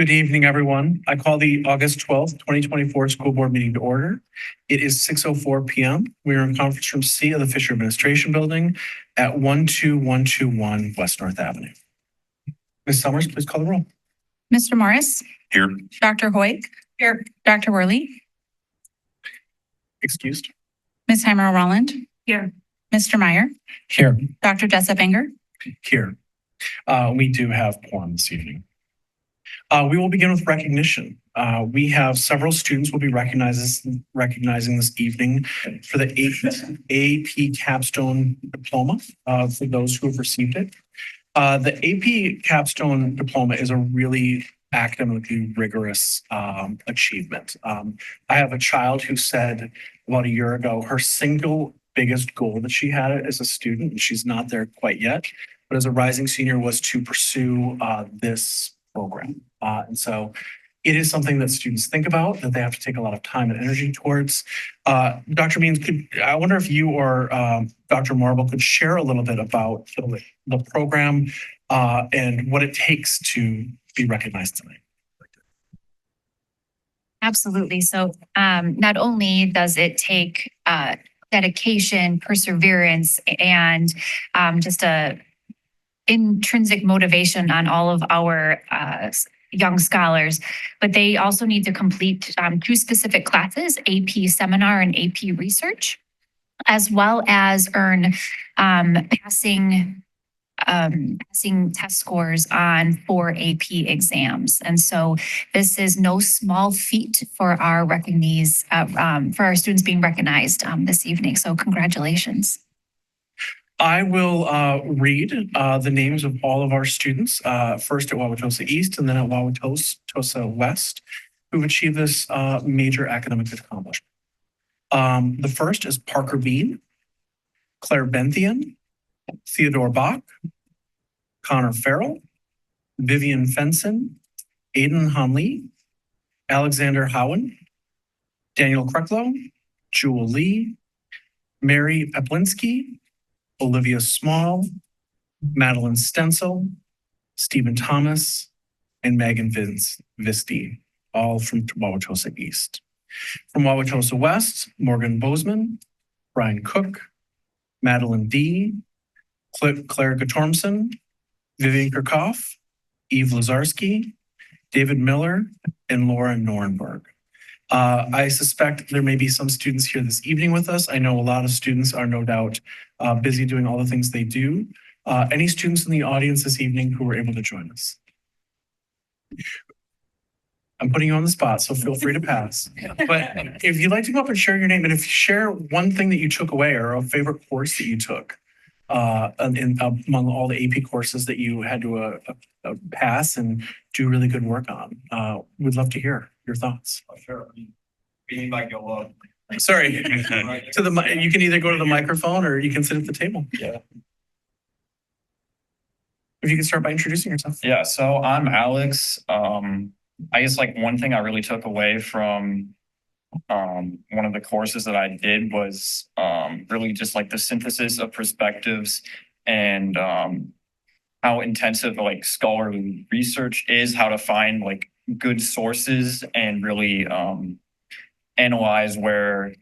Good evening, everyone. I call the August 12th, 2024 school board meeting to order. It is 6:04 p.m. We are in conference room C of the Fisher Administration Building at 12121 West North Avenue. Ms. Summers, please call the roll. Mr. Morris? Here. Dr. Hoyk? Here. Dr. Worley? Excused. Ms. Heimer-Rolland? Here. Mr. Meyer? Here. Dr. Jessup Enger? Here. We do have quorum this evening. We will begin with recognition. We have several students will be recognizing this evening for the AP Capstone Diploma for those who have received it. The AP Capstone Diploma is a really academically rigorous achievement. I have a child who said about a year ago, her single biggest goal that she had as a student, and she's not there quite yet, but as a rising senior, was to pursue this program. And so it is something that students think about, that they have to take a lot of time and energy towards. Dr. Means, I wonder if you or Dr. Marble could share a little bit about the program and what it takes to be recognized tonight. Absolutely. So not only does it take dedication, perseverance, and just a intrinsic motivation on all of our young scholars, but they also need to complete two specific classes, AP Seminar and AP Research, as well as earn passing test scores on 4 AP exams. And so this is no small feat for our for our students being recognized this evening. So congratulations. I will read the names of all of our students, first at Wauwatosa East and then at Wauwatosa West, who've achieved this major academic accomplishment. The first is Parker Bean, Claire Benthian, Theodore Bach, Connor Farrell, Vivian Fenson, Aiden Hanley, Alexander Howen, Daniel Kreklow, Jewel Lee, Mary Peplinski, Olivia Small, Madeline Stencil, Stephen Thomas, and Megan Visti, all from Wauwatosa East. From Wauwatosa West, Morgan Bozeman, Brian Cook, Madeline D, Claire Gatormson, Vivian Kirchhoff, Eve Lazarski, David Miller, and Laura Norenberg. I suspect there may be some students here this evening with us. I know a lot of students are no doubt busy doing all the things they do. Any students in the audience this evening who were able to join us? I'm putting you on the spot, so feel free to pass. But if you'd like to go up and share your name, and if you share one thing that you took away or a favorite course that you took among all the AP courses that you had to pass and do really good work on, we'd love to hear your thoughts. Sure. Being like your love. Sorry, to the you can either go to the microphone or you can sit at the table. Yeah. If you can start by introducing yourself. Yeah. So I'm Alex. I guess like one thing I really took away from one of the courses that I did was really just like the synthesis of perspectives and how intensive like scholarly research is, how to find like good sources and really analyze where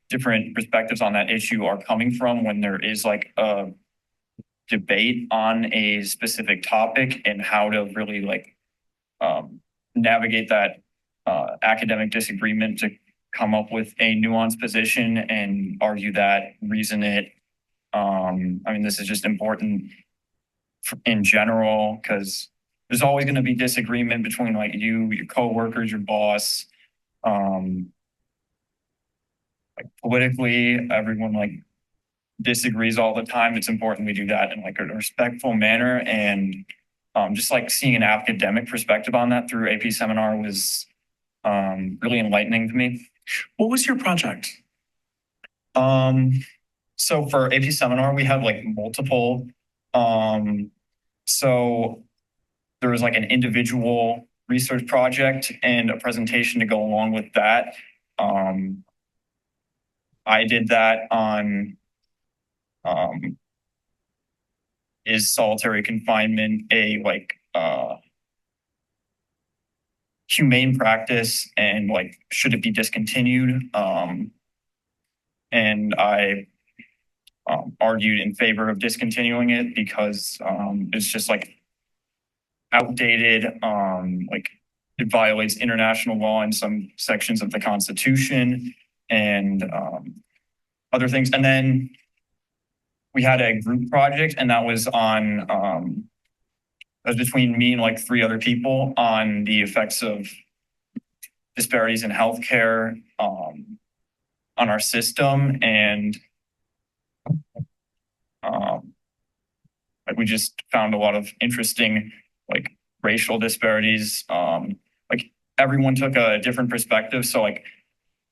different perspectives on that issue are coming from when there is like a debate on a specific topic, and how to really like navigate that academic disagreement to come up with a nuanced position and argue that, reason it. I mean, this is just important in general because there's always going to be disagreement between like you, your coworkers, your boss. Like politically, everyone like disagrees all the time. It's important we do that in like a respectful manner, and just like seeing an academic perspective on that through AP Seminar was really enlightening to me. What was your project? So for AP Seminar, we have like multiple. So there was like an individual research project and a presentation to go along with that. I did that on is solitary confinement a like humane practice and like, should it be discontinued? And I argued in favor of discontinuing it because it's just like outdated, like it violates international law in some sections of the Constitution and other things. And then we had a group project, and that was on that was between me and like 3 other people on the effects of disparities in healthcare on our system. And like we just found a lot of interesting like racial disparities. Like everyone took a different perspective. So like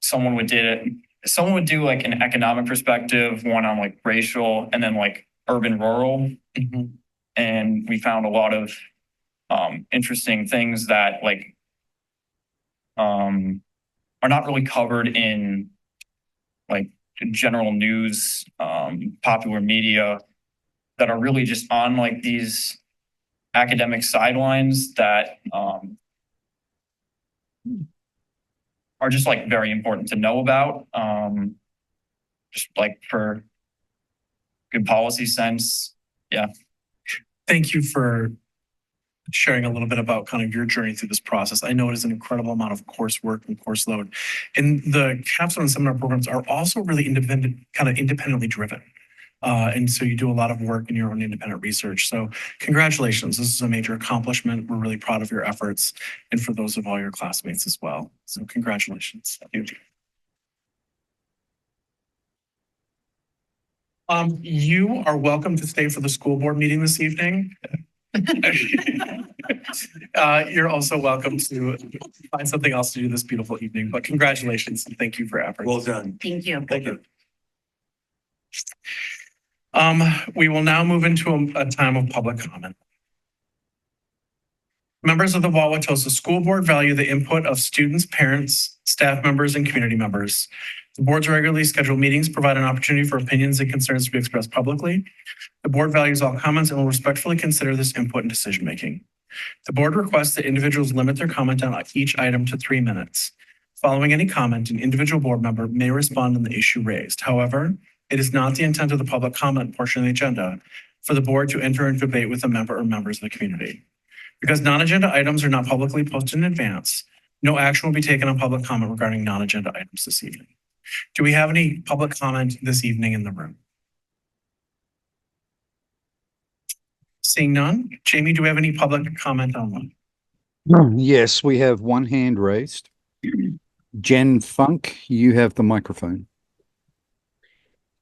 someone would do like an economic perspective, one on like racial, and then like urban rural. Mhm. And we found a lot of interesting things that like are not really covered in like general news, popular media, that are really just on like these academic sidelines that are just like very important to know about, just like for good policy sense. Yeah. Thank you for sharing a little bit about kind of your journey through this process. I know it is an incredible amount of coursework and course load. And the capstone and seminar programs are also really independently driven. And so you do a lot of work in your own independent research. So congratulations. This is a major accomplishment. We're really proud of your efforts and for those of all your classmates as well. So congratulations. Thank you. You are welcome to stay for the school board meeting this evening. You're also welcome to find something else to do this beautiful evening, but congratulations and thank you for your efforts. Well done. Thank you. Thank you. We will now move into a time of public comment. Members of the Wauwatosa School Board value the input of students, parents, staff members, and community members. The board's regularly scheduled meetings provide an opportunity for opinions and concerns to be expressed publicly. The board values all comments and will respectfully consider this input in decision-making. The board requests that individuals limit their comment on each item to 3 minutes. Following any comment, an individual board member may respond on the issue raised. However, it is not the intent of the public comment portion of the agenda for the board to enter into debate with a member or members of the community. Because non-agenda items are not publicly posted in advance, no action will be taken on public comment regarding non-agenda items this evening. Do we have any public comment this evening in the room? Seeing none. Jamie, do we have any public comment on one? Yes, we have one hand raised. Jen Funk, you have the microphone.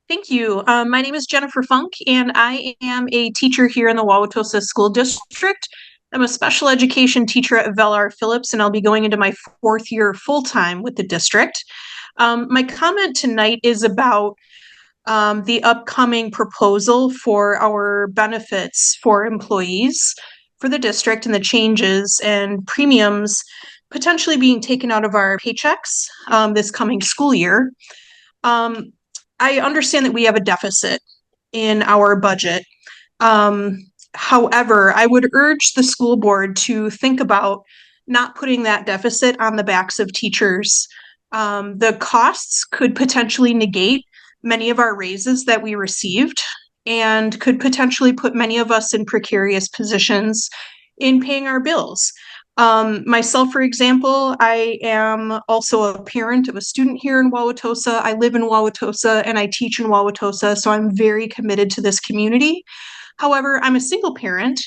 Thank you. My name is Jennifer Funk, and I am a teacher here in the Wauwatosa School District. I'm a special education teacher at Velar Phillips, and I'll be going into my 4th year full-time with the district. My comment tonight is about the upcoming proposal for our benefits for employees for the district and the changes and premiums potentially being taken out of our paychecks this coming school year. I understand that we have a deficit in our budget. However, I would urge the school board to think about not putting that deficit on the backs of teachers. The costs could potentially negate many of our raises that we received and could potentially put many of us in precarious positions in paying our bills. Myself, for example, I am also a parent of a student here in Wauwatosa. I live in Wauwatosa and I teach in Wauwatosa, so I'm very committed to this community. However, I'm a single parent,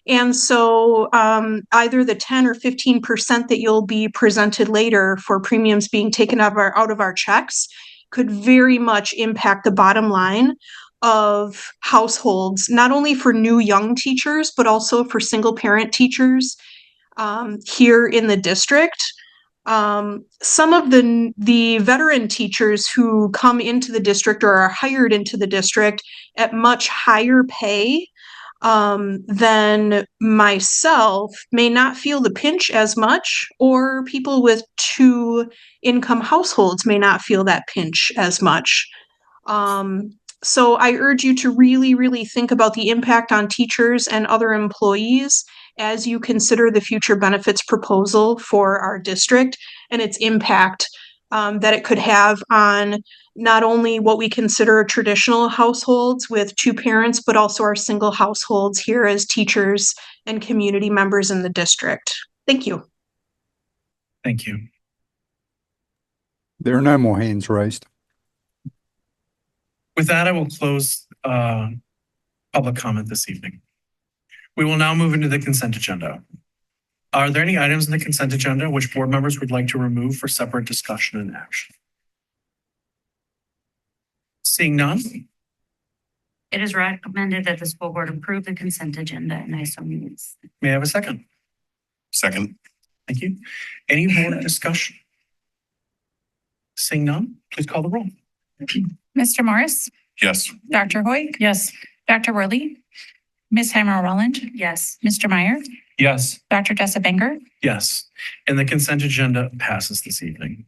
and so either the 10 or 15% that you'll be presented later for premiums being taken out of our checks could very much impact the bottom line of households, not only for new young teachers, but also for single parent teachers here in the district. Some of the veteran teachers who come into the district or are hired into the district at much higher pay than myself may not feel the pinch as much, or people with 2 income households may not feel that pinch as much. So I urge you to really, really think about the impact on teachers and other employees as you consider the future benefits proposal for our district and its impact that it could have on not only what we consider traditional households with two parents, but also our single households here as teachers and community members in the district. Thank you. Thank you. There are no more hands raised. With that, I will close public comment this evening. We will now move into the consent agenda. Are there any items in the consent agenda which board members would like to remove for separate discussion and action? Seeing none, It is recommended that the school board approve the consent agenda, and I so move. may I have a second? Second. Thank you. Any board discussion? Seeing none, please call the roll. Mr. Morris, Yes. Dr. Hoyt. Yes. Dr. Worley, Ms. Heimer Roland, Yes. Mr. Meyer, Yes. Dr. Jessup Banger. Yes, and the consent agenda passes this evening.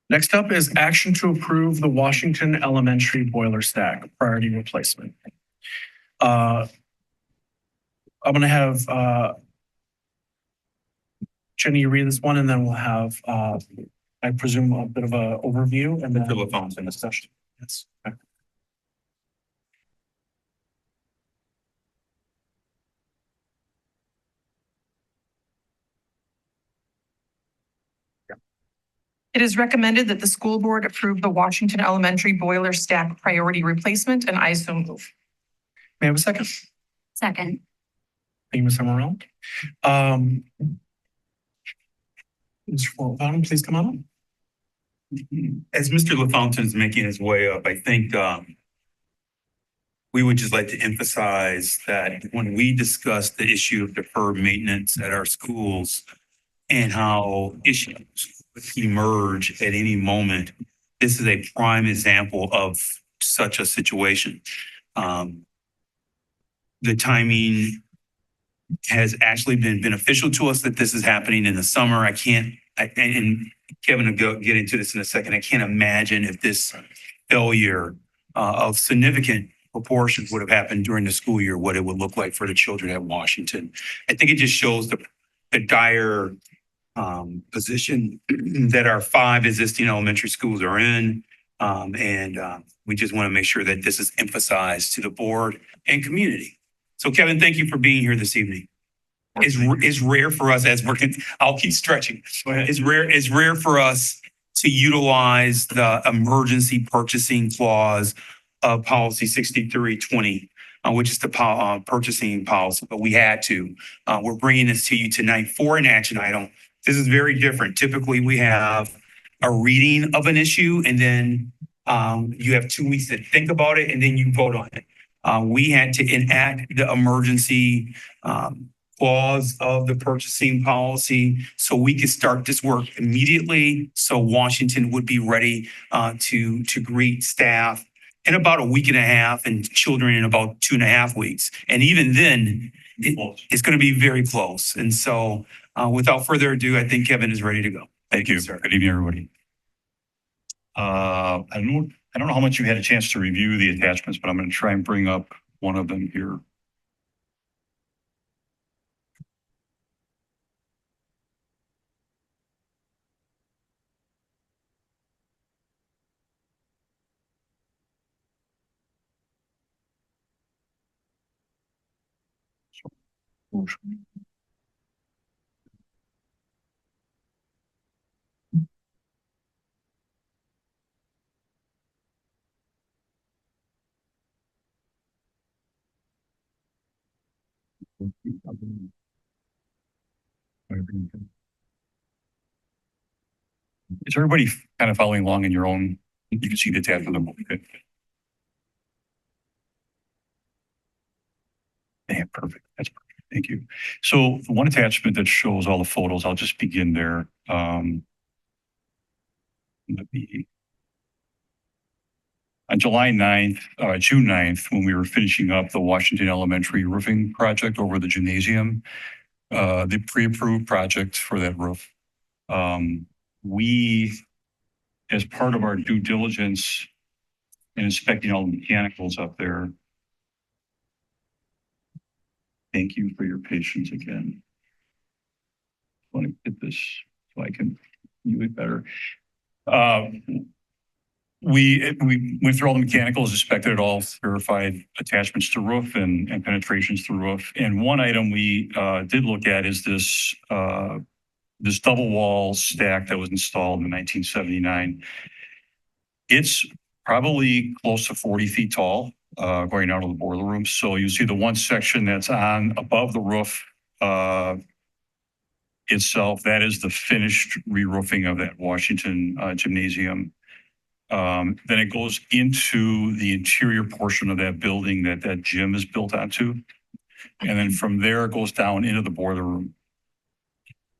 Next up is action to approve the Washington Elementary boiler stack priority replacement. I'm gonna have Jenny, you read this one, and then we'll have I presume a bit of a overview and then Mr. LaFountain. discussion. Yes. Okay. It is recommended that the school board approve the Washington Elementary boiler stack priority replacement, and I so move. May I have a second? Second. Thank you, Ms. Emerald. Mr. Bottom, please come on up. As Mr. LaFountain is making his way up, I think we would just like to emphasize that when we discuss the issue of deferred maintenance at our schools and how issues emerge at any moment, this is a prime example of such a situation. The timing has actually been beneficial to us that this is happening in the summer. And Kevin will get into this in a second. I can't imagine if this failure of significant proportions would have happened during the school year, what it would look like for the children at Washington. I think it just shows the dire position that our 5 existing elementary schools are in. We just want to make sure that this is emphasized to the board and community. So Kevin, thank you for being here this evening. It's rare for us as working, I'll keep stretching. It's rare for us to utilize the emergency purchasing clause of policy 6320, which is the purchasing policy, but we had to. We're bringing this to you tonight for an action item. This is very different. Typically, we have a reading of an issue and then you have 2 weeks to think about it and then you vote on it. We had to enact the emergency clause of the purchasing policy so we could start this work immediately. So Washington would be ready to greet staff in about a week and a half and children in about 2.5 weeks. And even then, it's going to be very close. And so without further ado, I think Kevin is ready to go. Thank you. Good evening, everybody. I don't know how much you had a chance to review the attachments, but I'm going to try and bring up one of them here. Is everybody kind of following along in your own? You can see the tab of them. Okay. Yeah, perfect. That's perfect. Thank you. So the one attachment that shows all the photos, I'll just begin there. Let me. On June 9th, when we were finishing up the Washington Elementary roofing project over the gymnasium, the pre-approved project for that roof, we, as part of our due diligence, and inspecting all the mechanicals up there. Thank you for your patience again. I want to get this so I can view it better. We went through all the mechanicals, inspected it all, verified attachments to roof and penetrations to roof. And one item we did look at is this this double wall stack that was installed in 1979. It's probably close to 40 feet tall, going out of the boiler room. So you see the one section that's on above the roof itself. That is the finished re-roofing of that Washington gymnasium. Then it goes into the interior portion of that building that gym is built onto. And then from there, it goes down into the boiler room.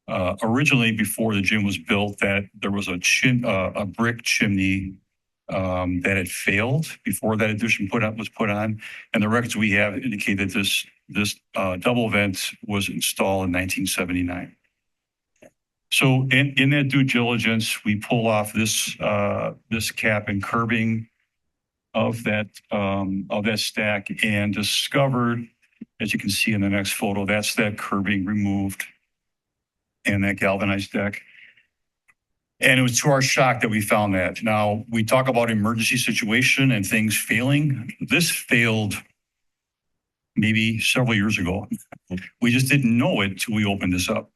Originally, before the gym was built, that there was a brick chimney that had failed before that addition was put on. And the records we have indicate that this double vent was installed in 1979. So in that due diligence, we pull off this cap and curbing of that stack and discovered, as you can see in the next photo, that's that curbing removed and that galvanized deck. And it was to our shock that we found that. Now, we talk about emergency situation and things failing. This failed maybe several years ago. We just didn't know it till we opened this up.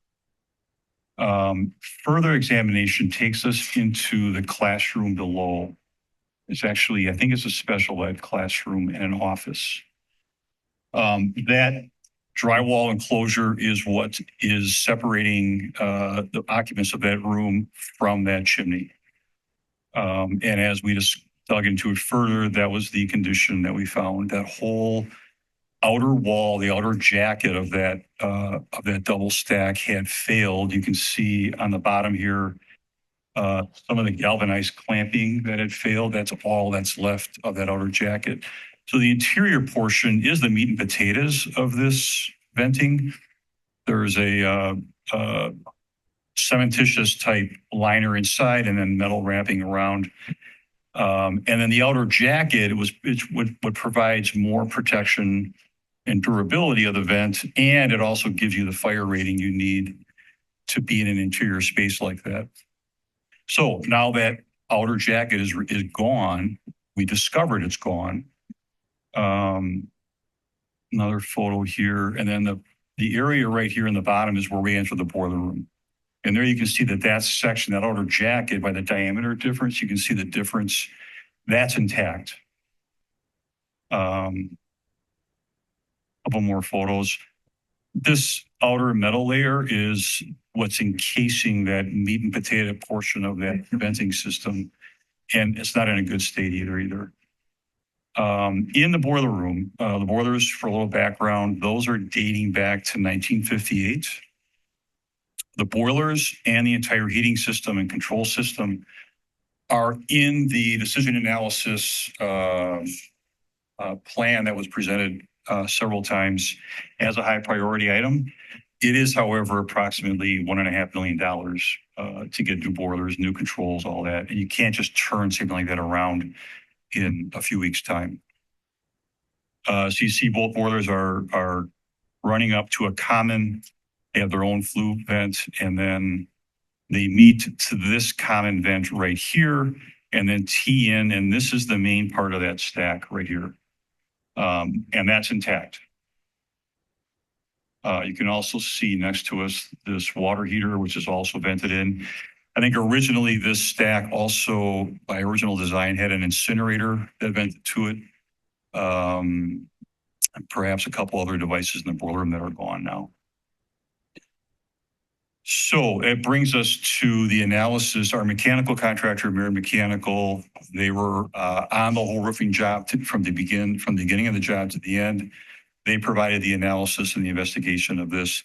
Further examination takes us into the classroom below. It's actually, I think it's a special ed classroom and an office. That drywall enclosure is what is separating the occupants of that room from that chimney. And as we just dug into it further, that was the condition that we found. That whole outer wall, the outer jacket of that double stack had failed. You can see on the bottom here some of the galvanized clamping that had failed. That's all that's left of that outer jacket. So the interior portion is the meat and potatoes of this venting. There's a cementitious type liner inside and then metal wrapping around. And then the outer jacket it's what provides more protection and durability of the vent, and it also gives you the fire rating you need to be in an interior space like that. So now that outer jacket is gone, we discovered it's gone. Another photo here, and then the area right here in the bottom is where we enter the boiler room. And there you can see that section, that outer jacket, by the diameter difference, you can see the difference. That's intact. Couple more photos. This outer metal layer is what's encasing that meat and potato portion of that venting system. And it's not in a good state either. In the boiler room, the boilers, for a little background, those are dating back to 1958. The boilers and the entire heating system and control system are in the decision analysis plan that was presented several times as a high priority item. It is, however, approximately $1.5 million to get new boilers, new controls, all that. And you can't just turn something like that around in a few weeks' time. So you see both boilers are running up to a common, they have their own flue vent, and then they meet to this common vent right here, and then tee in, and this is the main part of that stack right here. And that's intact. You can also see next to us this water heater, which is also vented in. I think originally this stack also, by original design, had an incinerator that vented to it. And perhaps a couple other devices in the boiler room that are gone now. So it brings us to the analysis. Our mechanical contractor, Mirror Mechanical, they were on the whole roofing job from the beginning of the job to the end. They provided the analysis and the investigation of this.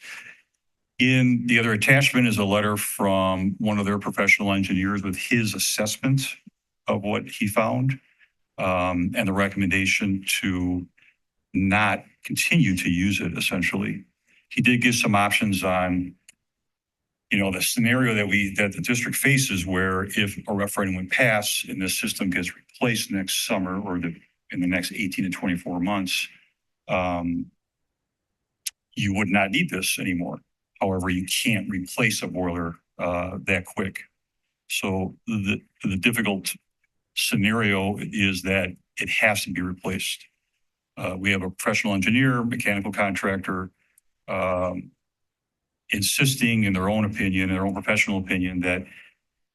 In the other attachment is a letter from one of their professional engineers with his assessment of what he found, and the recommendation to not continue to use it, essentially. He did give some options on the scenario that the district faces where if a referendum would pass and this system gets replaced next summer or in the next 18 to 24 months, you would not need this anymore. However, you can't replace a boiler that quick. So the difficult scenario is that it has to be replaced. We have a professional engineer, mechanical contractor, insisting in their own opinion, their own professional opinion, that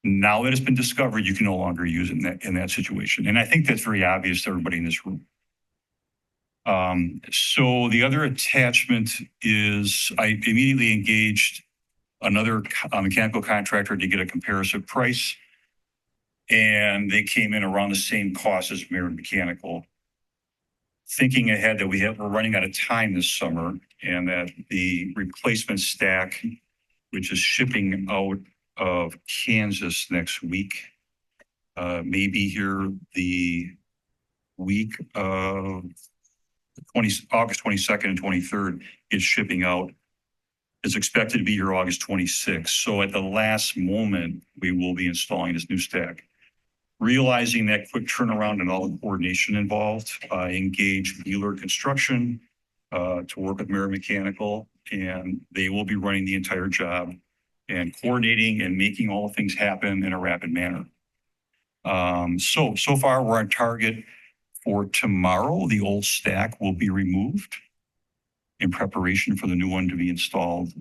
now that it's been discovered, you can no longer use it in that situation. And I think that's very obvious to everybody in this room. So the other attachment is I immediately engaged another mechanical contractor to get a comparative price. And they came in around the same cost as Merit Mechanical. Thinking ahead that we're running out of time this summer and that the replacement stack, which is shipping out of Kansas next week, may be here the week of August 22nd and 23rd is shipping out. It's expected to be here August 26th. So at the last moment, we will be installing this new stack. Realizing that quick turnaround and all the coordination involved, engage Mueller Construction to work with Merit Mechanical, and they will be running the entire job and coordinating and making all things happen in a rapid manner. So far we're on target for tomorrow. The old stack will be removed in preparation for the new one to be installed,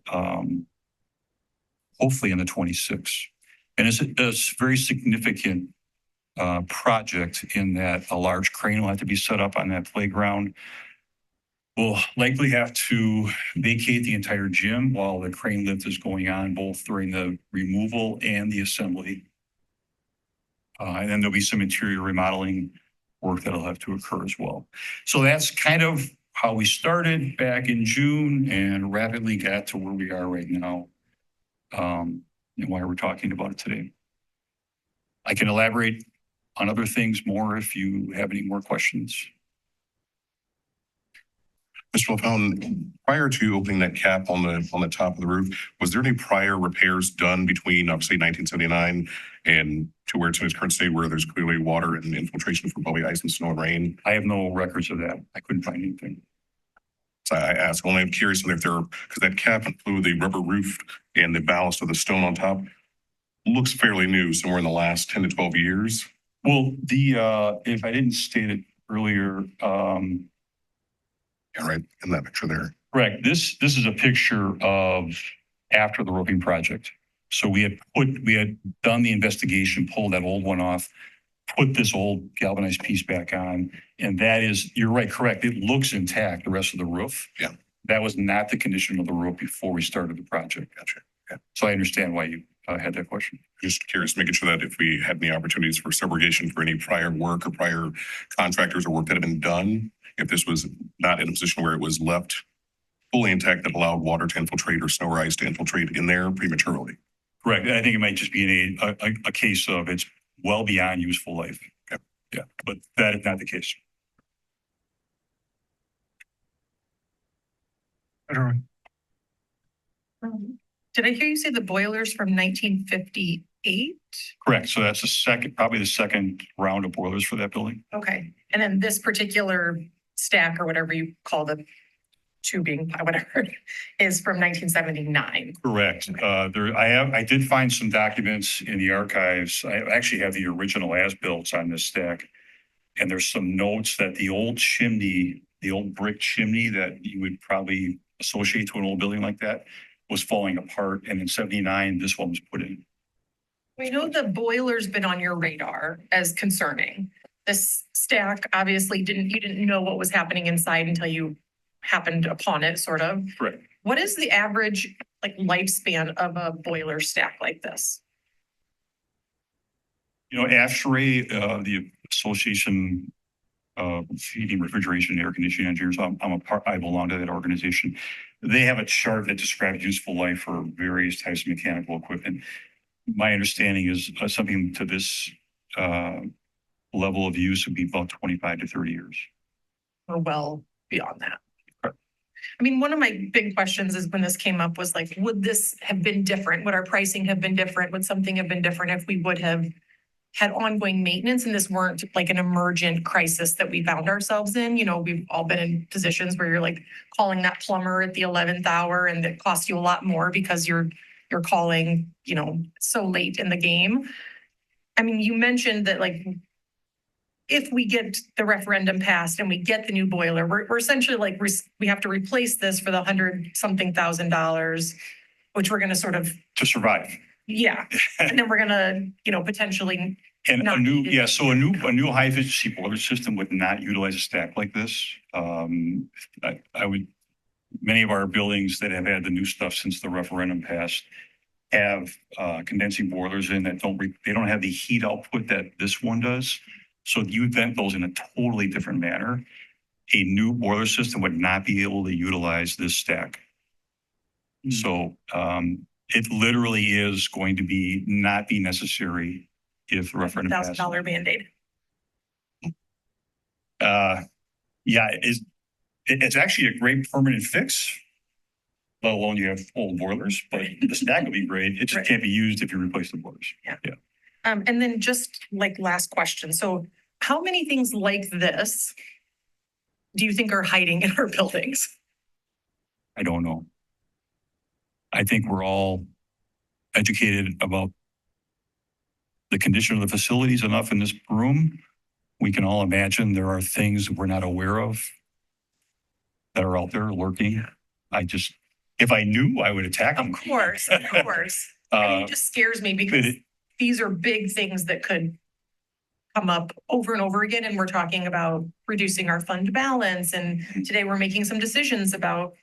hopefully on the 26th. And it's a very significant project in that a large crane will have to be set up on that playground. We'll likely have to vacate the entire gym while the crane lift is going on, both during the removal and the assembly. And then there'll be some interior remodeling work that'll have to occur as well. So that's kind of how we started back in June and rapidly got to where we are right now, and why we're talking about it today. I can elaborate on other things more if you have any more questions. Mr. LaPone, prior to opening that cap on the top of the roof, was there any prior repairs done between obviously 1979 and to where it's in its current state, where there's clearly water and infiltration from probably ice and snow and rain? I have no records of that. I couldn't find anything. So I ask only, I'm curious if there, because that cap include the rubber roof and the ballast of the stone on top looks fairly new, somewhere in the last 10 to 12 years. Well, if I didn't state it earlier, Yeah, right in that picture there. correct. This is a picture of after the roofing project. So we had done the investigation, pulled that old one off, put this old galvanized piece back on, and that is, you're right, correct. It looks intact, the rest of the roof. Yeah. That was not the condition of the roof before we started the project. Gotcha. Yeah. So I understand why you had that question. Just curious, making sure that if we had any opportunities for subrogation for any prior work or prior contractors or work that had been done, if this was not in a position where it was left fully intact that allowed water to infiltrate or snow or ice to infiltrate in there prematurely. Correct. I think it might just be a case of it's well beyond useful life. Okay. Yeah, but that is not the case. Did I hear you say the boilers from 1958? Correct. So that's probably the second round of boilers for that building. Okay. And then this particular stack or whatever you call the tubing, whatever, is from 1979. Correct. I did find some documents in the archives. I actually have the original as-built on this stack. And there's some notes that the old chimney, the old brick chimney that you would probably associate to an old building like that, was falling apart. And in 79, this one was put in. We know the boiler's been on your radar as concerning. This stack, obviously, you didn't know what was happening inside until you happened upon it, sort of. Correct. What is the average lifespan of a boiler stack like this? ASHRAE, the Association of Heating, Refrigeration, and Air Conditioning Engineers, I belong to that organization. They have a chart that describes useful life for various types of mechanical equipment. My understanding is something to this level of use would be about 25 to 30 years. Or well beyond that. Correct. I mean, one of my big questions is when this came up was like, would this have been different? Would our pricing have been different? Would something have been different if we would have had ongoing maintenance and this weren't like an emergent crisis that we found ourselves in? You know, we've all been in positions where you're like calling that plumber at the 11th hour and it costs you a lot more because you're calling, you know, so late in the game. I mean, you mentioned that like if we get the referendum passed and we get the new boiler, we're essentially like, we have to replace this for the $100-something-thousand, which we're gonna sort of, To survive. yeah. And then we're gonna, you know, potentially, And a Not new, needed. yeah, so a new high efficiency boiler system would not utilize a stack like this. I would, many of our buildings that have had the new stuff since the referendum passed have condensing boilers in that they don't have the heat output that this one does. So you vent those in a totally different manner. A new boiler system would not be able to utilize this stack. So it literally is going to not be necessary if the referendum passes. $1,000 Band-Aid. Yeah, it's actually a great permanent fix. Let alone you have old boilers, but the stack would be great. It just Right. can't be used if you replace the boilers. And then just like last question. So how many things like this do you think are hiding in our buildings? I don't know. I think we're all educated about the condition of the facilities enough in this room. We can all imagine there are things we're not aware of that are out there lurking. If I knew, I would attack them. Of course. I mean, it just scares me because these are big things that could come up over and over again. And we're talking about reducing our fund balance. And today we're making some decisions about,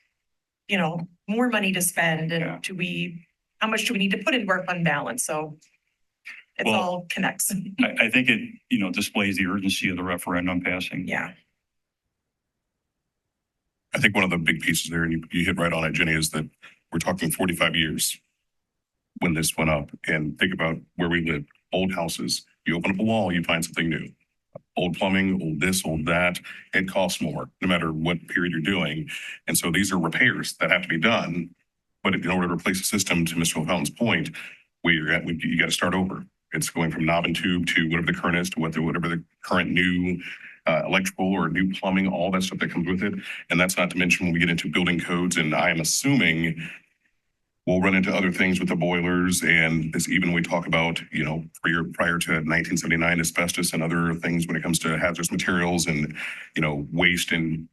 you know, more money to spend and how much do we need to put into our fund balance? So it's all connects. I think it, displays the urgency of the referendum passing. Yeah. I think one of the big pieces there, and you hit right on it, Jenny, is that we're talking 45 years when this went up. And think about where we live, old houses. You open up a wall, you find something new. Old plumbing, old this, old that. It costs more, no matter what period you're doing. And so these are repairs that have to be done. But in order to replace the system, to Mr. Fountain's point, you got to start over. It's going from knob and tube to whatever the current is to whatever the current new electrical or new plumbing, all that stuff that comes with it. And that's not to mention when we get into building codes. And I am assuming we'll run into other things with the boilers. And this, even when we talk about, prior to 1979 asbestos and other things when it comes to hazardous materials and, waste and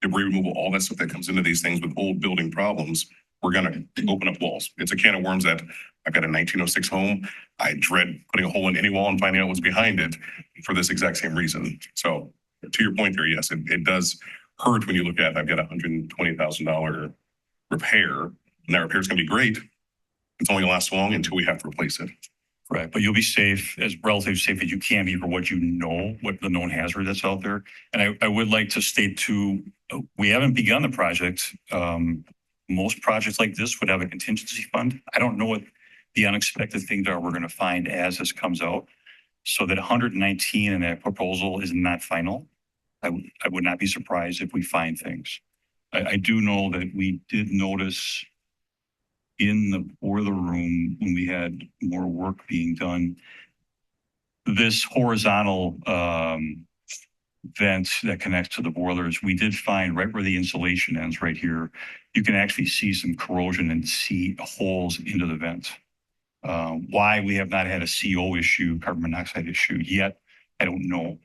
debris removal, all that stuff that comes into these things with old building problems, we're going to open up walls. It's a can of worms that I've got a 1906 home. I dread putting a hole in any wall and finding out what's behind it for this exact same reason. So to your point there, yes, it does hurt when you look at, I've got a $120,000 repair, and that repair is going to be great. It's only going to last so long until we have to replace it. Right, but you'll be safe, as relatively safe as you can be for what what the known hazard that's out there. And I would like to state too, we haven't begun the project. Most projects like this would have a contingency fund. I don't know what the unexpected things are we're going to find as this comes out. So that 119 in that proposal is not final. I would not be surprised if we find things. I do know that we did notice in the boiler room when we had more work being done, this horizontal vent that connects to the boilers, we did find right where the insulation ends right here, you can actually see some corrosion and see holes into the vent. Why we have not had a CO issue, carbon monoxide issue yet, I don't know.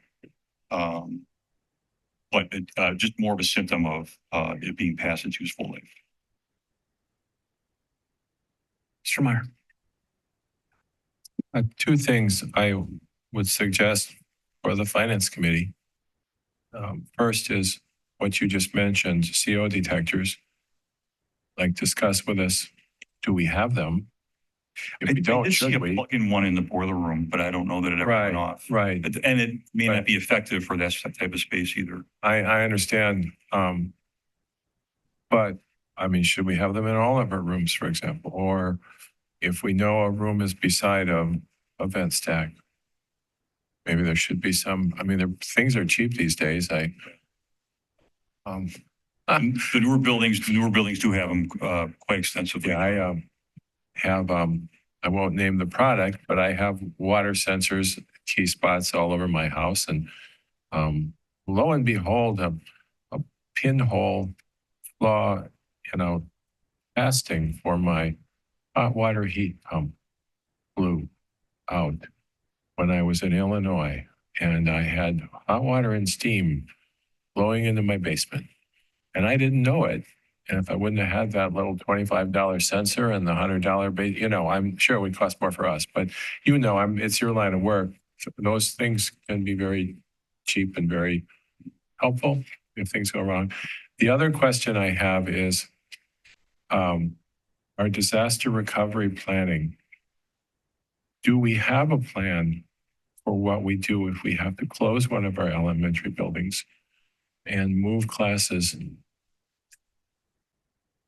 But just more of a symptom of it being past its useful life. Mr. Meyer. Two things I would suggest for the finance committee. First is what you just mentioned, CO detectors. Like discuss with us, do we have them? If we don't, I did see should a we? plug-in one in the boiler room, but I don't know that it ever went off. Right. And it may not be effective for that type of space either. I understand. But I mean, should we have them in all of our rooms, for example? Or if we know a room is beside a vent stack, maybe there should be some, things are cheap these days. The newer buildings do have them quite extensively. Yeah, I have, I won't name the product, but I have water sensors, key spots all over my house. And lo and behold, a pinhole flaw, testing for my hot water heat pump blew out when I was in Illinois. And I had hot water and steam blowing into my basement. And I didn't know it. And if I wouldn't have had that little $25 sensor and the $100 base, I'm sure it would cost more for us, but it's your line of work. So those things can be very cheap and very helpful if things go wrong. The other question I have is our disaster recovery planning. Do we have a plan for what we do if we have to close one of our elementary buildings and move classes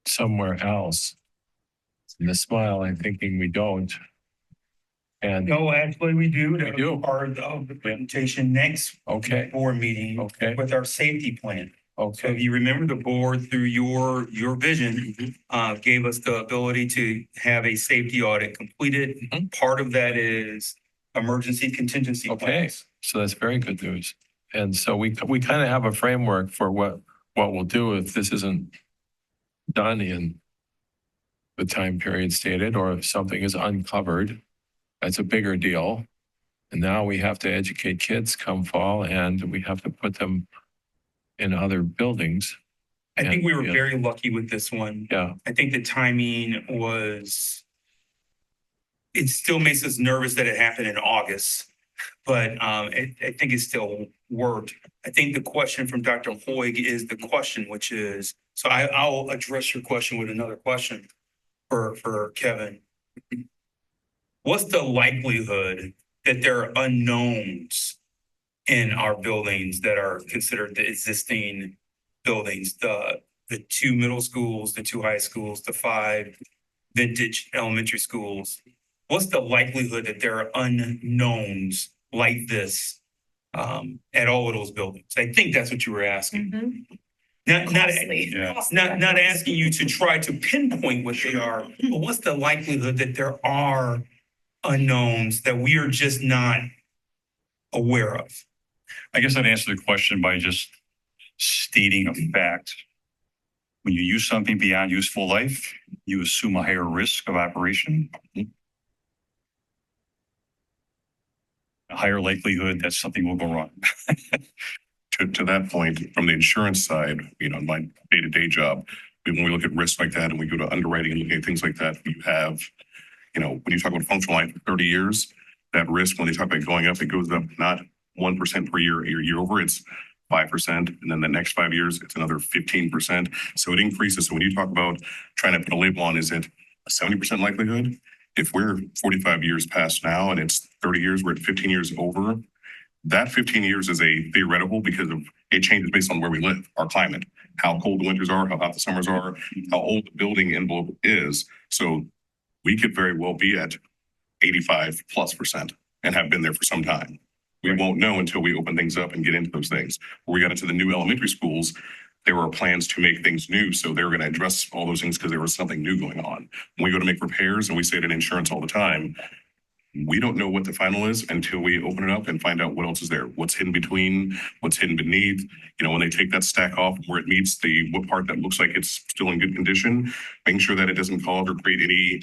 somewhere else? And the smile, I'm thinking we don't. And No, actually, we do. We do. Part of the presentation next okay, board meeting okay, with our safety plan. So okay, if you remember, the board through your vision gave us the ability to have a safety audit completed. Mhm. Part of that is emergency contingency okay. plans. So that's very good news. And so we kind of have a framework for what we'll do if this isn't done in the time period stated, or if something is uncovered. That's a bigger deal. And now we have to educate kids come fall, and we have to put them in other buildings. I think we were Yeah. very lucky with this one. Yeah, I think the timing was, it still makes us nervous that it happened in August, but I think it still worked. I think the question from Dr. Hoig is the question, which is, so I'll address your question with another question for Kevin. What's the likelihood that there are unknowns in our buildings that are considered the existing buildings, the two middle schools, the two high schools, the 5 vintage elementary schools? What's the likelihood that there are unknowns like this at all of those buildings? I think that's what you were asking. Mhm. Yeah. Not asking you to try to pinpoint what they are, but what's the likelihood that there are unknowns that we are just not aware of? I guess I'd answer the question by just stating a fact. When you use something beyond useful life, you assume a higher risk of operation, a higher likelihood that something will go wrong. To that point, from the insurance side, my day-to-day job, when we look at risks like that and we go to underwriting and looking at things like that, you have, when you talk about functional life for 30 years, that risk, when they talk about going up, it goes up not 1% per year over, it's 5%. And then the next 5 years, it's another 15%. So it increases. So when you talk about trying to put a label on, is it a 70% likelihood? If we're 45 years past now and it's 30 years, we're at 15 years over. That 15 years is a theoretical because of it changes based on where we live, our climate, how cold the winters are, how hot the summers are, how old the building envelope is. So we could very well be at 85+% and have been there for some time. We won't know until we open things up and get into those things. When we got into the new elementary schools, there were plans to make things new. So they were going to address all those things because there was something new going on. When we go to make repairs, and we say it in insurance all the time, we don't know what the final is until we open it up and find out what else is there, what's hidden between, what's hidden beneath. When they take that stack off where it meets what part that looks like it's still in good condition, making sure that it doesn't cause or create any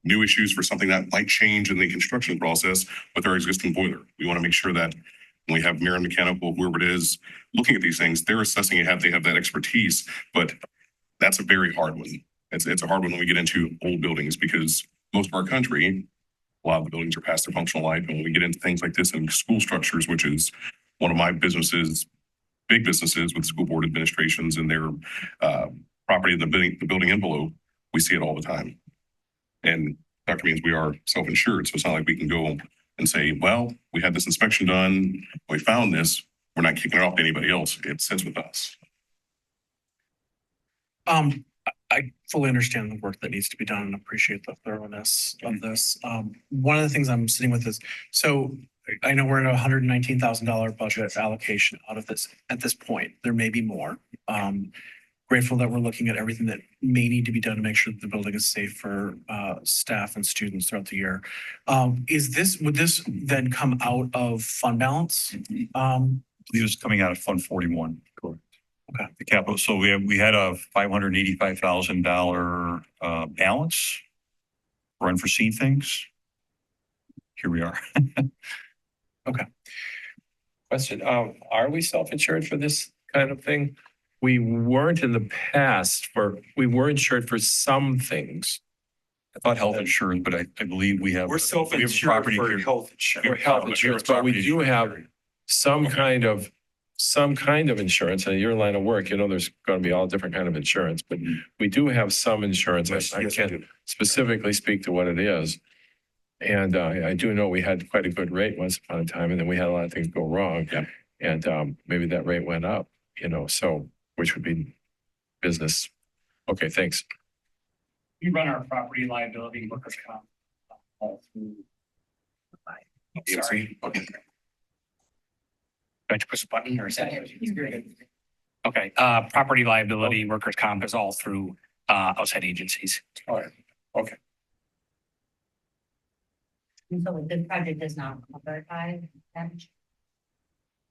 new issues for something that might change in the construction process with our existing boiler. We want to make sure that when we have Mirror Mechanical, whoever it is, looking at these things, they're assessing it, they have that expertise, but that's a very hard one. It's a hard one when we get into old buildings because most of our country, a lot of the buildings are past their functional life. And when we get into things like this in school structures, which is one of my businesses, big businesses with school board administrations and their property in the building envelope, we see it all the time. And Dr. Means we are self-insured. So it's not like we can go and say, well, we had this inspection done, we found this, we're not kicking it off to anybody else. It sits with us. I fully understand the work that needs to be done and appreciate the thoroughness of this. One of the things I'm sitting with is, so I know we're at $119,000 budget allocation out of this at this point. There may be more. grateful that we're looking at everything that may need to be done to make sure that the building is safe for staff and students throughout the year. Would this then come out of fund balance? It was coming out of Fund 41. Correct. Okay. The capital, so we had a $585,000 balance for unforeseen things. Here we are. Question, are we self-insured for this kind of thing? We weren't in the past we were insured for some things. I thought health insurance, but I believe we have. We're self-insured property for here. health insurance. For health insurance, but we do have some kind of insurance. And your line of work, there's going to be all different kind of insurance, but we do have some insurance. I can't specifically speak to what it is. And I do know we had quite a good rate once upon a time, and then we had a lot of things go wrong. Yeah. And maybe that rate went up, so which would be business. Okay, thanks. We run our property liability workers' comp all through. Sorry. Okay. Do I have to push a button or is that? Okay, property liability workers' comp is all through outside agencies. All right. Okay. So the project is not covered by damage?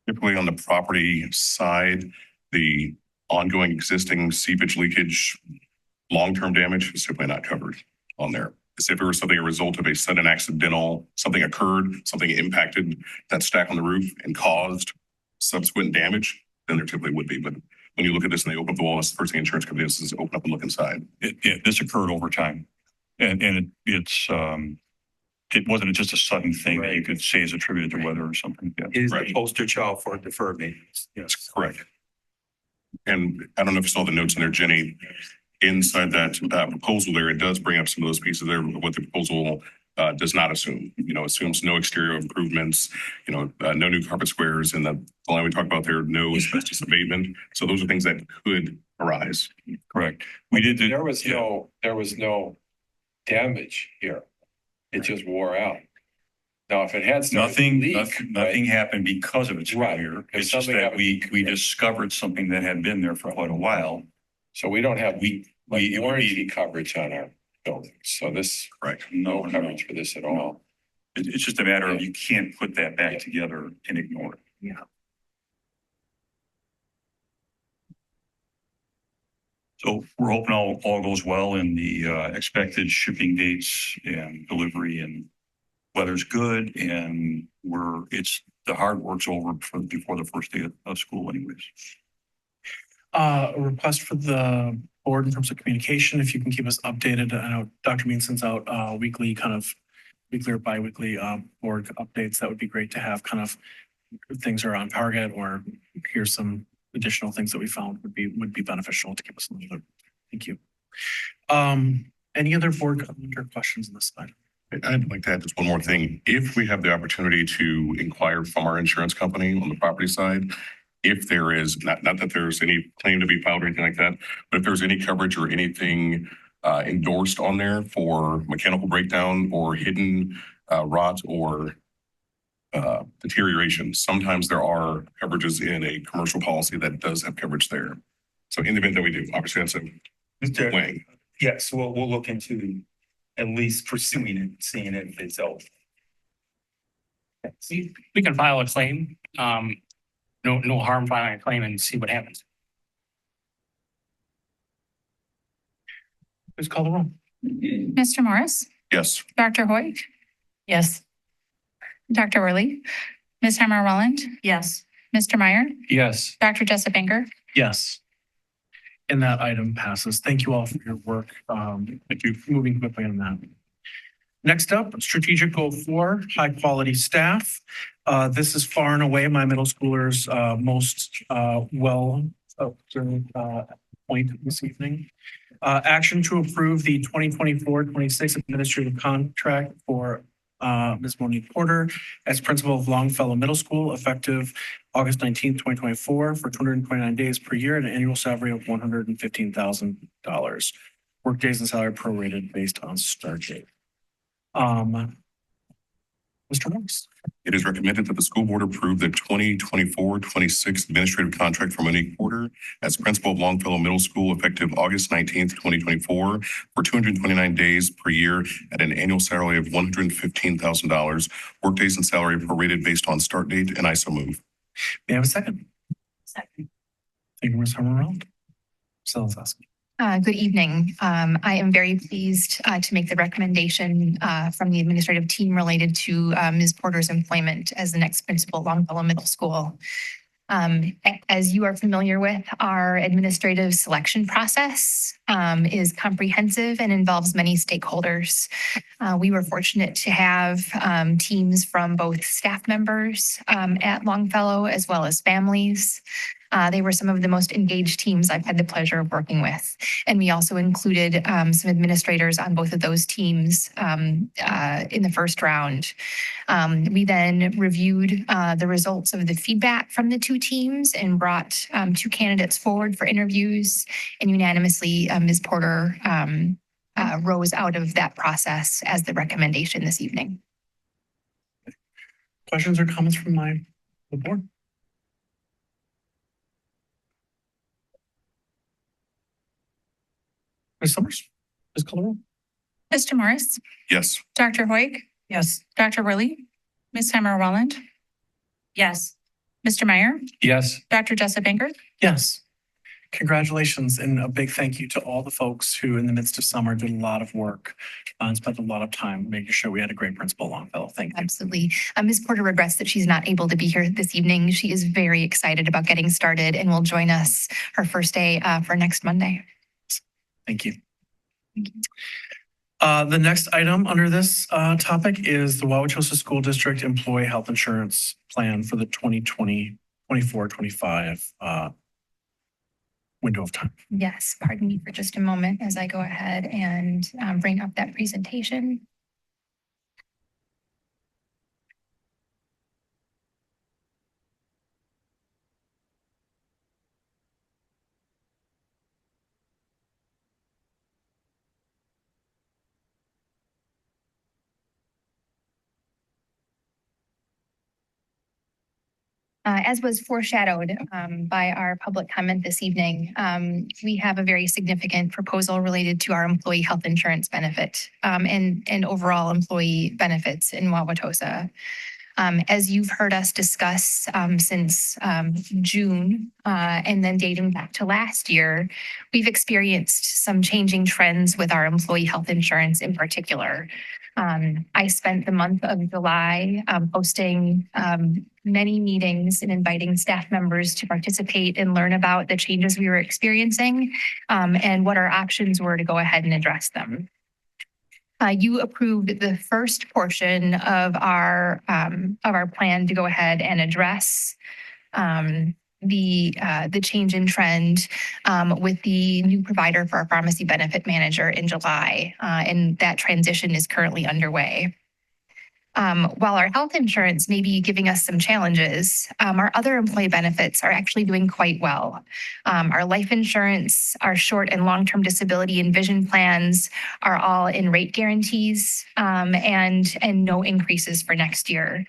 Typically on the property side, the ongoing existing seepage leakage, long-term damage is simply not covered on there. As if it were something a result of a sudden accidental, something occurred, something impacted that stack on the roof and caused subsequent damage, then there typically would be. But when you look at this and they open up the wall, that's the first thing insurance company does is open up and look inside. This occurred over time. And it wasn't just a sudden thing that you could say is attributed to weather or something. Yeah. Is the poster child for deferred maintenance. Yes, correct. And I don't know if you saw the notes in there, Jenny, inside that proposal there, it does bring up some of those pieces there, what the proposal does not assume. Assumes no exterior improvements, no new carpet squares, and the line we talked about there, no asbestos abatement. So those are things that could arise. Correct. There was no damage here. It just wore out. Now, if it had started to leak, Nothing happened because of its Right. failure. If It's just something that happened- we discovered something that had been there for quite a while. So we don't have it would be- warranty coverage on our buildings. So this, Correct. no coverage for this at all. It's just a matter of you can't put that back together and ignore it. Yeah. So we're hoping all goes well in the expected shipping dates and delivery, and weather's good, and the hard work's over before the first day of school anyways. A request for the board in terms of communication, if you can keep us updated. I know Dr. Mean sends out weekly or bi-weekly board updates. That would be great to have things are on target, or here's some additional things that we found would be beneficial to keep us in the loop. Thank you. Any other board comment or questions on this slide? I'd like to add just one more thing. If we have the opportunity to inquire from our insurance company on the property side, if there is, not that there's any claim to be filed or anything like that, but if there's any coverage or anything endorsed on there for mechanical breakdown or hidden rot or deterioration, sometimes there are coverages in a commercial policy that does have coverage there. So in the event that we do, obviously that's a wing. Yes, we'll look into at least pursuing it, seeing if it's out. We can file a claim. No harm filing a claim and see what happens. Please call the roll. Mr. Morris, Yes. Dr. Hoyt, Yes. Dr. Worley, Ms. Hammer Welland, Yes. Mr. Meyer, Yes. Dr. Jessup Banger. Yes. And that item passes. Thank you all for your work. Thank you. Moving quickly on that. Next up, strategic goal 4, high quality staff. This is far and away my middle schoolers' most point this evening. Action to approve the 2024-26 administrative contract for Ms. Monique Porter as principal of Longfellow Middle School, effective August 19th, 2024, for 229 days per year at an annual salary of $115,000. Work days and salary prorated based on start date. Mr. Morris. It is recommended that the school board approve the 2024-26 administrative contract for Monique Porter as principal of Longfellow Middle School effective August 19th, 2024 for 229 days per year at an annual salary of $115,000, workdays and salary prorated based on start date, and I so move. May I have a second? Second. Thank you, Ms. Summerall. Salazar. Good evening. I am very pleased to make the recommendation from the administrative team related to Ms. Porter's employment as the next principal at Longfellow Middle School. As you are familiar with, our administrative selection process is comprehensive and involves many stakeholders. We were fortunate to have teams from both staff members at Longfellow as well as families. They were some of the most engaged teams I've had the pleasure of working with. And we also included some administrators on both of those teams in the first round. We then reviewed the results of the feedback from the two teams and brought two candidates forward for interviews, and unanimously Ms. Porter rose out of that process as the recommendation this evening. Questions or comments from the board? Ms. Summers, please call the roll. Mr. Morris, Yes. Dr. Hoig, Yes. Dr. Worley, Ms. Hammer Walland, Yes. Mr. Meyer, Yes. Dr. Jessup Baker. Yes. Congratulations and a big thank you to all the folks who in the midst of summer did a lot of work and spent a lot of time making sure we had a great principal at Longfellow. Thank you. Absolutely. Ms. Porter regrets that she's not able to be here this evening. She is very excited about getting started and will join us her first day for next Monday. Thank you. The next item under this topic is the Wauwatosa School District Employee Health Insurance Plan for the 2024-25 window of time. Yes, pardon me for just a moment as I go ahead and bring up that presentation. As was foreshadowed by our public comment this evening, we have a very significant proposal related to our employee health insurance benefit and overall employee benefits in Wauwatosa. As you've heard us discuss since June and then dating back to last year, we've experienced some changing trends with our employee health insurance in particular. I spent the month of July hosting many meetings and inviting staff members to participate and learn about the changes we were experiencing and what our options were to go ahead and address them. You approved the first portion of our plan to go ahead and address the change in trend with the new provider for our pharmacy benefit manager in July, and that transition is currently underway. While our health insurance may be giving us some challenges, our other employee benefits are actually doing quite well. Our life insurance, our short and long-term disability and vision plans are all in rate guarantees and no increases for next year.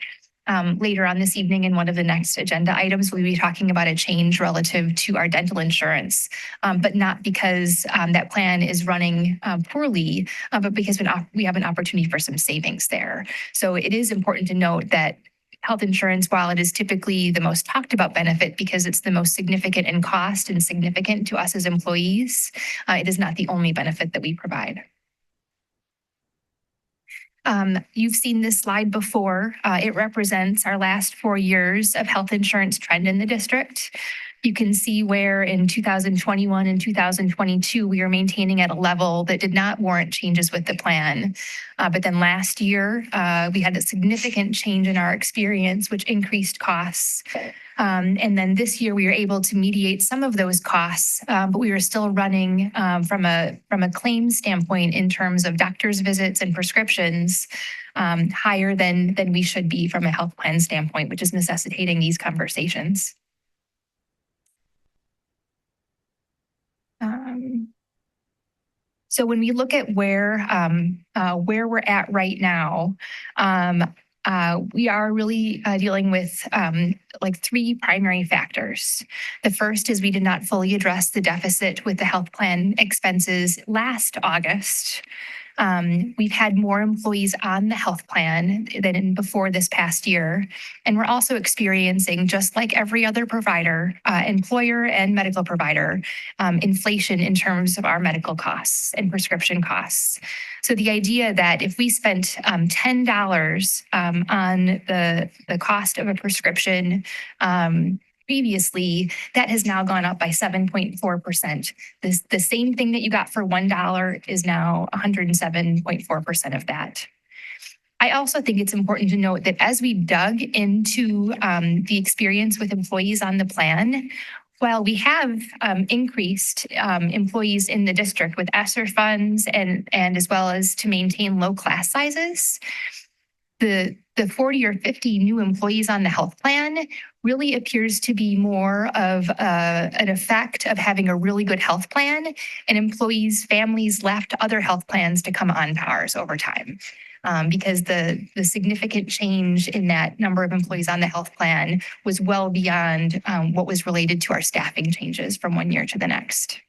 Later on this evening in one of the next agenda items, we'll be talking about a change relative to our dental insurance, but not because that plan is running poorly, but because we have an opportunity for some savings there. So it is important to note that health insurance, while it is typically the most talked about benefit because it's the most significant in cost and significant to us as employees, it is not the only benefit that we provide. You've seen this slide before. It represents our last 4 years of health insurance trend in the district. You can see where in 2021 and 2022, we were maintaining at a level that did not warrant changes with the plan. But then last year, we had a significant change in our experience, which increased costs. And then this year, we were able to mediate some of those costs, but we were still running from a claims standpoint in terms of doctor's visits and prescriptions higher than we should be from a health plan standpoint, which is necessitating these conversations. So when we look at where we're at right now, we are really dealing with like three primary factors. The first is we did not fully address the deficit with the health plan expenses last August. We've had more employees on the health plan than before this past year. And we're also experiencing, just like every other provider, employer and medical provider, inflation in terms of our medical costs and prescription costs. So the idea that if we spent $10 on the cost of a prescription previously, that has now gone up by 7.4%. The same thing that you got for $1 is now 107.4% of that. I also think it's important to note that as we dug into the experience with employees on the plan, while we have increased employees in the district with ESSER funds and as well as to maintain low class sizes, the 40 or 50 new employees on the health plan really appears to be more of an effect of having a really good health plan, and employees' families left other health plans to come on to ours over time. Because the significant change in that number of employees on the health plan was well beyond what was related to our staffing changes from one year to the next.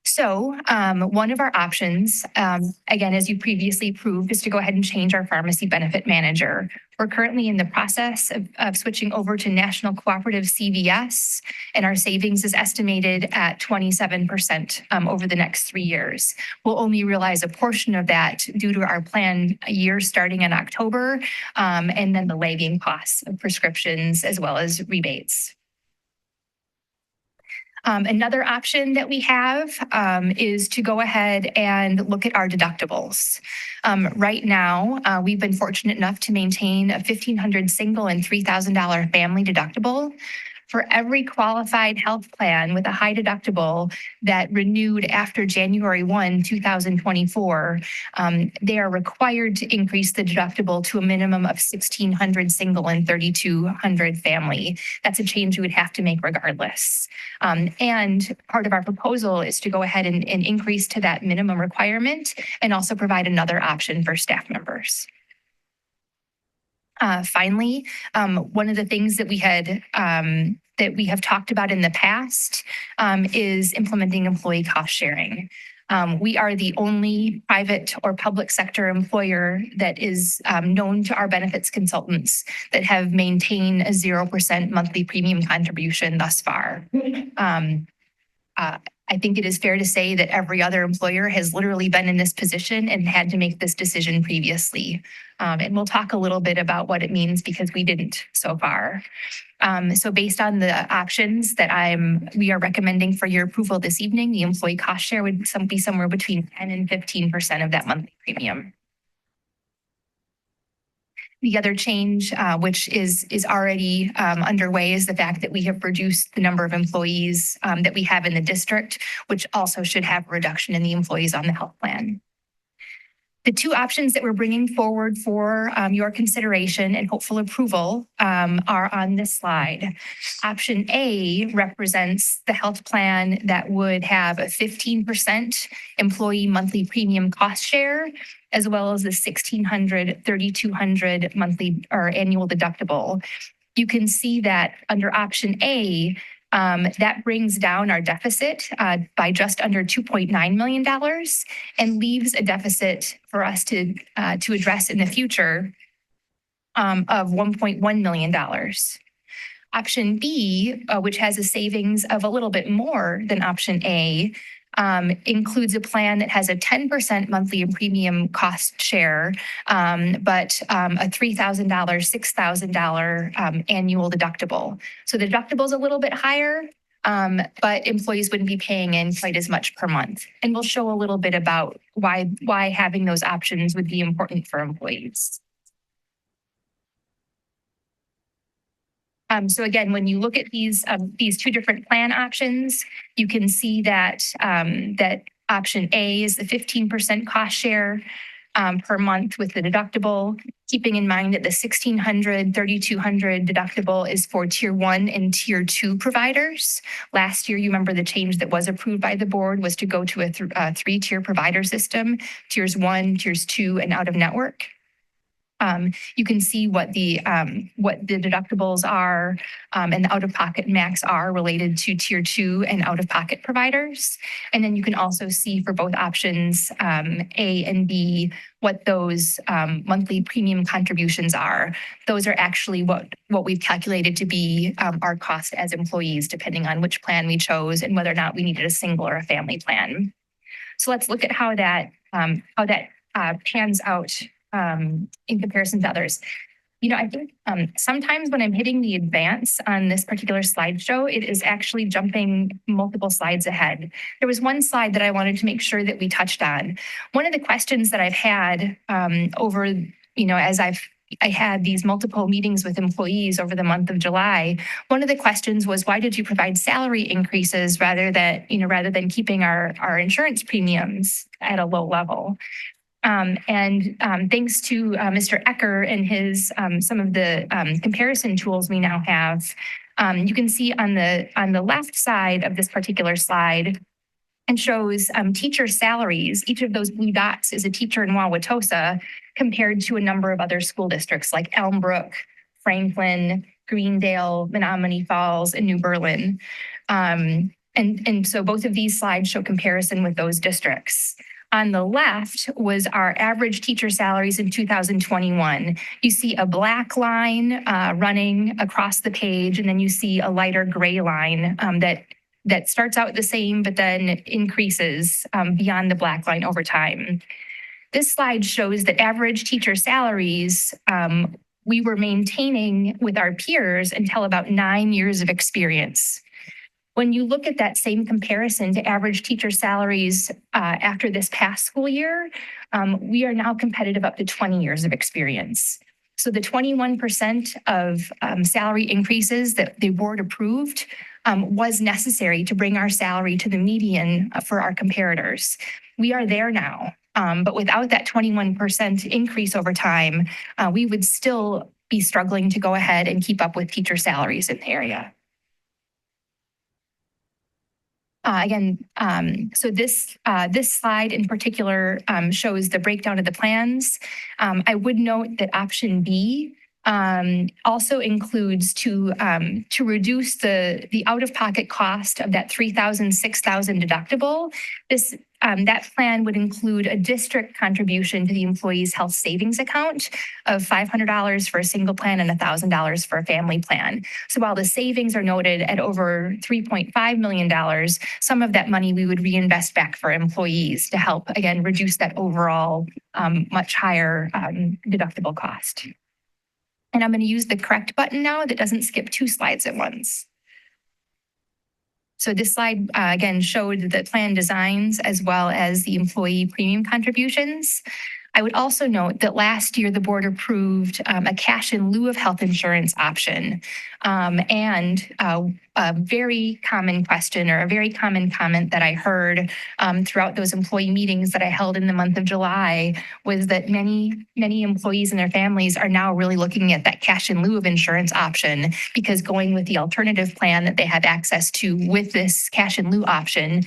So one of our options, again, as you previously approved, is to go ahead and change our pharmacy benefit manager. We're currently in the process of switching over to National Cooperative CVS, and our savings is estimated at 27% over the next 3 years. We'll only realize a portion of that due to our planned year starting in October, and then the lagging costs of prescriptions as well as rebates. Another option that we have is to go ahead and look at our deductibles. Right now, we've been fortunate enough to maintain a $1,500 single and $3,000 family deductible. For every qualified health plan with a high deductible that renewed after January 1, 2024, they are required to increase the deductible to a minimum of $1,600 single and $3,200 family. That's a change we would have to make regardless. And part of our proposal is to go ahead and increase to that minimum requirement and also provide another option for staff members. Finally, one of the things that we have talked about in the past is implementing employee cost sharing. We are the only private or public sector employer that is known to our benefits consultants that have maintained a 0% monthly premium contribution thus far. I think it is fair to say that every other employer has literally been in this position and had to make this decision previously. And we'll talk a little bit about what it means because we didn't so far. So based on the options that we are recommending for your approval this evening, the employee cost share would be somewhere between 10 and 15% of that monthly premium. The other change, which is already underway, is the fact that we have reduced the number of employees that we have in the district, which also should have a reduction in the employees on the health plan. The two options that we're bringing forward for your consideration and hopeful approval are on this slide. Option A represents the health plan that would have a 15% employee monthly premium cost share, as well as the $1,600, $3,200 monthly or annual deductible. You can see that under option A, that brings down our deficit by just under $2.9 million and leaves a deficit for us to address in the future of $1.1 million. Option B, which has a savings of a little bit more than option A, includes a plan that has a 10% monthly premium cost share, but a $3,000, $6,000 annual deductible. So the deductible is a little bit higher, but employees wouldn't be paying in quite as much per month. And we'll show a little bit about why having those options would be important for employees. So again, when you look at these two different plan options, you can see that that option A is the 15% cost share. per month with the deductible, keeping in mind that the 1,600, 3,200 deductible is for tier 1 and tier 2 providers. Last year, you remember the change that was approved by the board was to go to a 3-tier provider system, tiers 1, tiers 2, and out of network. You can see what the deductibles are and the out-of-pocket max are related to tier 2 and out-of-pocket providers. And then you can also see for both options A and B what those monthly premium contributions are. Those are actually what we've calculated to be our cost as employees, depending on which plan we chose and whether or not we needed a single or a family plan. So let's look at how that pans out in comparison to others. You know, I think sometimes when I'm hitting the advance on this particular slideshow, it is actually jumping multiple slides ahead. There was one slide that I wanted to make sure that we touched on. One of the questions that I've had over, you know, as I had these multiple meetings with employees over the month of July. One of the questions was, why did you provide salary increases rather than keeping our insurance premiums at a low level? Thanks to Mr. Ecker and his some of the comparison tools we now have, you can see on the left side of this particular slide, and shows teacher salaries. Each of those blue dots is a teacher in Wauwatosa compared to a number of other school districts like Elmbrook, Franklin, Greendale, Menominee Falls, and New Berlin. And so both of these slides show comparison with those districts. On the left was our average teacher salaries in 2021. You see a black line running across the page, and then you see a lighter gray line that starts out the same, but then increases beyond the black line over time. This slide shows that average teacher salaries we were maintaining with our peers until about 9 years of experience. When you look at that same comparison to average teacher salaries after this past school year, we are now competitive up to 20 years of experience. So the 21% of salary increases that the board approved was necessary to bring our salary to the median for our comparators. We are there now, but without that 21% increase over time, we would still be struggling to go ahead and keep up with teacher salaries in the area. So this slide in particular shows the breakdown of the plans. I would note that option B also includes to reduce the out-of-pocket cost of that $3,000, $6,000 deductible. That plan would include a district contribution to the employee's health savings account of $500 for a single plan and $1,000 for a family plan. So while the savings are noted at over $3.5 million, some of that money we would reinvest back for employees to help, again, reduce that overall much higher deductible cost. And I'm going to use the correct button now that doesn't skip 2 slides at once. So this slide, again, showed the plan designs as well as the employee premium contributions. I would also note that last year the board approved a cash in lieu of health insurance option. And a very common question or a very common comment that I heard throughout those employee meetings that I held in the month of July was that many employees and their families are now really looking at that cash in lieu of insurance option, because going with the alternative plan that they have access to with this cash in lieu option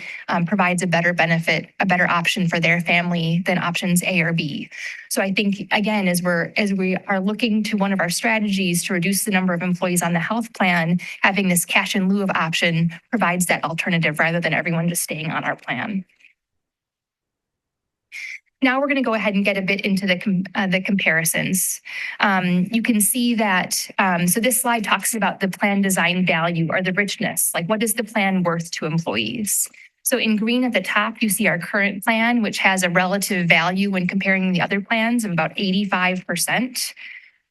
provides a better benefit, a better option for their family than options A or B. So I think, again, as we are looking to one of our strategies to reduce the number of employees on the health plan, having this cash in lieu of option provides that alternative rather than everyone just staying on our plan. Now we're going to go ahead and get a bit into the comparisons. You can see that, so this slide talks about the plan design value or the richness, like what is the plan worth to employees? So in green at the top, you see our current plan, which has a relative value when comparing the other plans of about 85%.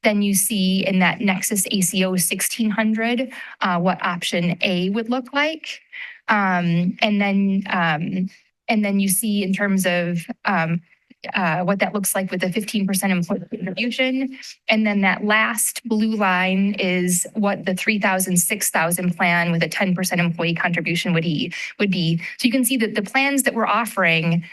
Then you see in that Nexus ACO 1600, what option A would look like. And then you see in terms of what that looks like with a 15% employee contribution. And then that last blue line is what the 3,000, 6,000 plan with a 10% employee contribution would be. So you can see that the plans that we're offering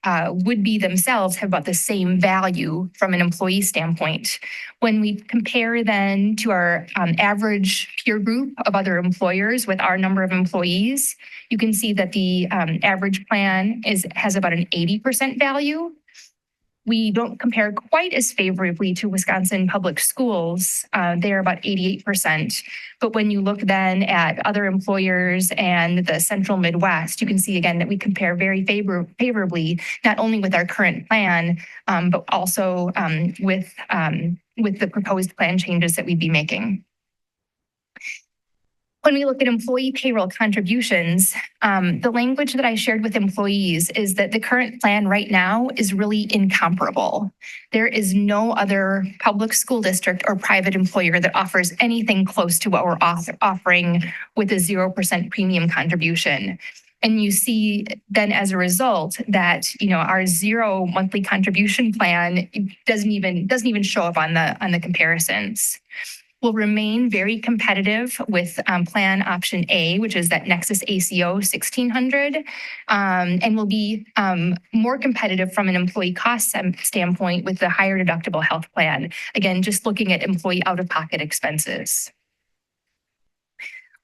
would-be themselves have about the same value from an employee standpoint. When we compare then to our average peer group of other employers with our number of employees, you can see that the average plan has about an 80% value. We don't compare quite as favorably to Wisconsin public schools. They're about 88%. But when you look then at other employers and the central Midwest, you can see again that we compare very favorably, not only with our current plan, but also with the proposed plan changes that we'd be making. When we look at employee payroll contributions, the language that I shared with employees is that the current plan right now is really incomparable. There is no other public school district or private employer that offers anything close to what we're offering with a 0% premium contribution. And you see then as a result that, our 0 monthly contribution plan doesn't even show up on the comparisons. Will remain very competitive with plan option A, which is that Nexus ACO 1600, and will be more competitive from an employee cost standpoint with the higher deductible health plan. Again, just looking at employee out-of-pocket expenses.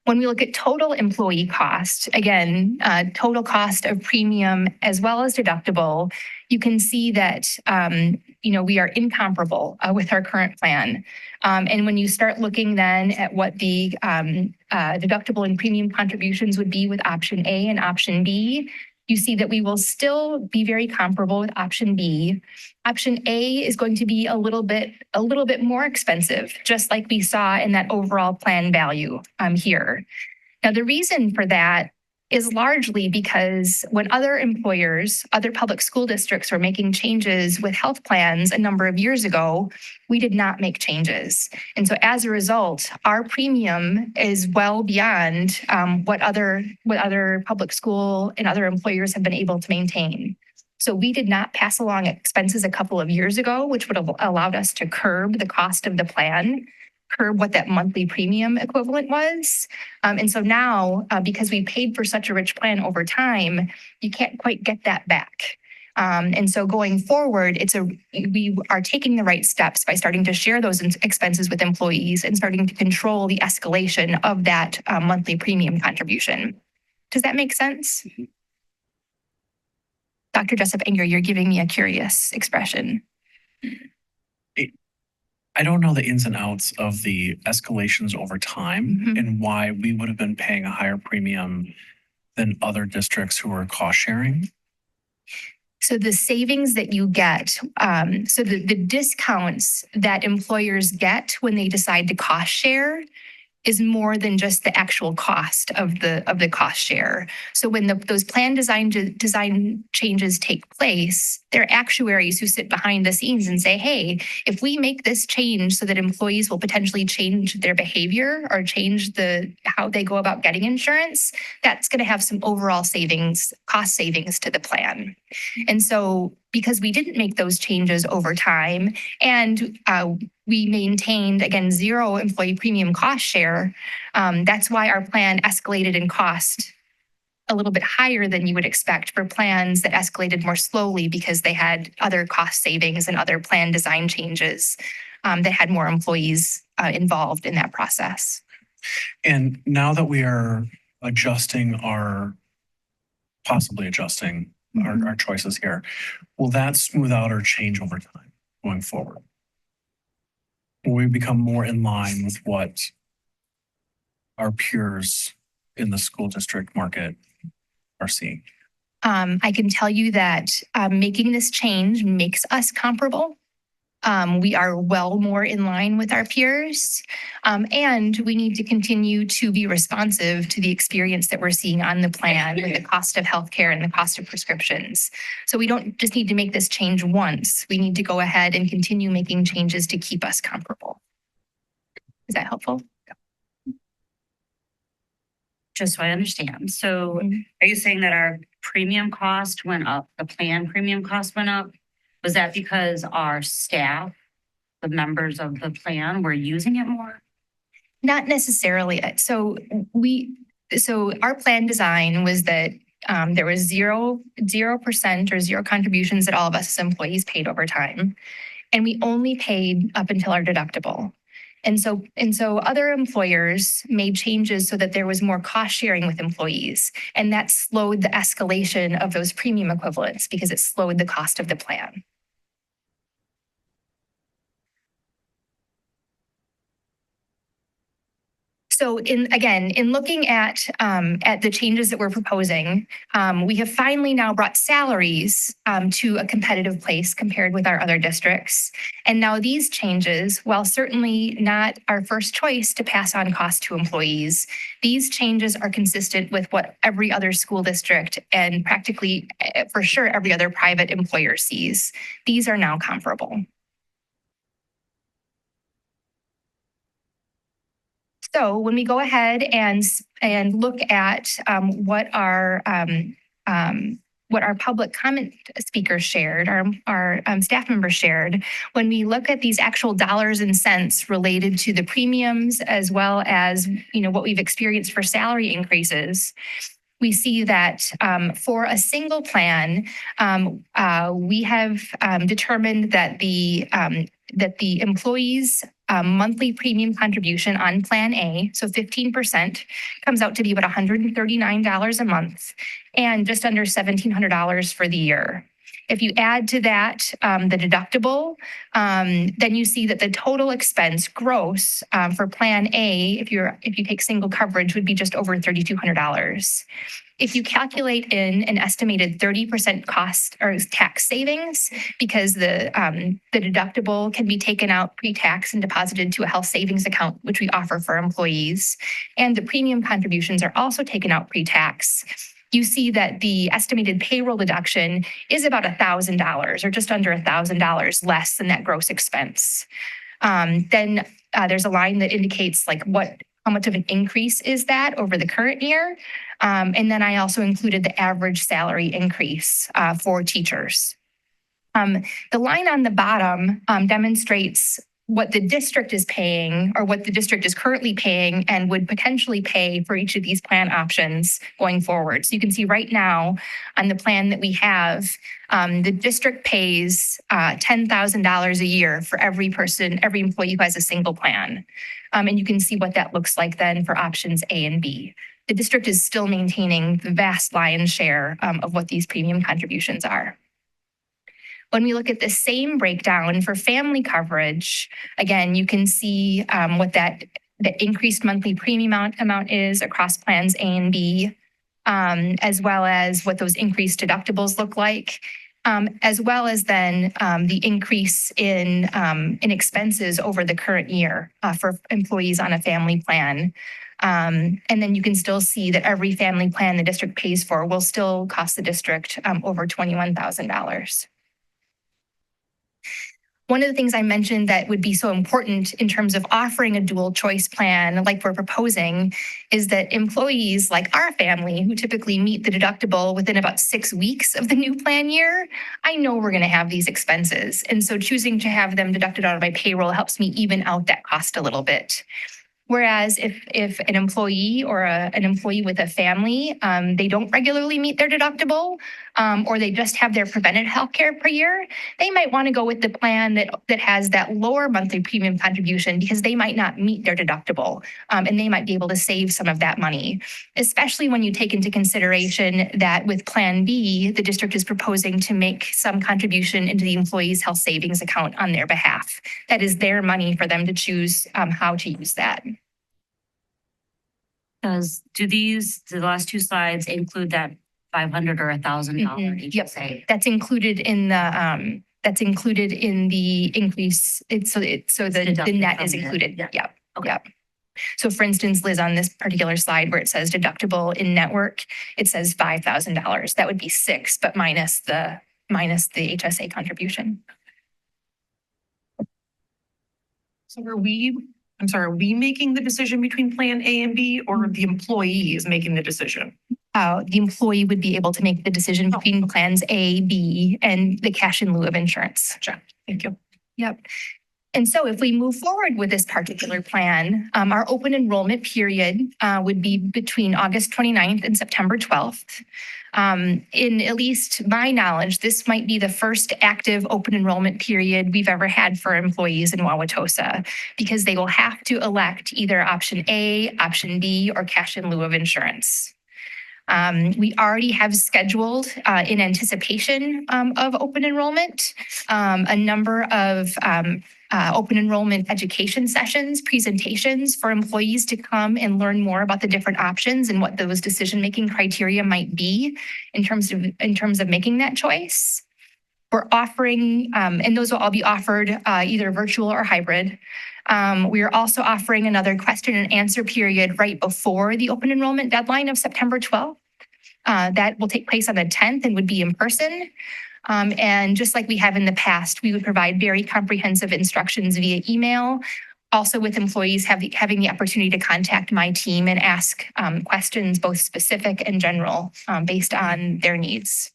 When we look at total employee cost, again, total cost of premium as well as deductible, you can see that, we are incomparable with our current plan. And when you start looking then at what the deductible and premium contributions would be with option A and option B, you see that we will still be very comparable with option B. Option A is going to be a little bit more expensive, just like we saw in that overall plan value here. Now, the reason for that is largely because when other employers, other public school districts were making changes with health plans a number of years ago, we did not make changes. And so as a result, our premium is well beyond what other public school and other employers have been able to maintain. So we did not pass along expenses a couple of years ago, which would have allowed us to curb the cost of the plan, curb what that monthly premium equivalent was. And so now, because we paid for such a rich plan over time, you can't quite get that back. And so going forward, we are taking the right steps by starting to share those expenses with employees and starting to control the escalation of that monthly premium contribution. Does that make sense? Dr. Jessup Anger, you're giving me a curious expression. I don't know the ins and outs of the escalations over time and why we would have been paying a higher premium than other districts who are cost sharing. So the savings that you get, so the discounts that employers get when they decide to cost share is more than just the actual cost of the cost share. So when those plan design changes take place, there are actuaries who sit behind the scenes and say, hey, if we make this change so that employees will potentially change their behavior or change how they go about getting insurance, that's going to have some overall cost savings to the plan. And so because we didn't make those changes over time and we maintained, again, 0 employee premium cost share, that's why our plan escalated in cost a little bit higher than you would expect for plans that escalated more slowly because they had other cost savings and other plan design changes that had more employees involved in that process. And now that we are possibly adjusting our choices here, will that smooth out or change over time going forward? Will we become more in line with what our peers in the school district market are seeing? I can tell you that making this change makes us comparable. We are well more in line with our peers, and we need to continue to be responsive to the experience that we're seeing on the plan with the cost of healthcare and the cost of prescriptions. So we don't just need to make this change once. We need to go ahead and continue making changes to keep us comparable. Is that helpful? Just so I understand. So are you saying that our premium cost went up, the plan premium cost went up? Was that because our staff, the members of the plan, were using it more? Not necessarily. So our plan design was that There was 0% or zero contributions that all of us as employees paid over time. And we only paid up until our deductible. And so other employers made changes so that there was more cost sharing with employees. And that slowed the escalation of those premium equivalents because it slowed the cost of the plan. So in looking at the changes that we're proposing, we have finally now brought salaries to a competitive place compared with our other districts. And now these changes, while certainly not our first choice to pass on cost to employees, these changes are consistent with what every other school district and practically for sure every other private employer sees. These are now comparable. So when we go ahead and look at what our public comment speakers shared, our staff members shared, when we look at these actual dollars and cents related to the premiums as well as what we've experienced for salary increases, we see that for a single plan, we have determined that the employees' monthly premium contribution on Plan A, so 15%, comes out to be about $139 a month and just under $1,700 for the year. If you add to that the deductible, then you see that the total expense gross for Plan A, if you take single coverage, would be just over $3,200. If you calculate in an estimated 30% cost or tax savings, because the deductible can be taken out pre-tax and deposited to a health savings account, which we offer for employees, and the premium contributions are also taken out pre-tax, you see that the estimated payroll deduction is about $1,000 or just under $1,000 less than that gross expense. Then there's a line that indicates how much of an increase is that over the current year. And then I also included the average salary increase for teachers. The line on the bottom demonstrates what the district is paying or what the district is currently paying and would potentially pay for each of these plan options going forward. So you can see right now on the plan that we have, the district pays $10,000 a year for every employee who has a single plan. And you can see what that looks like then for options A and B. The district is still maintaining the vast lion's share of what these premium contributions are. When we look at the same breakdown for family coverage, again, you can see what the increased monthly premium amount is across plans A and B, as well as what those increased deductibles look like, as well as then the increase in expenses over the current year for employees on a family plan. And then you can still see that every family plan the district pays for will still cost the district over $21,000. One of the things I mentioned that would be so important in terms of offering a dual choice plan like we're proposing is that employees like our family who typically meet the deductible within about 6 weeks of the new plan year, I know we're going to have these expenses. And so choosing to have them deducted out of my payroll helps me even out that cost a little bit. Whereas if an employee or an employee with a family, they don't regularly meet their deductible, or they just have their preventive health care per year, they might want to go with the plan that has that lower monthly premium contribution because they might not meet their deductible, and they might be able to save some of that money, especially when you take into consideration that with Plan B, the district is proposing to make some contribution into the employee's health savings account on their behalf. That is their money for them to choose how to use that. Do the last two slides include that $500 or $1,000 HSA? That's included in the increase. The net is included. Yeah. Okay. Yep. So for instance, Liz, on this particular slide where it says deductible in network, it says $5,000. That would be $6,000, but minus the HSA contribution. So are we making the decision between Plan A and B, or the employee is making the decision? The employee would be able to make the decision between plans A, B, and the cash in lieu of insurance. Gotcha. Thank you. Yep. And so if we move forward with this particular plan, our open enrollment period would be between August 29th and September 12th. In at least my knowledge, this might be the first active open enrollment period we've ever had for employees in Wauwatosa, because they will have to elect either option A, option B, or cash in lieu of insurance. We already have scheduled in anticipation of open enrollment, a number of open enrollment education sessions, presentations for employees to come and learn more about the different options and what those decision-making criteria might be in terms of making that choice. We're offering, and those will all be offered either virtual or hybrid. We are also offering another question and answer period right before the open enrollment deadline of September 12th. That will take place on the 10th and would be in person. And just like we have in the past, we would provide very comprehensive instructions via email, also with employees having the opportunity to contact my team and ask questions, both specific and general, based on their needs.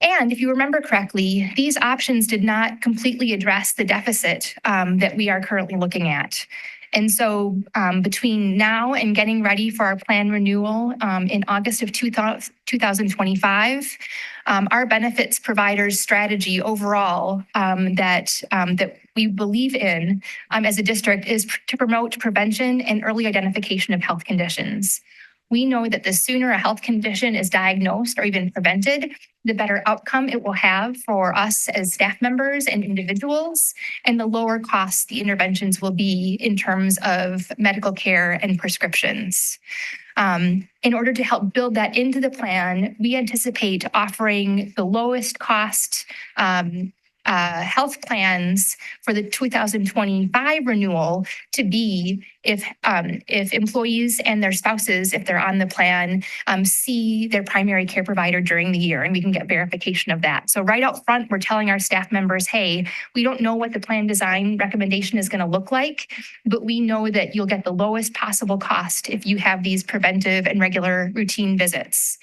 And if you remember correctly, these options did not completely address the deficit that we are currently looking at. And so between now and getting ready for our plan renewal in August of 2025, our benefits providers strategy overall that we believe in as a district is to promote prevention and early identification of health conditions. We know that the sooner a health condition is diagnosed or even prevented, the better outcome it will have for us as staff members and individuals, and the lower cost the interventions will be in terms of medical care and prescriptions. In order to help build that into the plan, we anticipate offering the lowest cost health plans for the 2025 renewal to be if employees and their spouses, if they're on the plan, see their primary care provider during the year, and we can get verification of that. So right out front, we're telling our staff members, hey, we don't know what the plan design recommendation is going to look like, but we know that you'll get the lowest possible cost if you have these preventive and regular routine visits.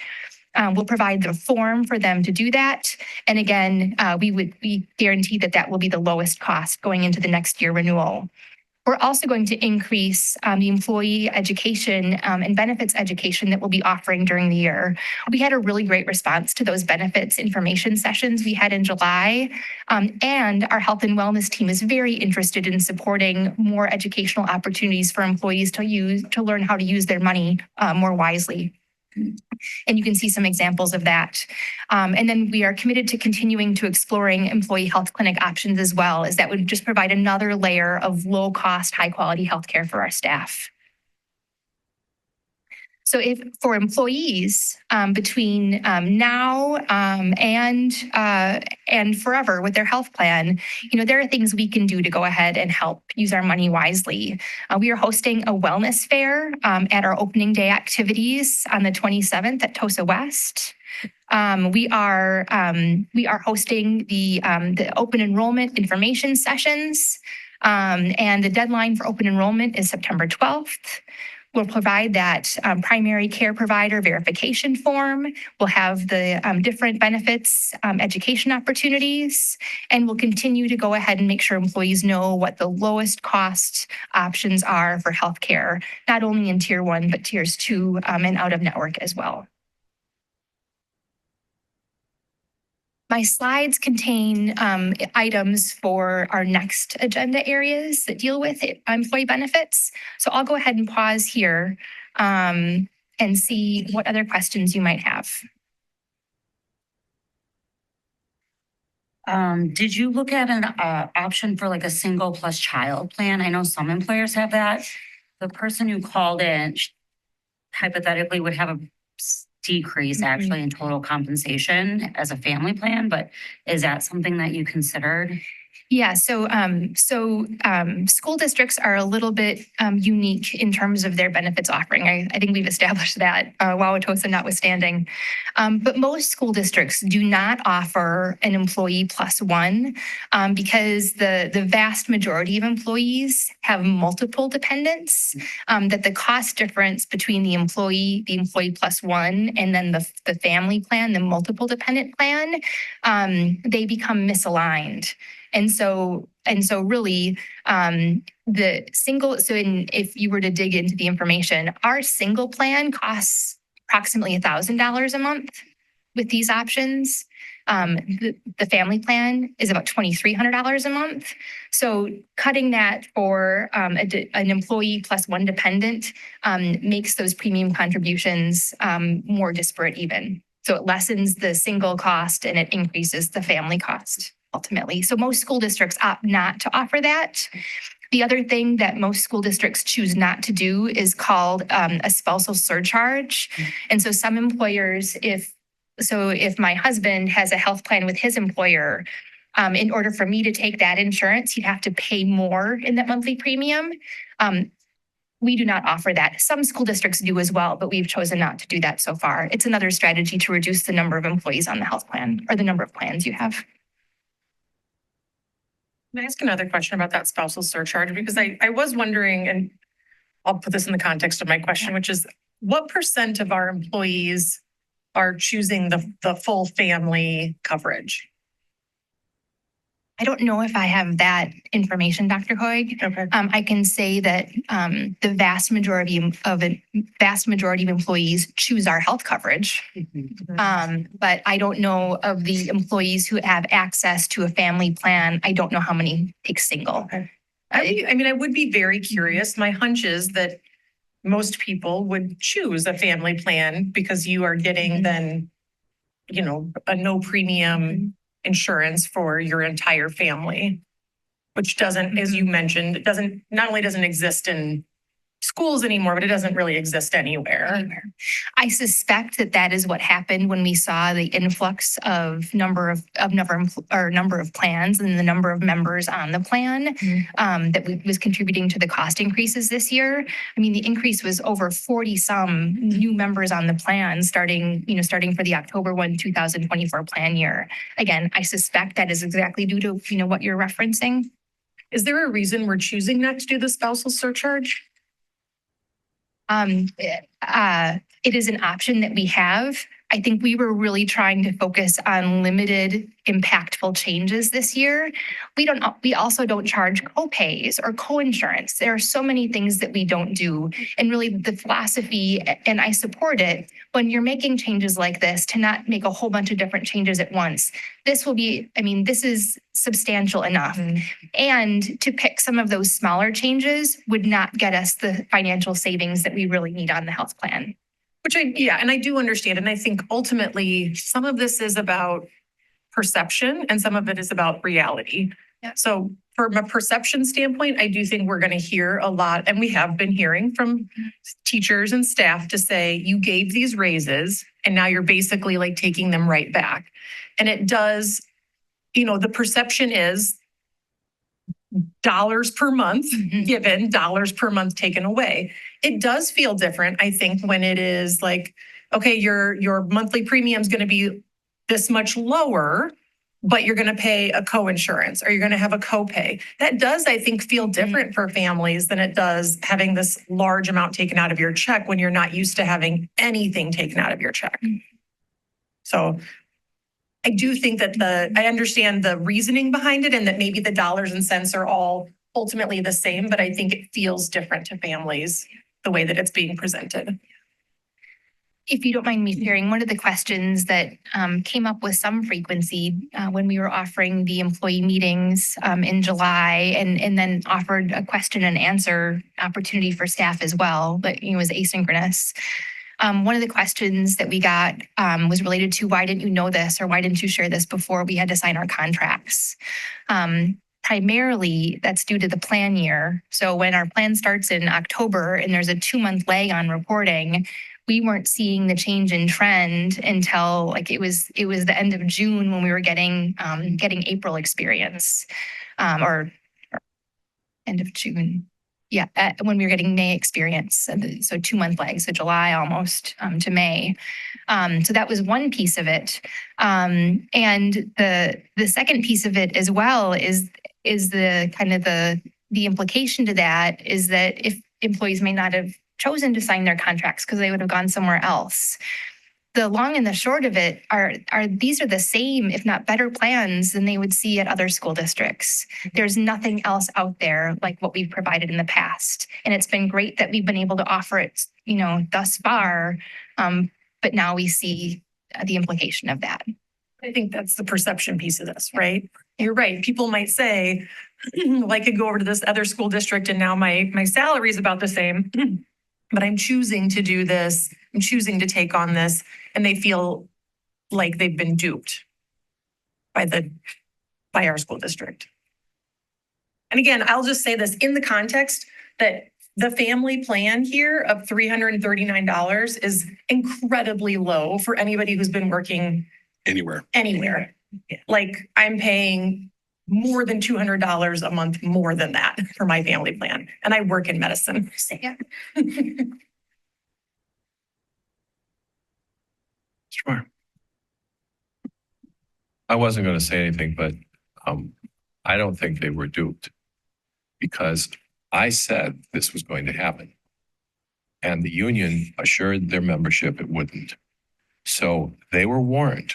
We'll provide the form for them to do that. And again, we guarantee that that will be the lowest cost going into the next year renewal. We're also going to increase the employee education and benefits education that we'll be offering during the year. We had a really great response to those benefits information sessions we had in July. And our health and wellness team is very interested in supporting more educational opportunities for employees to learn how to use their money more wisely. And you can see some examples of that. And then we are committed to continuing to exploring employee health clinic options as well, as that would just provide another layer of low cost, high quality healthcare for our staff. So if for employees between now and forever with their health plan, there are things we can do to go ahead and help use our money wisely. We are hosting a wellness fair at our opening day activities on the 27th at Tosa West. We are hosting the open enrollment information sessions, and the deadline for open enrollment is September 12th. We'll provide that primary care provider verification form. We'll have the different benefits, education opportunities, and we'll continue to go ahead and make sure employees know what the lowest cost options are for healthcare, not only in tier 1, but tiers 2 and out of network as well. My slides contain items for our next agenda areas that deal with employee benefits. So I'll go ahead and pause here and see what other questions you might have. Did you look at an option for like a single plus child plan? I know some employers have that. The person who called in hypothetically would have a decrease actually in total compensation as a family plan, but is that something that you considered? Yeah, so school districts are a little bit unique in terms of their benefits offering. I think we've established that, Wauwatosa notwithstanding. But most school districts do not offer an employee plus one because the vast majority of employees have multiple dependents, that the cost difference between the employee plus one, and then the family plan, the multiple dependent plan, they become misaligned. And so really, if you were to dig into the information, our single plan costs approximately $1,000 a month with these options. The family plan is about $2,300 a month. So cutting that for an employee plus one dependent makes those premium contributions more disparate even. So it lessens the single cost and it increases the family cost ultimately. So most school districts opt not to offer that. The other thing that most school districts choose not to do is called a spousal surcharge. And so some employers, if my husband has a health plan with his employer, in order for me to take that insurance, he'd have to pay more in that monthly premium. We do not offer that. Some school districts do as well, but we've chosen not to do that so far. It's another strategy to reduce the number of employees on the health plan or the number of plans you have. Can I ask another question about that spousal surcharge? Because I was wondering, and I'll put this in the context of my question, which is what % of our employees are choosing the full family coverage? I don't know if I have that information, Dr. Hoig. Okay. I can say that the vast majority of employees choose our health coverage. But I don't know of the employees who have access to a family plan. I don't know how many take single. Okay. I would be very curious. My hunch is that most people would choose a family plan because you are getting then, a no premium insurance for your entire family, which doesn't, as you mentioned, it doesn't, not only doesn't exist in schools anymore, but it doesn't really exist anywhere. I suspect that is what happened when we saw the influx of number of plans and the number of members on the plan that was contributing to the cost increases this year. I mean, the increase was over 40 some new members on the plan starting for the October 1, 2024 plan year. Again, I suspect that is exactly due to what you're referencing. Is there a reason we're choosing not to do the spousal surcharge? It is an option that we have. I think we were really trying to focus on limited, impactful changes this year. We also don't charge co-pays or co-insurance. There are so many things that we don't do. And really the philosophy, and I support it, when you're making changes like this, to not make a whole bunch of different changes at once. This is substantial enough. And to pick some of those smaller changes would not get us the financial savings that we really need on the health plan. And I do understand. And I think ultimately some of this is about perception and some of it is about reality. Yeah. So from a perception standpoint, I do think we're going to hear a lot, and we have been hearing from teachers and staff to say, you gave these raises and now you're basically like taking them right back. And it does, the perception is dollars per month given, dollars per month taken away. It does feel different, I think, when it is like, okay, your monthly premium is going to be this much lower, but you're going to pay a co-insurance or you're going to have a copay. That does, I think, feel different for families than it does having this large amount taken out of your check when you're not used to having anything taken out of your check. So I do think that I understand the reasoning behind it and that maybe the dollars and cents are all ultimately the same, but I think it feels different to families the way that it's being presented. If you don't mind me sharing, one of the questions that came up with some frequency when we were offering the employee meetings in July and then offered a question and answer opportunity for staff as well, but it was asynchronous. One of the questions that we got was related to why didn't you know this or why didn't you share this before we had to sign our contracts? Primarily, that's due to the plan year. So when our plan starts in October and there's a 2-month lag on reporting, we weren't seeing the change in trend until it was the end of June when we were getting April experience, or end of June. Yeah, when we were getting May experience. So 2-month lag, so July almost to May. So that was one piece of it. And the second piece of it as well is the kind of the implication to that is that if employees may not have chosen to sign their contracts because they would have gone somewhere else. the long and the short of it are these are the same, if not better plans than they would see at other school districts. There's nothing else out there like what we've provided in the past. And it's been great that we've been able to offer it, thus far. But now we see the implication of that. I think that's the perception piece of this, right? You're right. People might say, well, I could go over to this other school district and now my salary is about the same, but I'm choosing to do this. I'm choosing to take on this, and they feel like they've been duped by our school district. And again, I'll just say this in the context that the family plan here of $339 is incredibly low for anybody who's been working Anywhere. anywhere. Like I'm paying more than $200 a month more than that for my family plan. And I work in medicine. Yeah. Sure. I wasn't going to say anything, but I don't think they were duped because I said this was going to happen. And the union assured their membership it wouldn't. So they were warned.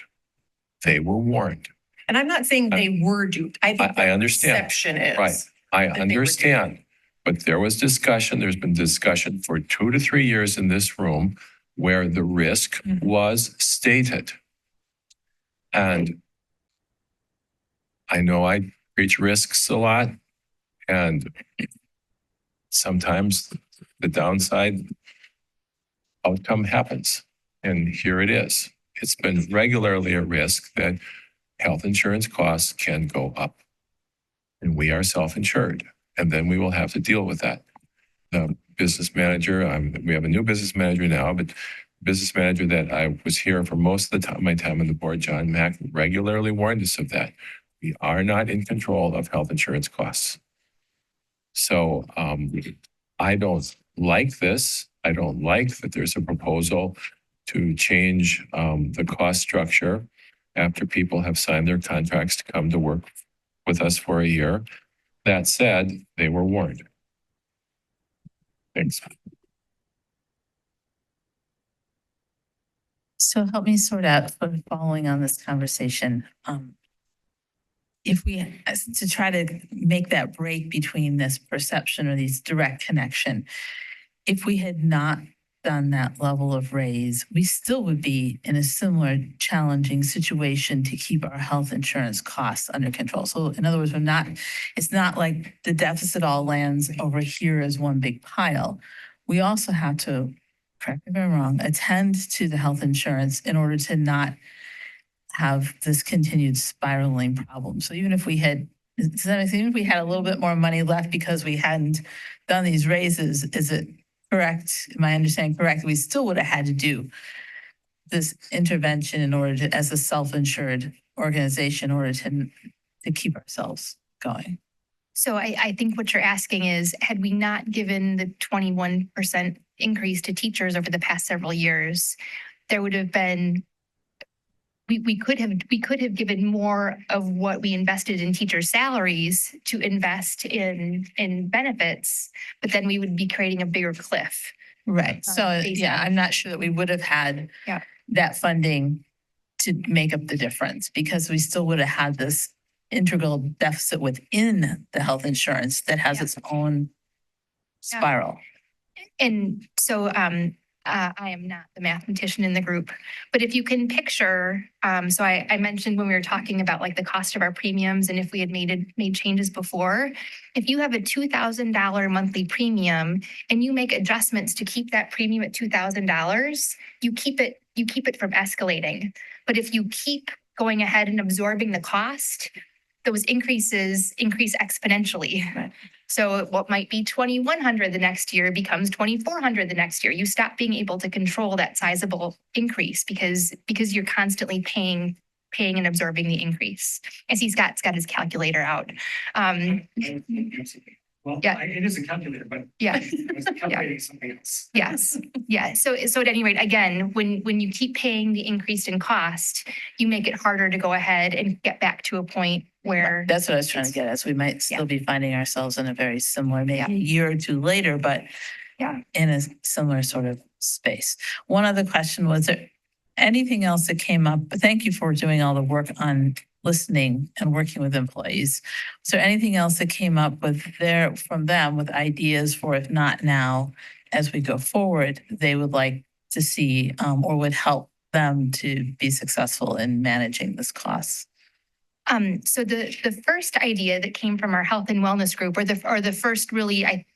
They were warned. And I'm not saying they were duped. I think I the understand. perception is. Right. I they were understand. But there was discussion. There's been discussion for 2 to 3 years in this room where the risk was stated. And I know I preach risks a lot, and sometimes the downside outcome happens. And here it is. It's been regularly a risk that health insurance costs can go up. And we are self-insured. And then we will have to deal with that. The business manager, we have a new business manager now, but business manager that I was here for most of the time, my time on the board, John Mack, regularly warned us of that. We are not in control of health insurance costs. So I don't like this. I don't like that there's a proposal to change the cost structure after people have signed their contracts to come to work with us for a year. That said, they were warned. Thanks. So help me sort out, following on this conversation, if we, to try to make that break between this perception or these direct connection, if we had not done that level of raise, we still would be in a similar challenging situation to keep our health insurance costs under control. So in other words, it's not like the deficit all lands over here as one big pile. We also have to, correct me if I'm wrong, attend to the health insurance in order to not have this continued spiraling problem. So even if we had, even if we had a little bit more money left because we hadn't done these raises, is it correct? Am I understanding correct? We still would have had to do this intervention in order to, as a self-insured organization, in order to keep ourselves going. So I think what you're asking is, had we not given the 21% increase to teachers over the past several years, there would have been, we could have given more of what we invested in teachers' salaries to invest in benefits, but then we would be creating a bigger cliff. Right. So yeah, I'm not sure that we would have had that funding to make up the difference, because we still would have had this integral deficit within the health insurance that has its own spiral. And so I am not the mathematician in the group, but if you can picture, so I mentioned when we were talking about like the cost of our premiums and if we had made changes before, if you have a $2,000 monthly premium and you make adjustments to keep that premium at $2,000, you keep it from escalating. But if you keep going ahead and absorbing the cost, those increases increase exponentially. Right. So what might be $2,100 the next year becomes $2,400 the next year. You stop being able to control that sizable increase because you're constantly paying and absorbing the increase. I see Scott's got his calculator out. Well, yeah. It is a calculator, but yeah, it's calculating something else. Yes. Yeah. So at any rate, again, when you keep paying the increase in cost, you make it harder to go ahead and get back to a point where. That's what I was trying to get at. So we might still be finding ourselves in a very similar, maybe a year or two later, but in a similar sort of space. One other question was, anything else that came up? Thank you for doing all the work on listening and working with employees. Is there anything else that came up from them with ideas for, if not now, as we go forward, they would like to see or would help them to be successful in managing this cost? So the first idea that came from our health and wellness group, or the first really,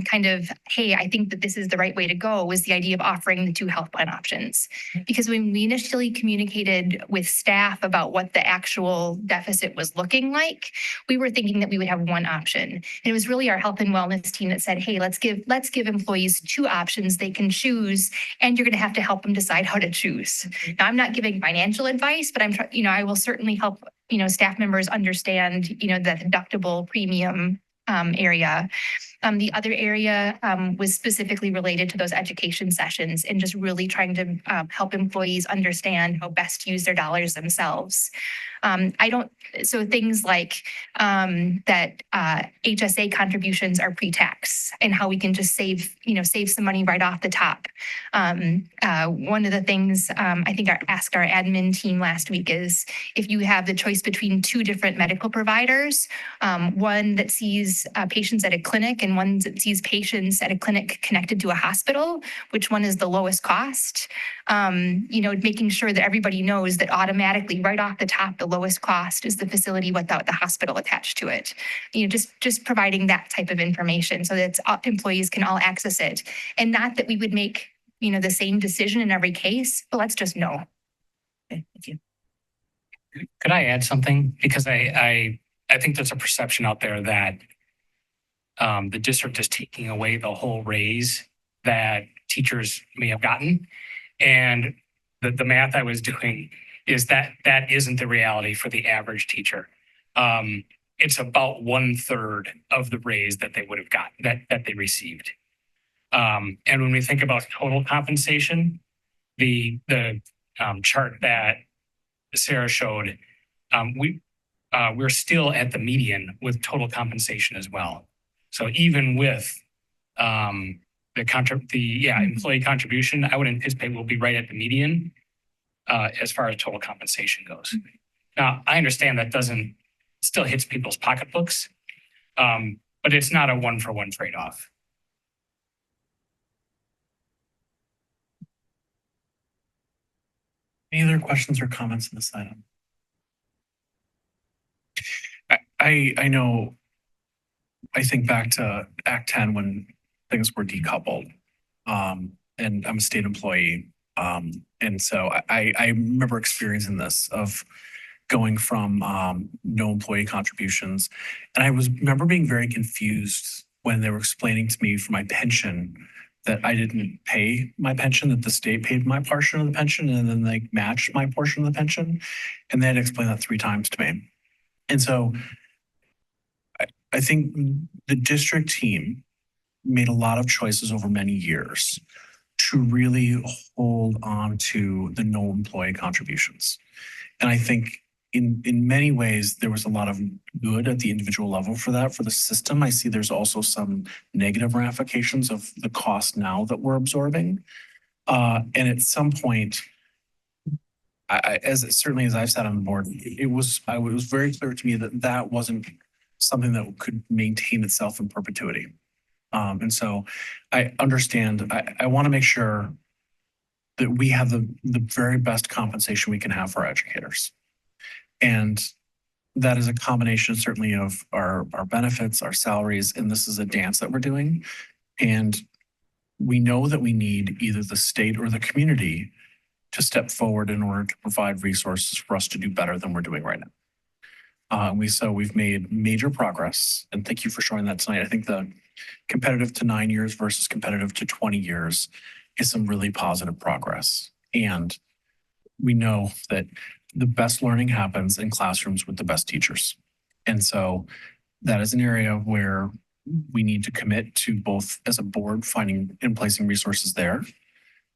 kind of, hey, I think that this is the right way to go, was the idea of offering the two health plan options. Because when we initially communicated with staff about what the actual deficit was looking like, we were thinking that we would have one option. And it was really our health and wellness team that said, hey, let's give employees two options they can choose, and you're going to have to help them decide how to choose. Now, I'm not giving financial advice, but I will certainly help, staff members understand, the deductible premium area. The other area was specifically related to those education sessions and just really trying to help employees understand how best to use their dollars themselves. So things like that HSA contributions are pre-tax and how we can just save some money right off the top. One of the things I think I asked our admin team last week is if you have the choice between two different medical providers, one that sees patients at a clinic and one that sees patients at a clinic connected to a hospital, which one is the lowest cost? Making sure that everybody knows that automatically right off the top, the lowest cost is the facility without the hospital attached to it. Just providing that type of information so that employees can all access it. And not that we would make, the same decision in every case, but let's just know. Okay, thank you. Could I add something? Because I think there's a perception out there that the district is taking away the whole raise that teachers may have gotten. And the math I was doing is that isn't the reality for the average teacher. It's about 1/3 of the raise that they would have gotten, that they received. And when we think about total compensation, the chart that Sarah showed, we're still at the median with total compensation as well. So even with employee contribution, I would anticipate we'll be right at the median as far as total compensation goes. Now, I understand that still hits people's pocketbooks, but it's not a 1-for-1 trade-off. Any other questions or comments on this item? I know, I think back to Act 10 when things were decoupled. And I'm a state employee. And so I remember experiencing this of going from no employee contributions. And I remember being very confused when they were explaining to me for my pension that I didn't pay my pension, that the state paid my portion of the pension, and then they matched my portion of the pension. And they had to explain that 3 times to me. And so I think the district team made a lot of choices over many years to really hold on to the no employee contributions. And I think in many ways, there was a lot of good at the individual level for that. For the system, I see there's also some negative ramifications of the cost now that we're absorbing. And at some point, certainly as I've sat on the board, it was very clear to me that wasn't something that could maintain itself in perpetuity. And so I understand, I want to make sure that we have the very best compensation we can have for our educators. And that is a combination certainly of our benefits, our salaries, and this is a dance that we're doing. And we know that we need either the state or the community to step forward in order to provide resources for us to do better than we're doing right now. We've made major progress, and thank you for showing that tonight. I think the competitive to 9 years versus competitive to 20 years is some really positive progress. And we know that the best learning happens in classrooms with the best teachers. And so that is an area where we need to commit to, both as a board, finding and placing resources there,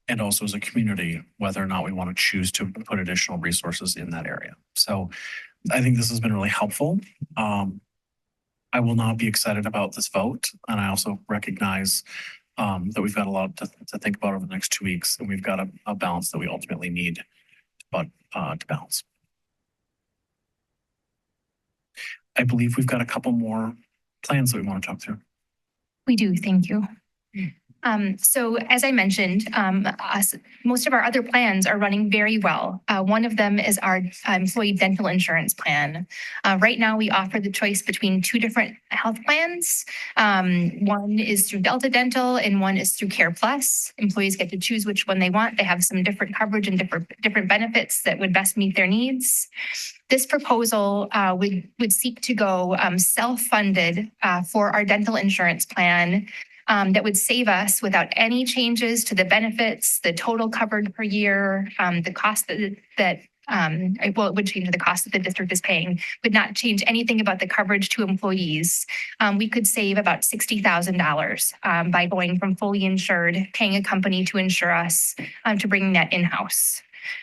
and also as a community, whether or not we want to choose to put additional resources in that area. So I think this has been really helpful. I will not be excited about this vote. And I also recognize that we've got a lot to think about over the next 2 weeks, and we've got a balance that we ultimately need, but to balance. I believe we've got a couple more plans that we want to talk through. We do, thank you. So as I mentioned, most of our other plans are running very well. One of them is our employee dental insurance plan. Right now, we offer the choice between two different health plans. One is through Delta Dental and one is through Care Plus. Employees get to choose which one they want. They have some different coverage and different benefits that would best meet their needs. This proposal would seek to go self-funded for our dental insurance plan. That would save us without any changes to the benefits, the total covered per year, the cost it would change the cost that the district is paying, would not change anything about the coverage to employees. We could save about $60,000 by going from fully insured, paying a company to insure us, to bringing that in-house.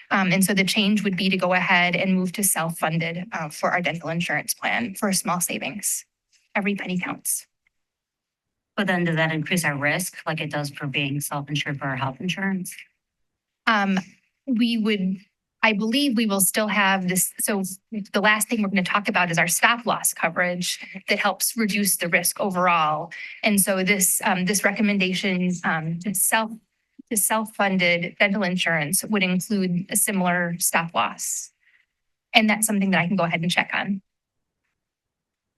And so the change would be to go ahead and move to self-funded for our dental insurance plan for a small savings. Every penny counts. But then does that increase our risk like it does for being self-insured for our health insurance? I believe we will still have this. So the last thing we're going to talk about is our stop loss coverage that helps reduce the risk overall. And so this recommendation to self-funded dental insurance would include a similar stop loss. And that's something that I can go ahead and check on.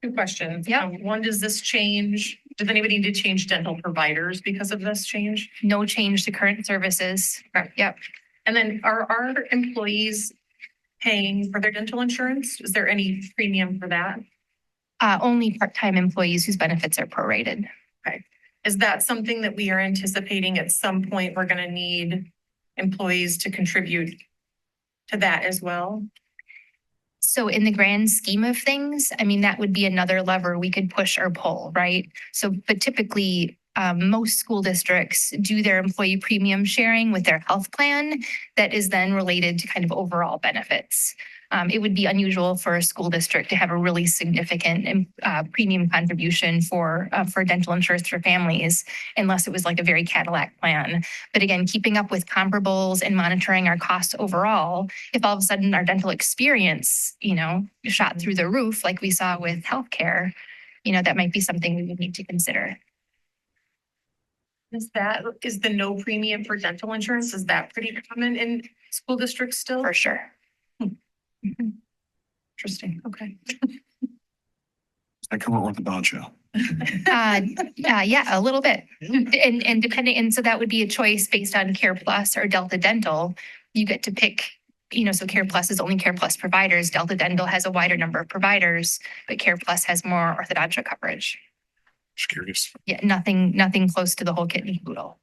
2 questions. Yep. One, does this change? Does anybody need to change dental providers because of this change? No change to current services. Yep. And then are our employees paying for their dental insurance? Is there any premium for that? Only part-time employees whose benefits are prorated. Okay. Is that something that we are anticipating at some point we're going to need employees to contribute to that as well? So in the grand scheme of things, I mean, that would be another lever we could push or pull, right? So, but typically, most school districts do their employee premium sharing with their health plan that is then related to kind of overall benefits. It would be unusual for a school district to have a really significant premium contribution for dental insurance for families, unless it was like a very Cadillac plan. But again, keeping up with comparables and monitoring our costs overall, if all of a sudden our dental experience, shot through the roof like we saw with healthcare, that might be something we would need to consider. Is the no premium for dental insurance? Is that pretty common in school districts still? For sure. Interesting. Okay. I cover orthodontia. Yeah, a little bit. And depending, and so that would be a choice based on Care Plus or Delta Dental. You get to pick, so Care Plus is only Care Plus providers. Delta Dental has a wider number of providers, but Care Plus has more orthodontia coverage. Just curious. Yeah, nothing close to the whole kit and caboodle.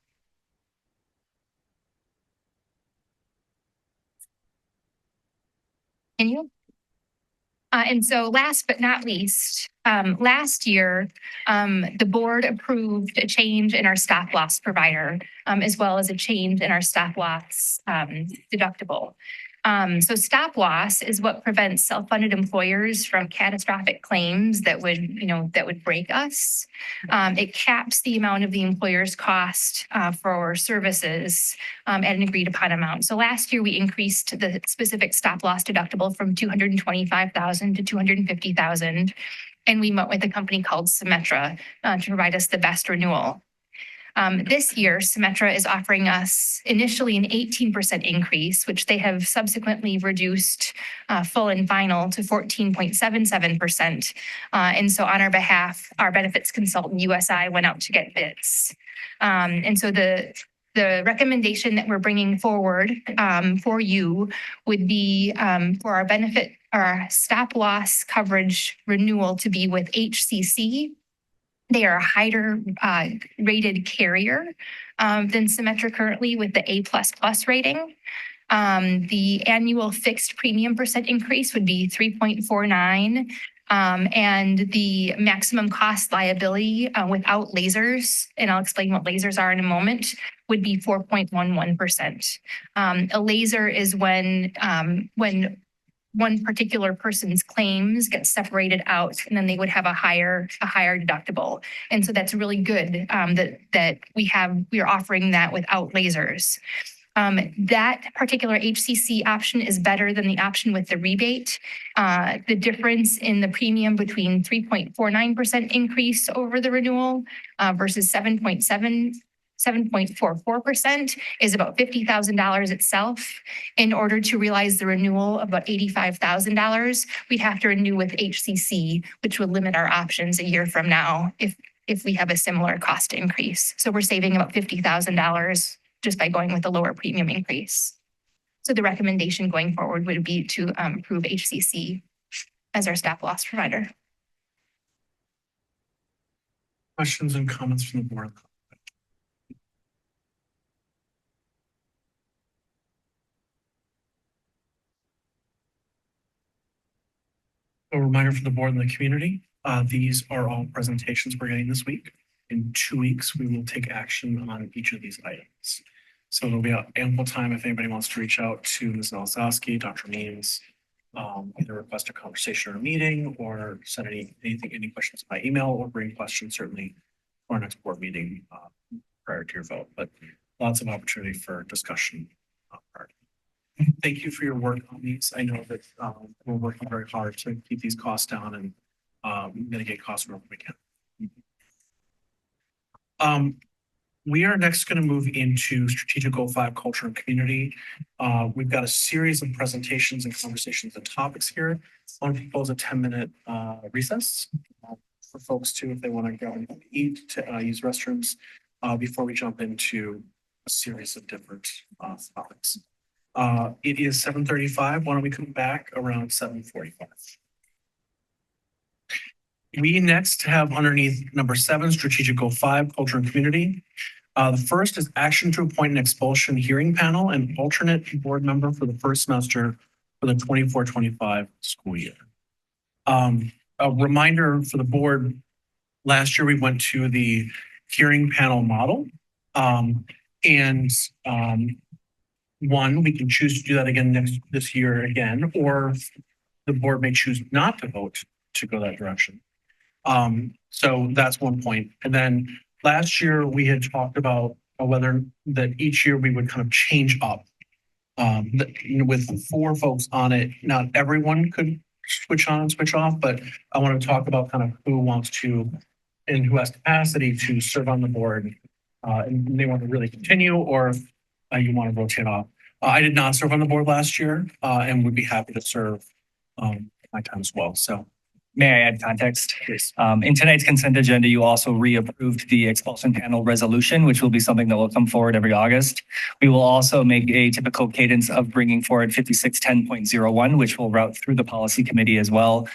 Can you? And so last but not least, last year, the board approved a change in our stop loss provider, as well as a change in our stop loss deductible. So stop loss is what prevents self-funded employers from catastrophic claims that would break us. It caps the amount of the employer's cost for services at an agreed upon amount. So last year we increased the specific stop loss deductible from $225,000 to $250,000, and we met with a company called Symetra to provide us the best renewal. This year, Symetra is offering us initially an 18% increase, which they have subsequently reduced full and final to 14.77%. And so on our behalf, our benefits consultant, USI, went out to get bids. And so the recommendation that we're bringing forward for you would be for our stop loss coverage renewal to be with HCC. They are a higher rated carrier than Symetra currently with the A++ rating. The annual fixed premium percent increase would be 3.49. And the maximum cost liability without lasers, and I'll explain what lasers are in a moment, would be 4.11%. A laser is when one particular person's claims get separated out, and then they would have a higher deductible. And so that's really good that we are offering that without lasers. That particular HCC option is better than the option with the rebate. The difference in the premium between 3.49% increase over the renewal versus 7.44% is about $50,000 itself. In order to realize the renewal of about $85,000, we'd have to renew with HCC, which would limit our options a year from now if we have a similar cost increase. So we're saving about $50,000 just by going with a lower premium increase. So the recommendation going forward would be to approve HCC as our stop loss provider. Questions and comments from the board? A reminder for the board and the community, these are all presentations we're getting this week. In 2 weeks, we will take action on each of these items. So there'll be ample time if anybody wants to reach out to Ms. Nalsowski, Dr. Means, either request a conversation or a meeting, or send any questions by email, or bring questions certainly for our next board meeting prior to your vote. But lots of opportunity for discussion. Thank you for your work on these. I know that we're working very hard to keep these costs down and mitigate costs wherever we can. We are next going to move into Strategic Goal 5, Culture and Community. We've got a series of presentations and conversations and topics here. I want to propose a 10-minute recess for folks too, if they want to go and eat, to use restrooms before we jump into a series of different topics. It is 7:35. Why don't we come back around 7:45? We next have underneath number 7, Strategic Goal 5, Culture and Community. The first is action to appoint an expulsion hearing panel and alternate board member for the first semester for the 24-25 school year. A reminder for the board, last year we went to the hearing panel model. One, we can choose to do that again this year again, or the board may choose not to vote to go that direction. So that's one point. And then last year we had talked about whether that each year we would kind of change up. With 4 folks on it, not everyone could switch on and switch off, but I want to talk about kind of who wants to and who has capacity to serve on the board. And they want to really continue, or you want to rotate off. I did not serve on the board last year and would be happy to serve my time as well. So May I add context? please. In tonight's consent agenda, you also reapproved the expulsion panel resolution, which will be something that will come forward every August. We will also make a typical cadence of bringing forward 5610.01, which will route through the policy committee as well.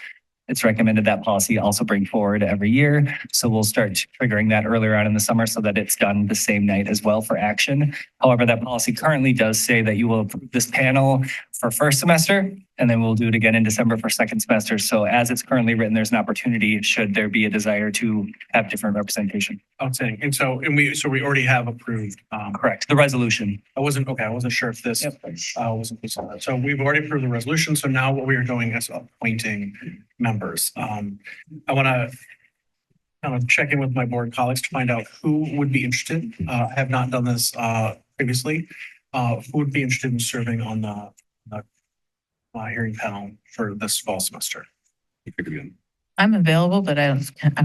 It's recommended that policy also bring forward every year. So we'll start triggering that earlier on in the summer so that it's done the same night as well for action. However, that policy currently does say that you will approve this panel for first semester, and then we'll do it again in December for second semester. So as it's currently written, there's an opportunity should there be a desire to have different representation. Outstanding. And so we already have approved. Correct. The resolution. I wasn't sure if this wasn't based on that. So we've already approved the resolution. So now what we are doing is appointing members. I want to kind of check in with my board colleagues to find out who would be interested. I have not done this previously. Who would be interested in serving on the hearing panel for this fall semester? I'm available, but I'm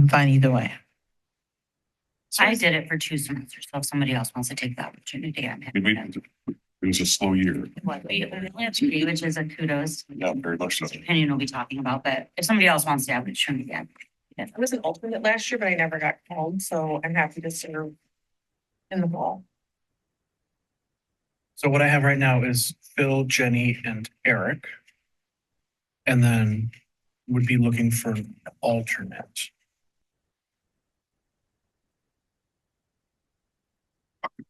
fine either way. I did it for 2 semesters, so if somebody else wants to take the opportunity, I'm happy. It was a slow year. We only have 3, which is a kudos. Yeah, very much so. Opinion we'll be talking about, but if somebody else wants to have it, shouldn't be. I was an alternate last year, but I never got called, so I'm happy to serve in the fall. So what I have right now is Phil, Jenny, and Eric. And then would be looking for an alternate.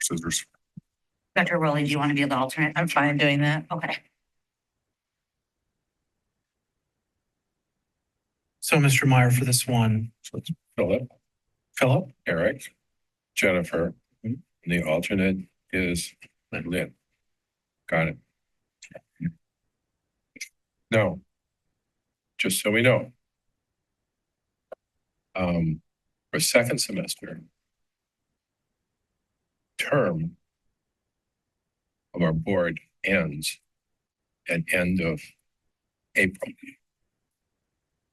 Scissors. Dr. Rowley, do you want to be the alternate? I'm fine doing that. Okay. So Mr. Meyer, for this one, So it's Philip, Eric, Jennifer, and the alternate is Lynn. Got it. No. Just so we know. For second semester, term of our board ends at end of April.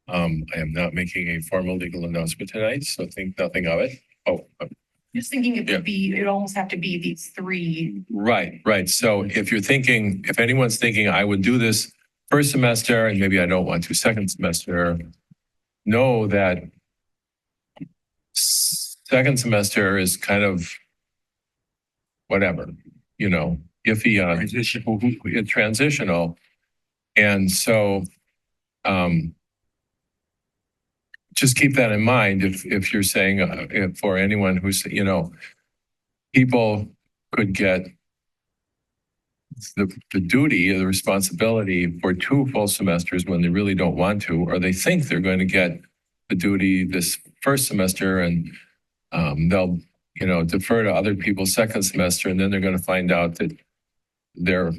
I am not making a formal legal announcement tonight, so think nothing of it. Oh, Just thinking it Yeah. would be, it'd almost have to be these three. right. So if you're thinking, if anyone's thinking I would do this first semester and maybe I don't want to second semester, know that second semester is kind of whatever, iffy on transitional. And so, just keep that in mind if you're saying, if for anyone who's, people could get the duty or the responsibility for 2 full semesters when they really don't want to, or they think they're going to get the duty this first semester and they'll, defer to other people's second semester, and then they're going to find out that they're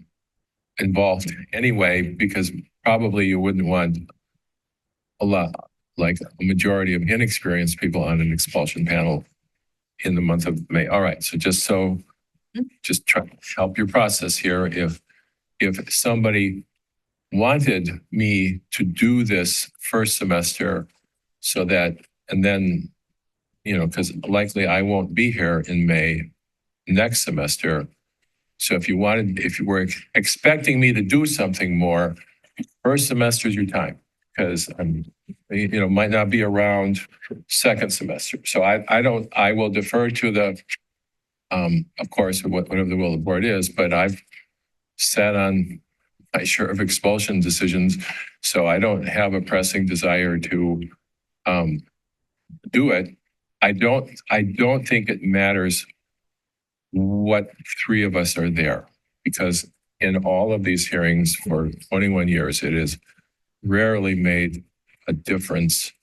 involved anyway, because probably you wouldn't want a lot, like a majority of inexperienced people on an expulsion panel in the month of May. All right, so just try to help your process here. If somebody wanted me to do this first semester so that, and then, because likely I won't be here in May next semester. So if you were expecting me to do something more, first semester is your time, because I'm, might not be around second semester. So I will defer to the, of course, whatever the will of the board is, but I've sat on my share of expulsion decisions, so I don't have a pressing desire to do it. I don't think it matters what 3 of us are there, because in all of these hearings for 21 years, it has rarely made a difference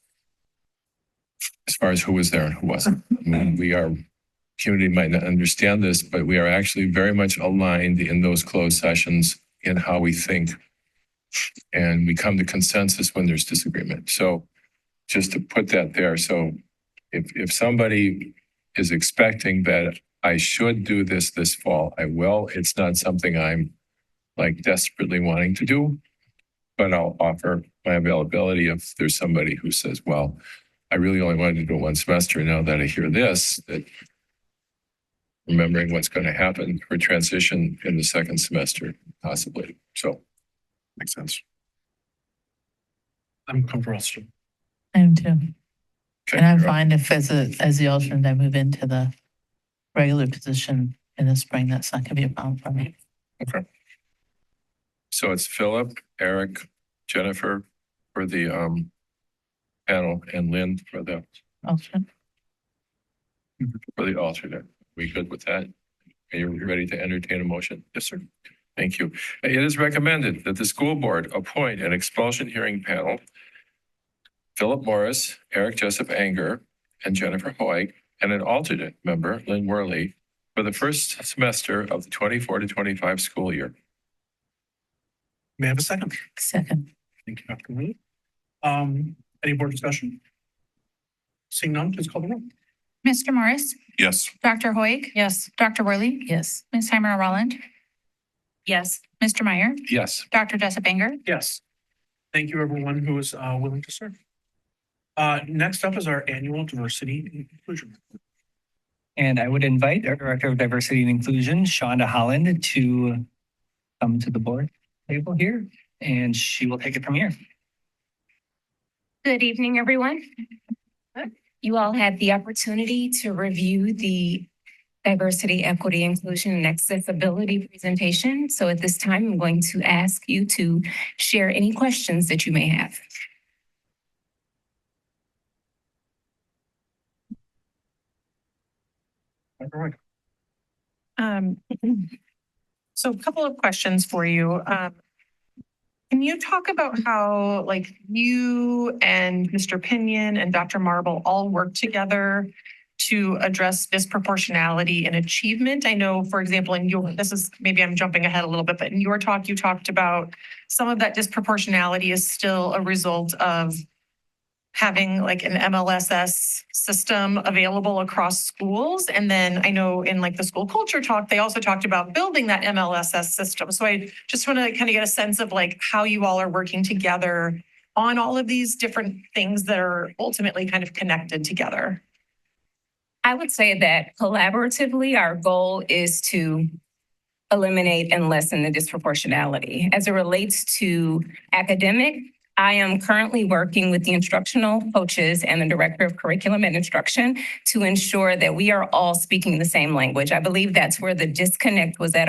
as far as who was there and who wasn't. I mean, community might not understand this, but we are actually very much aligned in those closed sessions in how we think. And we come to consensus when there's disagreement. So just to put that there. So if somebody is expecting that I should do this fall, I will. It's not something I'm like desperately wanting to do, but I'll offer my availability if there's somebody who says, well, I really only wanted to do it 1 semester. Now that I hear this, that remembering what's going to happen for transition in the second semester, possibly. So Makes sense. I'm comfortable. Still. I am too. okay, And I'm you're up. fine if as the alternate, I move into the regular position in the spring. That's not gonna be a problem for me. Okay. So it's Philip, Eric, Jennifer for the panel, and Lynn for the Alternate. alternate. We good with that? Are you ready to entertain a motion? Yes, sir. Thank you. It is recommended that the school board appoint an expulsion hearing panel, Philip Morris, Eric Jessup Anger, and Jennifer Hoyt, and an alternate member, Lynn Worley, for the first semester of the 24 to 25 school year. May I have a second? Second. Thank you, Dr. Lee. Any board discussion? Seeing none, please call the roll. Mr. Morris, Yes. Dr. Hoig, Yes. Dr. Worley, Yes. Ms. Heimer Rowland, Yes. Mr. Meyer, Yes. Dr. Jessup Banger. Yes. Thank you, everyone who is willing to serve. Next up is our annual diversity and inclusion. And I would invite our Director of Diversity and Inclusion, Shonda Holland, to come to the board table here, and she will take it from here. Good evening, everyone. You all had the opportunity to review the diversity, equity, inclusion, and accessibility presentation. So at this time, I'm going to ask you to share any questions that you may have. All right. So a couple of questions for you. Can you talk about how you and Mr. Pinion and Dr. Marble all work together to address disproportionality in achievement? I know, for example, maybe I'm jumping ahead a little bit, but in your talk, you talked about some of that disproportionality is still a result of having like an MLSS system available across schools. And then I know in like the school culture talk, they also talked about building that MLSS system. So I just want to kind of get a sense of like how you all are working together on all of these different things that are ultimately kind of connected together. I would say that collaboratively, our goal is to eliminate and lessen the disproportionality. As it relates to academic, I am currently working with the instructional coaches and the director of curriculum and instruction to ensure that we are all speaking the same language. I believe that's where the disconnect was at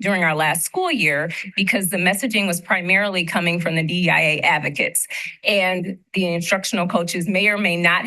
during our last school year, because the messaging was primarily coming from the DEIA advocates. And the instructional coaches may or may not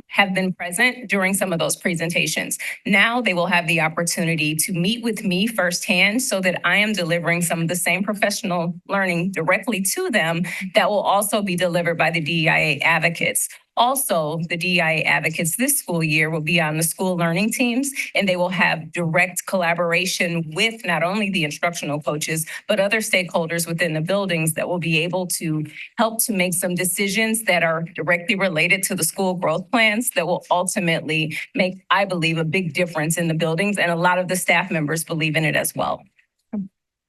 have been present during some of those presentations. Now they will have the opportunity to meet with me firsthand so that I am delivering some of the same professional learning directly to them that will also be delivered by the DEIA advocates. Also, the DEIA advocates this school year will be on the school learning teams, and they will have direct collaboration with not only the instructional coaches, but other stakeholders within the buildings that will be able to help to make some decisions that are directly related to the school growth plans that will ultimately make, I believe, a big difference in the buildings. And a lot of the staff members believe in it as well.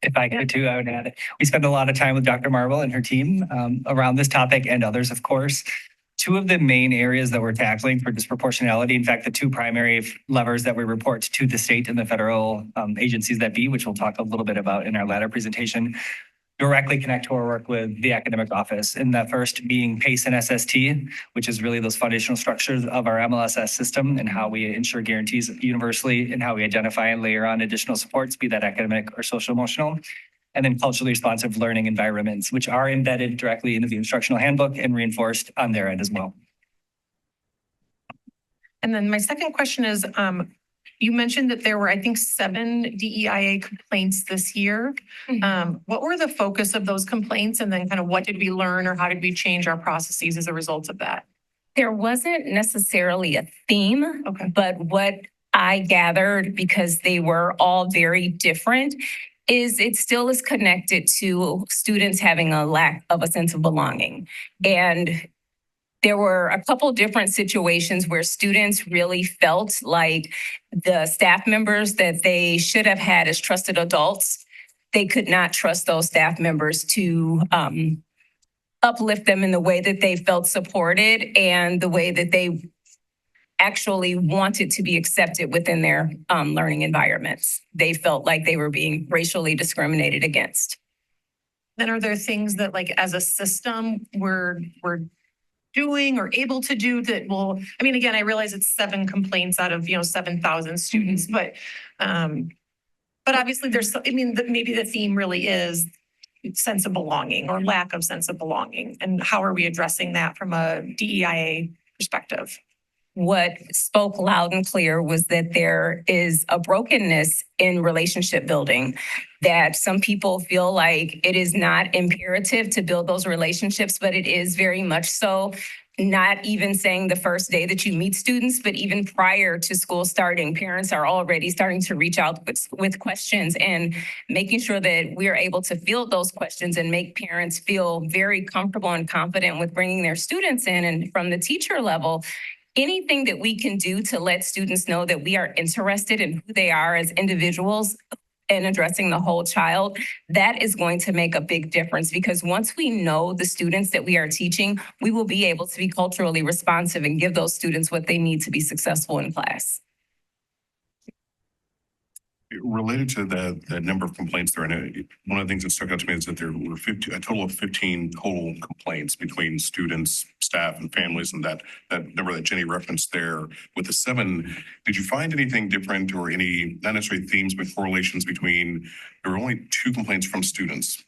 If I could too, I would add it. We spend a lot of time with Dr. Marble and her team around this topic and others, of course. Two of the main areas that we're tackling for disproportionality, in fact, the two primary levers that we report to the state and the federal agencies that be, which we'll talk a little bit about in our latter presentation, directly connect to our work with the academic office. And that first being PACE and SST, which is really those foundational structures of our MLSS system and how we ensure guarantees universally and how we identify and layer on additional supports, be that academic or social emotional. And then culturally responsive learning environments, which are embedded directly into the instructional handbook and reinforced on their end as well. And then my second question is, you mentioned that there were, I think, 7 DEIA complaints this year. What were the focus of those complaints? And then kind of what did we learn or how did we change our processes as a result of that? There wasn't necessarily a theme, but what I gathered, because they were all very different, is it still is connected to students having a lack of a sense of belonging. And there were a couple different situations where students really felt like the staff members that they should have had as trusted adults, they could not trust those staff members to uplift them in the way that they felt supported and the way that they actually wanted to be accepted within their learning environments. They felt like they were being racially discriminated against. Then are there things that like as a system we're doing or able to do that will, I mean, again, I realize it's 7 complaints out of, 7,000 students, but obviously there's, maybe the theme really is sense of belonging or lack of sense of belonging. And how are we addressing that from a DEIA perspective? What spoke loud and clear was that there is a brokenness in relationship building, that some people feel like it is not imperative to build those relationships, but it is very much so. Not even saying the first day that you meet students, but even prior to school starting, parents are already starting to reach out with questions and making sure that we are able to field those questions and make parents feel very comfortable and confident with bringing their students in. And from the teacher level, anything that we can do to let students know that we are interested in who they are as individuals and addressing the whole child, that is going to make a big difference, because once we know the students that we are teaching, we will be able to be culturally responsive and give those students what they need to be successful in class. Related to the number of complaints there, I know one of the things that stuck out to me is that there were a total of 15 total complaints between students, staff, and families, and that number that Jenny referenced there with the 7. Did you find anything different or any, not necessarily themes, but correlations between, there were only 2 complaints from students,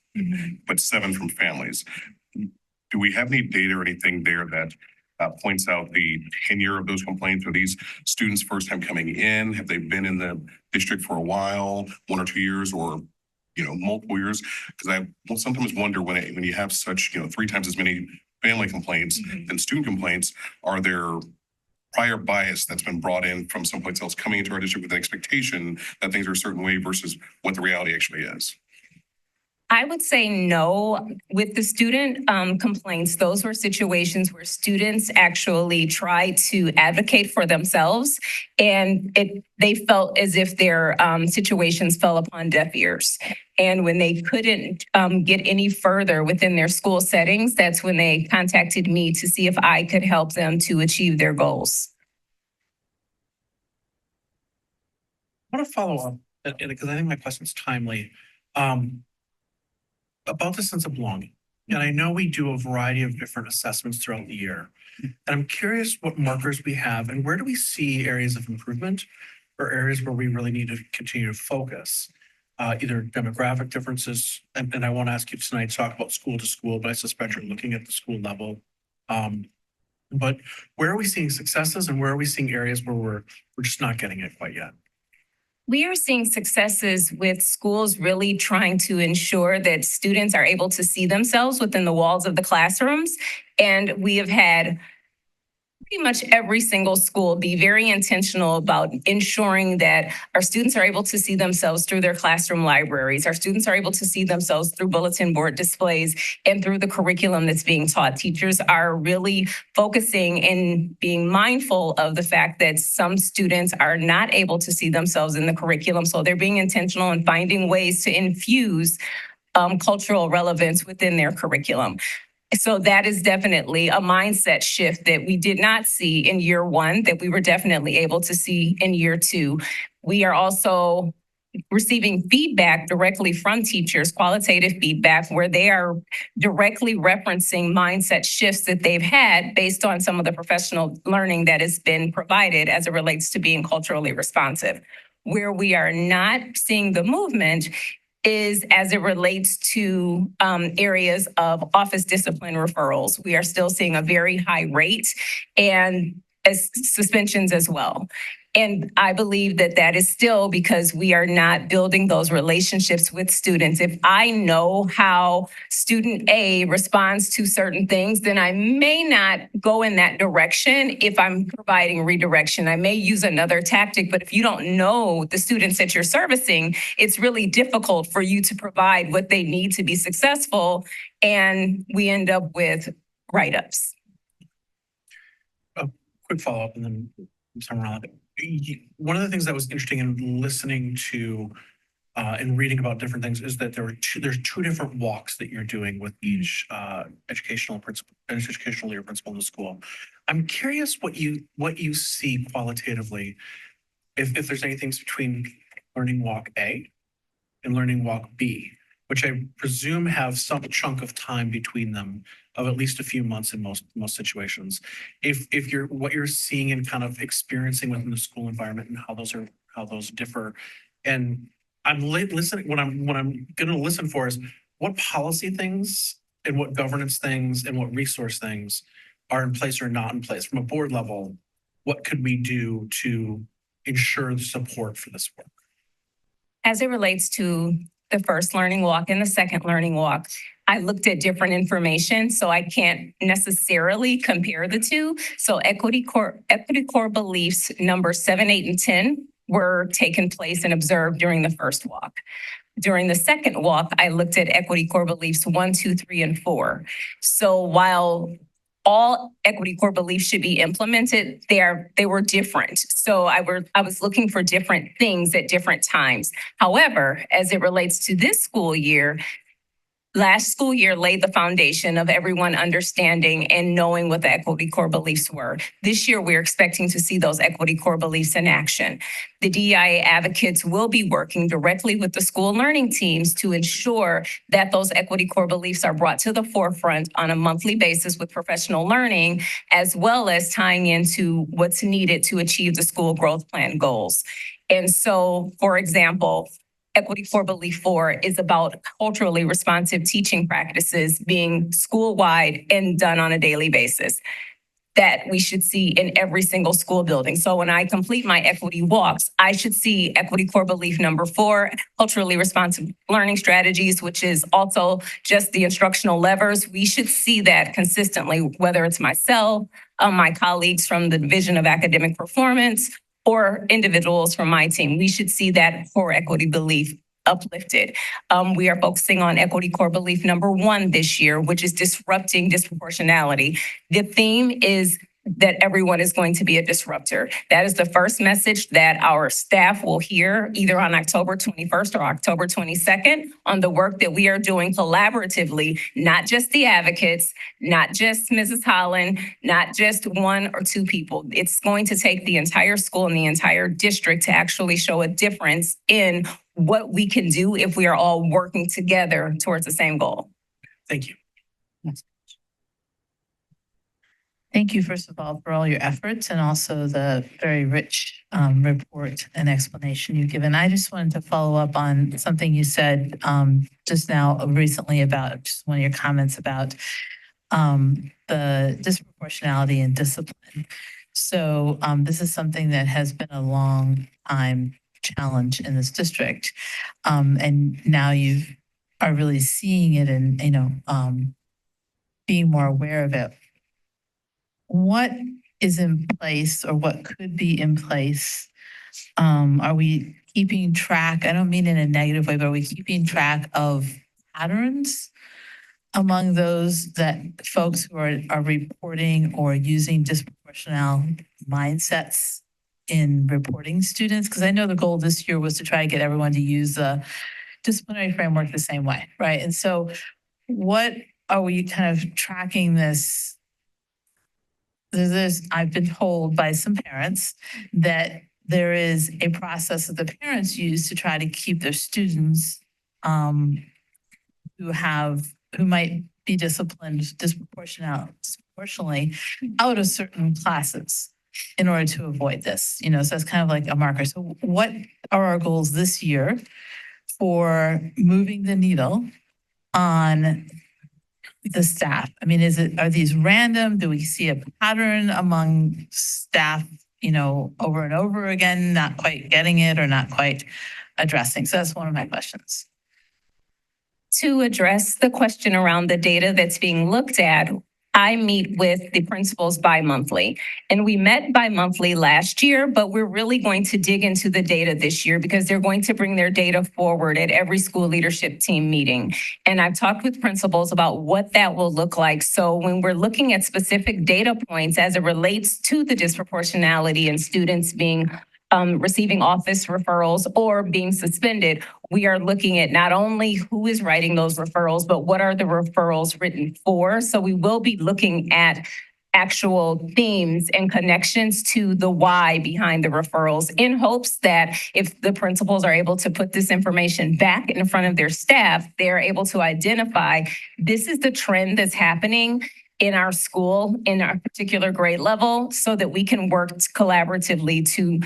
but 7 from families? Do we have any data or anything there that points out the tenure of those complaints? Are these students first time coming in? Have they been in the district for a while, 1 or 2 years, or multiple years? Because I will sometimes wonder when you have such 3 times as many family complaints than student complaints, are there prior bias that's been brought in from someplace else coming into our district with an expectation that things are a certain way versus what the reality actually is? I would say no. With the student complaints, those were situations where students actually tried to advocate for themselves, and they felt as if their situations fell upon deaf ears. And when they couldn't get any further within their school settings, that's when they contacted me to see if I could help them to achieve their goals. I want to follow up, because I think my question's timely, about the sense of belonging. And I know we do a variety of different assessments throughout the year. And I'm curious what markers we have and where do we see areas of improvement or areas where we really need to continue to focus, either demographic differences. And I won't ask you tonight to talk about school to school, but I suspect you're looking at the school level. But where are we seeing successes and where are we seeing areas where we're just not getting it quite yet? We are seeing successes with schools really trying to ensure that students are able to see themselves within the walls of the classrooms. And we have had pretty much every single school be very intentional about ensuring that our students are able to see themselves through their classroom libraries. Our students are able to see themselves through bulletin board displays and through the curriculum that's being taught. Teachers are really focusing and being mindful of the fact that some students are not able to see themselves in the curriculum. So they're being intentional and finding ways to infuse cultural relevance within their curriculum. So that is definitely a mindset shift that we did not see in year one, that we were definitely able to see in year two. We are also receiving feedback directly from teachers, qualitative feedback, where they are directly referencing mindset shifts that they've had based on some of the professional learning that has been provided as it relates to being culturally responsive. Where we are not seeing the movement is as it relates to areas of office discipline referrals. We are still seeing a very high rate and as suspensions as well. And I believe that that is still because we are not building those relationships with students. If I know how student A responds to certain things, then I may not go in that direction if I'm providing redirection. I may use another tactic, but if you don't know the students that you're servicing, it's really difficult for you to provide what they need to be successful. And we end up with write-ups. A quick follow-up and then turn around. One of the things that was interesting in listening to and reading about different things is that there's two different walks that you're doing with each educational leader principal in the school. I'm curious what you see qualitatively, if there's anything between learning walk A and learning walk B, which I presume have some chunk of time between them of at least a few months in most situations. If you're what you're seeing and kind of experiencing within the school environment and how those differ. And I'm listening, what I'm gonna listen for is what policy things and what governance things and what resource things are in place or not in place. From a board level, what could we do to ensure the support for this work? As it relates to the first learning walk and the second learning walk, I looked at different information, so I can't necessarily compare the two. So equity core beliefs number 7, 8, and 10 were taken place and observed during the first walk. During the second walk, I looked at equity core beliefs 1, 2, 3, and 4. So while all equity core beliefs should be implemented, they were different. So I was looking for different things at different times. However, as it relates to this school year, last school year laid the foundation of everyone understanding and knowing what the equity core beliefs were. This year, we're expecting to see those equity core beliefs in action. The DEIA advocates will be working directly with the school learning teams to ensure that those equity core beliefs are brought to the forefront on a monthly basis with professional learning, as well as tying into what's needed to achieve the school growth plan goals. And so, for example, Equity Core Belief 4 is about culturally responsive teaching practices being school-wide and done on a daily basis that we should see in every single school building. So when I complete my equity walks, I should see Equity Core Belief number 4, culturally responsive learning strategies, which is also just the instructional levers. We should see that consistently, whether it's myself, my colleagues from the Division of Academic Performance or individuals from my team. We should see that core equity belief uplifted. We are focusing on equity core belief number 1 this year, which is disrupting disproportionality. The theme is that everyone is going to be a disruptor. That is the first message that our staff will hear either on October 21st or October 22nd on the work that we are doing collaboratively, not just the advocates, not just Mrs. Holland, not just 1 or 2 people. It's going to take the entire school and the entire district to actually show a difference in what we can do if we are all working together towards the same goal. Thank you. Thank you, first of all, for all your efforts and also the very rich report and explanation you've given. I just wanted to follow up on something you said just now recently about just one of your comments about the disproportionality and discipline. So this is something that has been a long time challenge in this district. And now you are really seeing it and, being more aware of it. What is in place or what could be in place? Are we keeping track? I don't mean in a negative way, but are we keeping track of patterns among those that folks who are reporting or using disproportional mindsets in reporting students? Because I know the goal this year was to try to get everyone to use the disciplinary framework the same way, right? And so what are we kind of tracking this? I've been told by some parents that there is a process that the parents use to try to keep their students who might be disciplined disproportionately out of certain classes in order to avoid this. So it's kind of like a marker. So what are our goals this year for moving the needle on the staff? I mean, are these random? Do we see a pattern among staff, over and over again, not quite getting it or not quite addressing? So that's one of my questions. To address the question around the data that's being looked at, I meet with the principals bi-monthly, and we met bi-monthly last year, but we're really going to dig into the data this year because they're going to bring their data forward at every school leadership team meeting. And I've talked with principals about what that will look like. So when we're looking at specific data points as it relates to the disproportionality in students being receiving office referrals or being suspended, we are looking at not only who is writing those referrals, but what are the referrals written for. So we will be looking at actual themes and connections to the why behind the referrals in hopes that if the principals are able to put this information back in front of their staff, they're able to identify this is the trend that's happening in our school, in our particular grade level, so that we can work collaboratively to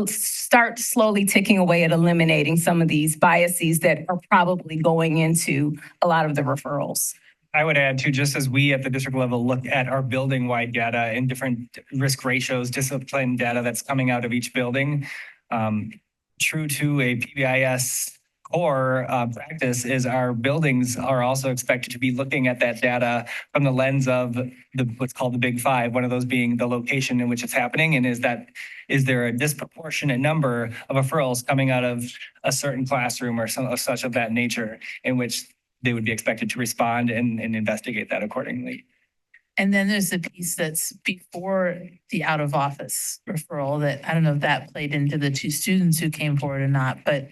start slowly ticking away at eliminating some of these biases that are probably going into a lot of the referrals. I would add too, just as we at the district level look at our building-wide data and different risk ratios, discipline data that's coming out of each building, true to a PBIS core practice is our buildings are also expected to be looking at that data from the lens of what's called the Big Five, one of those being the location in which it's happening, and is there a disproportionate number of referrals coming out of a certain classroom or some of such of that nature in which they would be expected to respond and investigate that accordingly. And then there's the piece that's before the out of office referral that I don't know if that played into the 2 students who came forward or not, but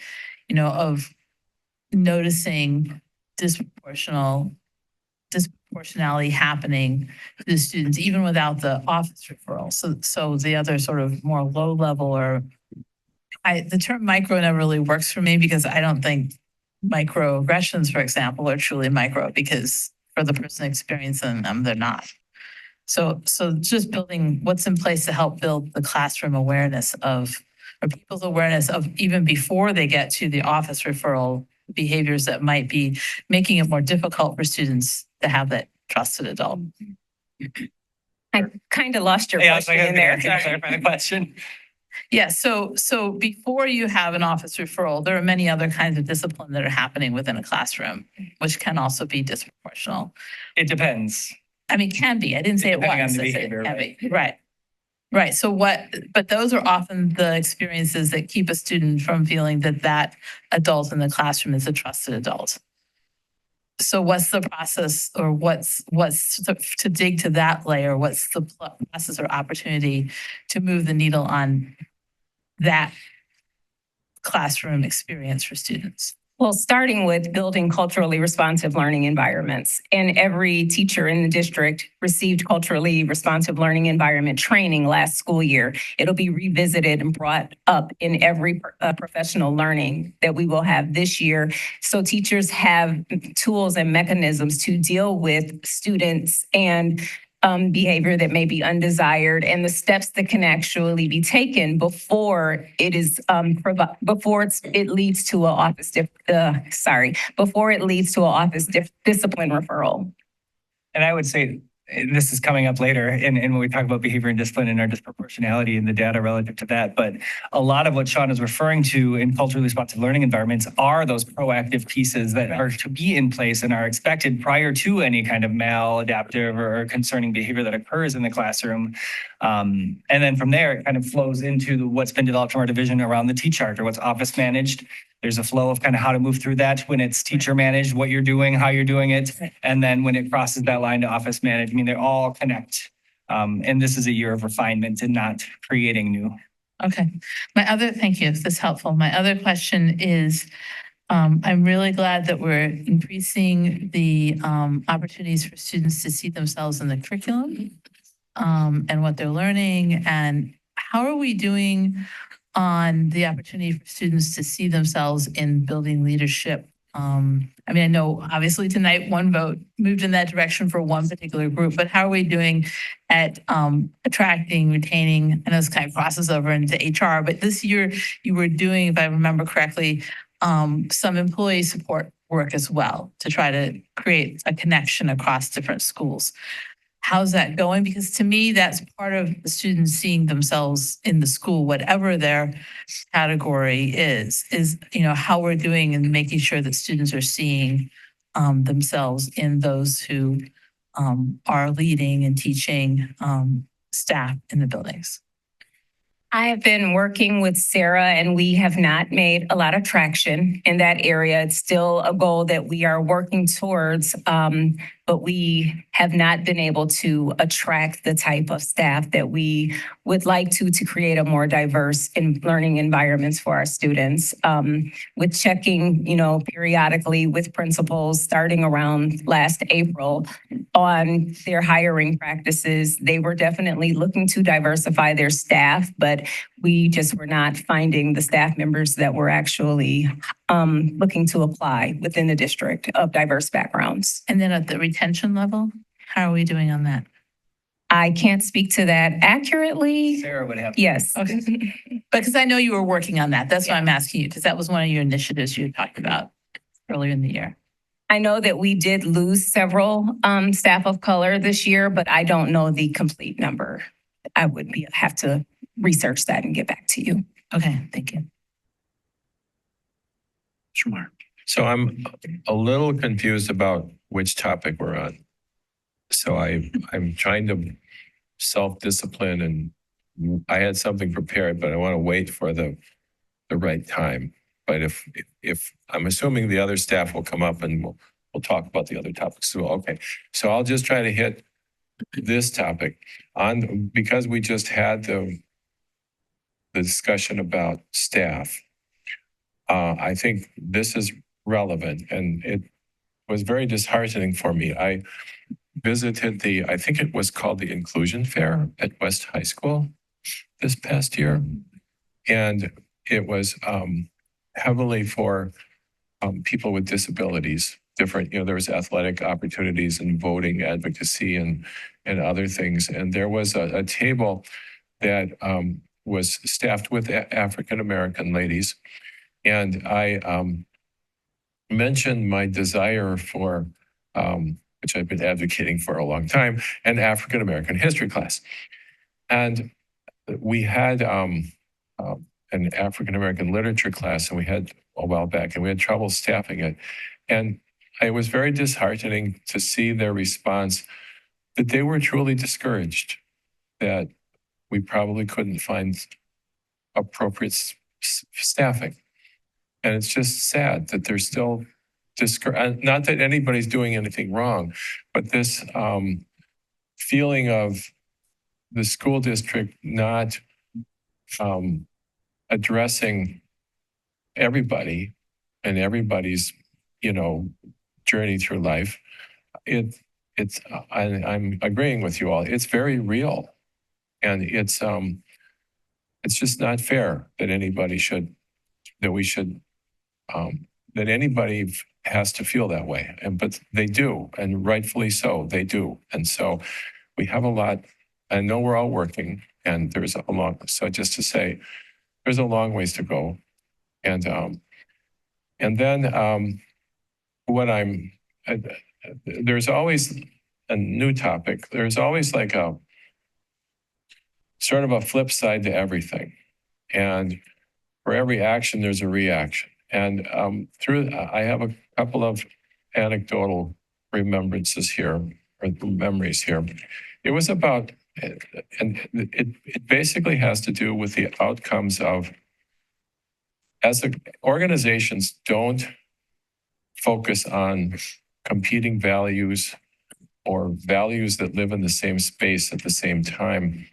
of noticing disproportionality happening to the students, even without the office referral. So the other sort of more low level the term micro never really works for me because I don't think microaggressions, for example, are truly micro because for the person experiencing them, they're not. So just building what's in place to help build the classroom awareness or people's awareness of even before they get to the office referral behaviors that might be making it more difficult for students to have that trusted adult. I kind of lost your question in there. Clarify the question. Yeah, so before you have an office referral, there are many other kinds of discipline that are happening within a classroom, which can also be disproportional. It depends. I mean, can be. I didn't say it Depending on was. the I said behavior, can right. be. Right. Right. So but those are often the experiences that keep a student from feeling that that adult in the classroom is a trusted adult. So what's the process, or what's to dig to that layer? What's the process or opportunity to move the needle on that classroom experience for students? Well, starting with building culturally responsive learning environments. And every teacher in the district received culturally responsive learning environment training last school year. It'll be revisited and brought up in every professional learning that we will have this year. So teachers have tools and mechanisms to deal with students and behavior that may be undesired, and the steps that can actually be taken before it is it leads to an office before it leads to an office discipline referral. And I would say, this is coming up later, and when we talk about behavior and discipline and our disproportionality and the data relative to that, but a lot of what Sean is referring to in culturally responsive learning environments are those proactive pieces that are to be in place and are expected prior to any kind of maladaptive or concerning behavior that occurs in the classroom. And then from there, it kind of flows into what's been developed from our division around the T-chart, or what's office managed. There's a flow of kind of how to move through that when it's teacher managed, what you're doing, how you're doing it. And then when it crosses that line to office managed, I mean, they all connect. And this is a year of refinement and not creating new. Okay. Thank you. That's helpful. My other question is, I'm really glad that we're increasing the opportunities for students to see themselves in the curriculum and what they're learning. And how are we doing on the opportunity for students to see themselves in building leadership? I mean, I know obviously tonight one vote moved in that direction for one particular group, but how are we doing at attracting, retaining? I know this kind of crosses over into HR, but this year you were doing, if I remember correctly, some employee support work as well to try to create a connection across different schools. How's that going? Because to me, that's part of the students seeing themselves in the school, whatever their category is, how we're doing and making sure that students are seeing themselves in those who are leading and teaching staff in the buildings. I have been working with Sarah, and we have not made a lot of traction in that area. It's still a goal that we are working towards, but we have not been able to attract the type of staff that we would like to create a more diverse learning environments for our students. With checking, periodically with principals starting around last April on their hiring practices, they were definitely looking to diversify their staff, but we just were not finding the staff members that were actually looking to apply within the district of diverse backgrounds. And then at the retention level, how are we doing on that? I can't speak to that accurately. Sarah would have. Yes. Okay. Because I know you were working on that. That's why I'm asking you, because that was one of your initiatives you talked about earlier in the year. I know that we did lose several staff of color this year, but I don't know the complete number. I would have to research that and get back to you. Okay, thank you. Sure. So I'm a little confused about which topic we're on. So I'm trying to self-discipline, and I had something prepared, but I want to wait for the right time. But if I'm assuming the other staff will come up and we'll talk about the other topics. So okay. So I'll just try to hit this topic because we just had the discussion about staff. I think this is relevant, and it was very disheartening for me. I visited I think it was called the Inclusion Fair at West High School this past year. And it was heavily for people with disabilities, different, there was athletic opportunities and voting advocacy and other things. And there was a table that was staffed with African-American ladies. And I mentioned my desire for, which I've been advocating for a long time, an African-American history class. And we had an African-American literature class, and we had a while back, and we had trouble staffing it. And it was very disheartening to see their response that they were truly discouraged that we probably couldn't find appropriate staffing. And it's just sad that they're still not that anybody's doing anything wrong, but this feeling of the school district not addressing everybody and everybody's, journey through life. I'm agreeing with you all. It's very real, and it's just not fair that that anybody has to feel that way. But they do, and rightfully so, they do. And so we have a lot. I know we're all working, and so just to say, there's a long ways to go. And then there's always a new topic. There's always like a sort of a flip side to everything. And for every action, there's a reaction. And I have a couple of anecdotal remembrances here, or memories here. It was about, and it basically has to do with the outcomes of, organizations don't focus on competing values or values that live in the same space at the same time.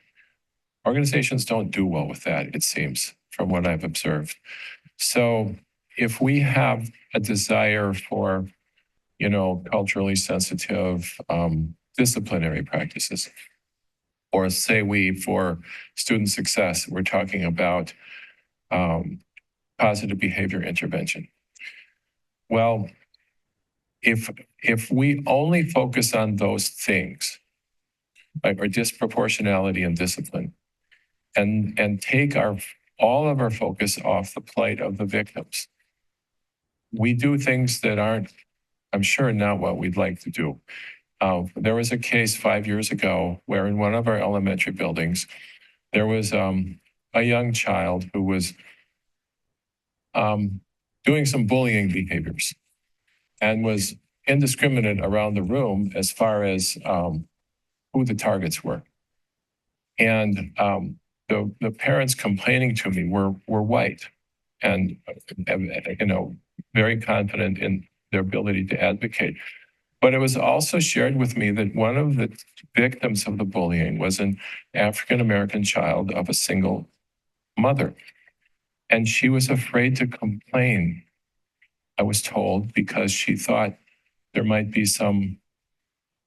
Organizations don't do well with that, it seems, from what I've observed. So if we have a desire for, culturally sensitive disciplinary practices, or say for student success, we're talking about positive behavior intervention. Well, if we only focus on those things, like our disproportionality and discipline, and take all of our focus off the plight of the victims, we do things that aren't, I'm sure, not what we'd like to do. There was a case 5 years ago where in one of our elementary buildings, there was a young child who was doing some bullying behaviors and was indiscriminate around the room as far as who the targets were. And the parents complaining to me were white and, very confident in their ability to advocate. But it was also shared with me that one of the victims of the bullying was an African-American child of a single mother. And she was afraid to complain, I was told, because she thought there might be some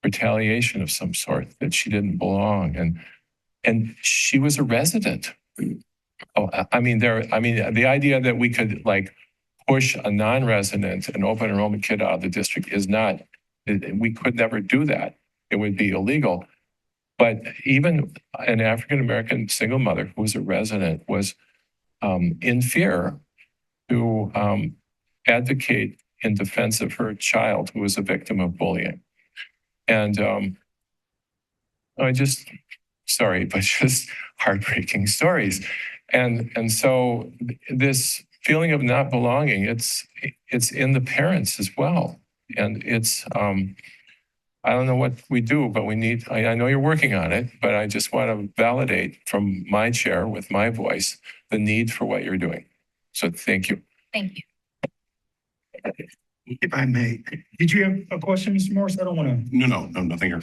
retaliation of some sort, that she didn't belong. And she was a resident. The idea that we could push a non-resident, an open enrollment kid out of the district is not, we could never do that. It would be illegal. But even an African-American single mother who was a resident was in fear to advocate in defense of her child who was a victim of bullying. And sorry, but just heartbreaking stories. And so this feeling of not belonging, it's in the parents as well. And it's, I don't know what we do, but I know you're working on it, but I just want to validate from my chair with my voice the need for what you're doing. So thank you. Thank you. If I may, Did you have a question, Mr. Morris? I don't want to. No, nothing here.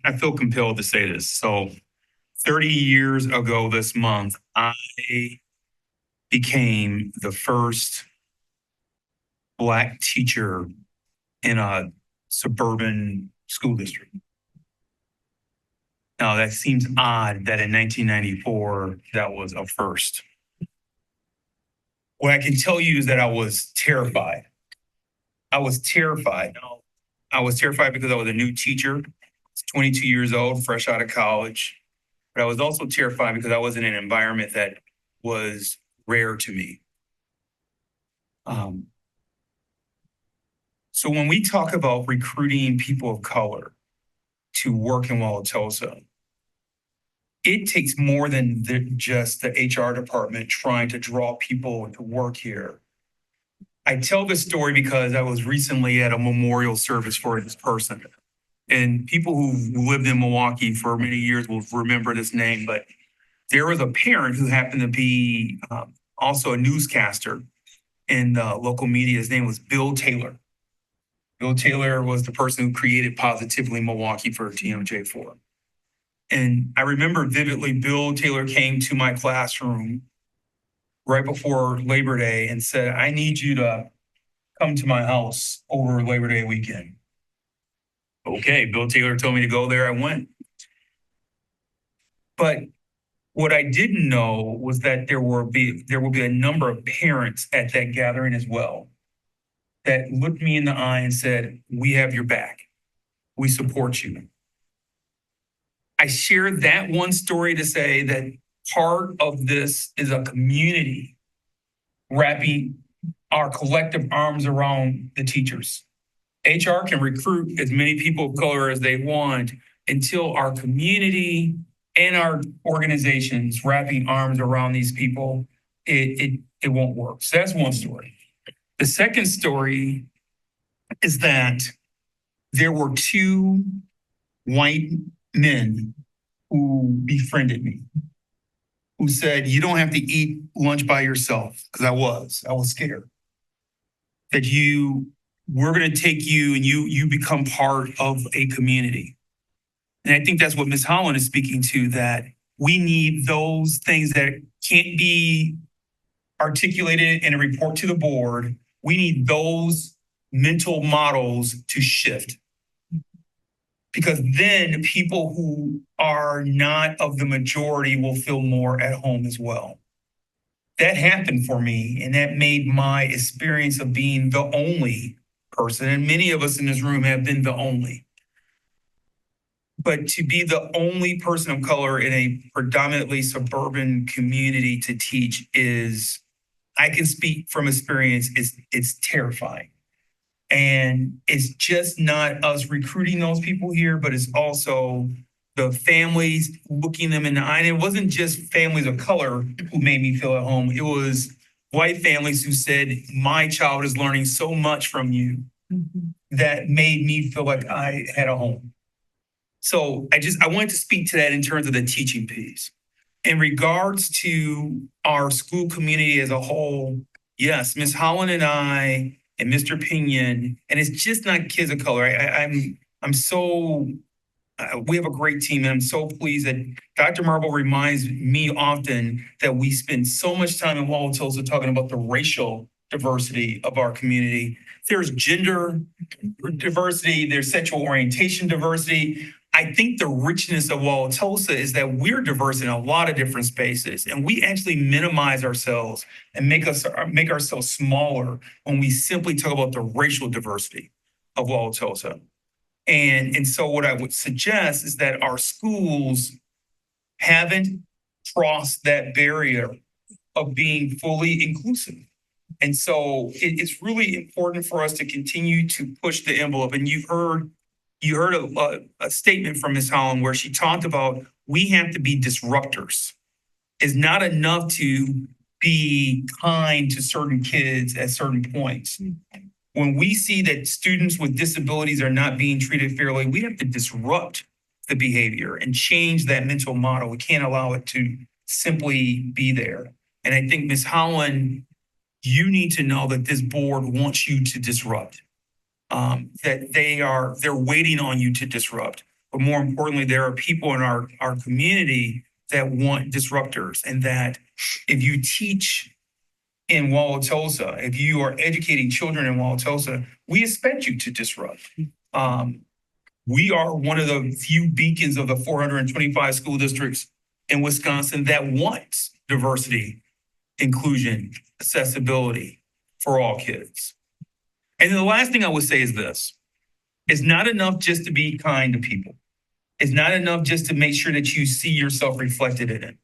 I feel compelled to say this. So 30 years ago this month, I became the first Black teacher in a suburban school district. Now, that seems odd that in 1994, that was a first. What I can tell you is that I was terrified. I was terrified. I was terrified because I was a new teacher, 22 years old, fresh out of college. But I was also terrified because I was in an environment that was rare to me. So when we talk about recruiting people of color to work in Wauwatosa, it takes more than just the HR department trying to draw people to work here. I tell this story because I was recently at a memorial service for this person. And people who lived in Milwaukee for many years will remember this name, but there was a parent who happened to be also a newscaster in the local media. His name was Bill Taylor. Bill Taylor was the person who created Positively Milwaukee for TMJ4. And I remember vividly, Bill Taylor came to my classroom right before Labor Day and said, I need you to come to my house over Labor Day weekend. Okay, Bill Taylor told me to go there. I went. But what I didn't know was that there will be a number of parents at that gathering as well that looked me in the eye and said, we have your back. We support you. I share that one story to say that part of this is a community wrapping our collective arms around the teachers. HR can recruit as many people of color as they want until our community and our organizations wrapping arms around these people, it won't work. So that's one story. The second story is that there were two white men who befriended me, who said, you don't have to eat lunch by yourself, because I was scared. That we're going to take you and you become part of a community. And I think that's what Ms. Holland is speaking to, that we need those things that can't be articulated in a report to the board. We need those mental models to shift. Because then people who are not of the majority will feel more at home as well. That happened for me, and that made my experience of being the only person, and many of us in this room have been the only. But to be the only person of color in a predominantly suburban community to teach is, I can speak from experience, it's terrifying. And it's just not us recruiting those people here, but it's also the families looking them in the eye. And it wasn't just families of color who made me feel at home. It was white families who said, my child is learning so much from you that made me feel like I had a home. So I wanted to speak to that in terms of the teaching piece. In regards to our school community as a whole, yes, Ms. Holland and I and Mr. Pinion, and it's just not kids of color. We have a great team, and I'm so pleased that Dr. Marble reminds me often that we spend so much time in Wauwatosa talking about the racial diversity of our community. There's gender diversity, there's sexual orientation diversity. I think the richness of Wauwatosa is that we're diverse in a lot of different spaces, and we actually minimize ourselves and make ourselves smaller when we simply talk about the racial diversity of Wauwatosa. And so what I would suggest is that our schools haven't crossed that barrier of being fully inclusive. And so it's really important for us to continue to push the envelope. And you heard a statement from Ms. Holland where she talked about we have to be disruptors. It's not enough to be kind to certain kids at certain points. When we see that students with disabilities are not being treated fairly, we have to disrupt the behavior and change that mental model. We can't allow it to simply be there. And I think, Ms. Holland, you need to know that this board wants you to disrupt, that they're waiting on you to disrupt. But more importantly, there are people in our community that want disruptors, and that if you teach in Wauwatosa, if you are educating children in Wauwatosa, we expect you to disrupt. We are one of the few beacons of the 425 school districts in Wisconsin that wants diversity, inclusion, accessibility for all kids. And then the last thing I would say is this. It's not enough just to be kind to people. It's not enough just to make sure that you see yourself reflected in it.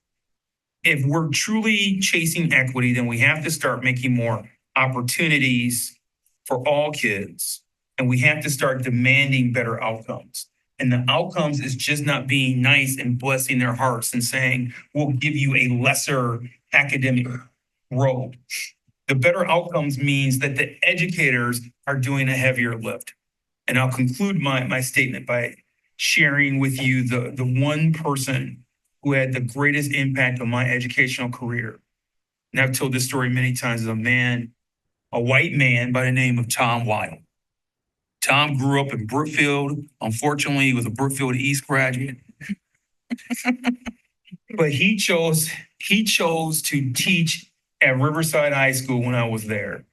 If we're truly chasing equity, then we have to start making more opportunities for all kids, and we have to start demanding better outcomes. And the outcomes is just not being nice and blessing their hearts and saying, we'll give you a lesser academic road. The better outcomes means that the educators are doing a heavier lift. And I'll conclude my statement by sharing with you the one person who had the greatest impact on my educational career. And I've told this story many times, as a white man by the name of Tom Wild. Tom grew up in Brookfield. Unfortunately, he was a Brookfield East graduate. But he chose to teach at Riverside High School when I was there.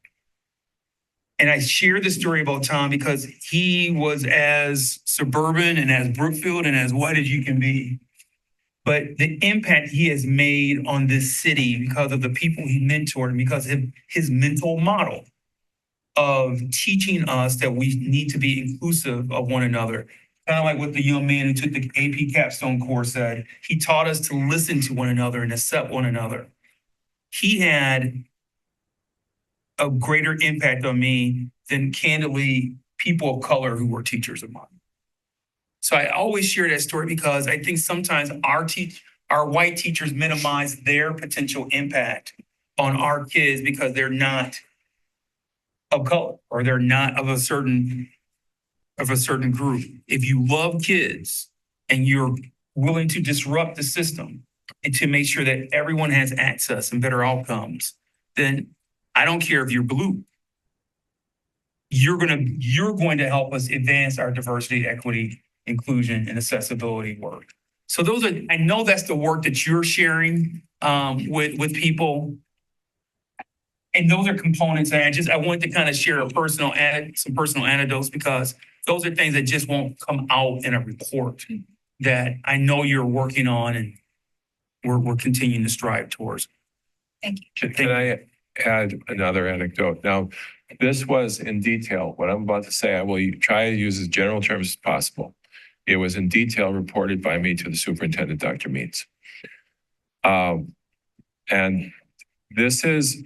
And I share this story about Tom because he was as suburban and as Brookfield and as white as you can be. But the impact he has made on this city because of the people he mentored and because of his mental model of teaching us that we need to be inclusive of one another. Kind of like what the young man who took the AP capstone course said. He taught us to listen to one another and accept one another. He had a greater impact on me than candidly people of color who were teachers of mine. So I always share that story because I think sometimes our white teachers minimize their potential impact on our kids because they're not of color or they're not of a certain group. If you love kids and you're willing to disrupt the system and to make sure that everyone has access and better outcomes, then I don't care if you're blue. You're going to help us advance our diversity, equity, inclusion, and accessibility work. So I know that's the work that you're sharing with people. And those are components. And I wanted to kind of share some personal anecdotes because those are things that just won't come out in a report that I know you're working on and we're continuing to strive towards. Thank you. Can I add another anecdote? Now, this was in detail. What I'm about to say, I will try to use as general terms as possible. It was in detail reported by me to the superintendent, Dr. Means. And this is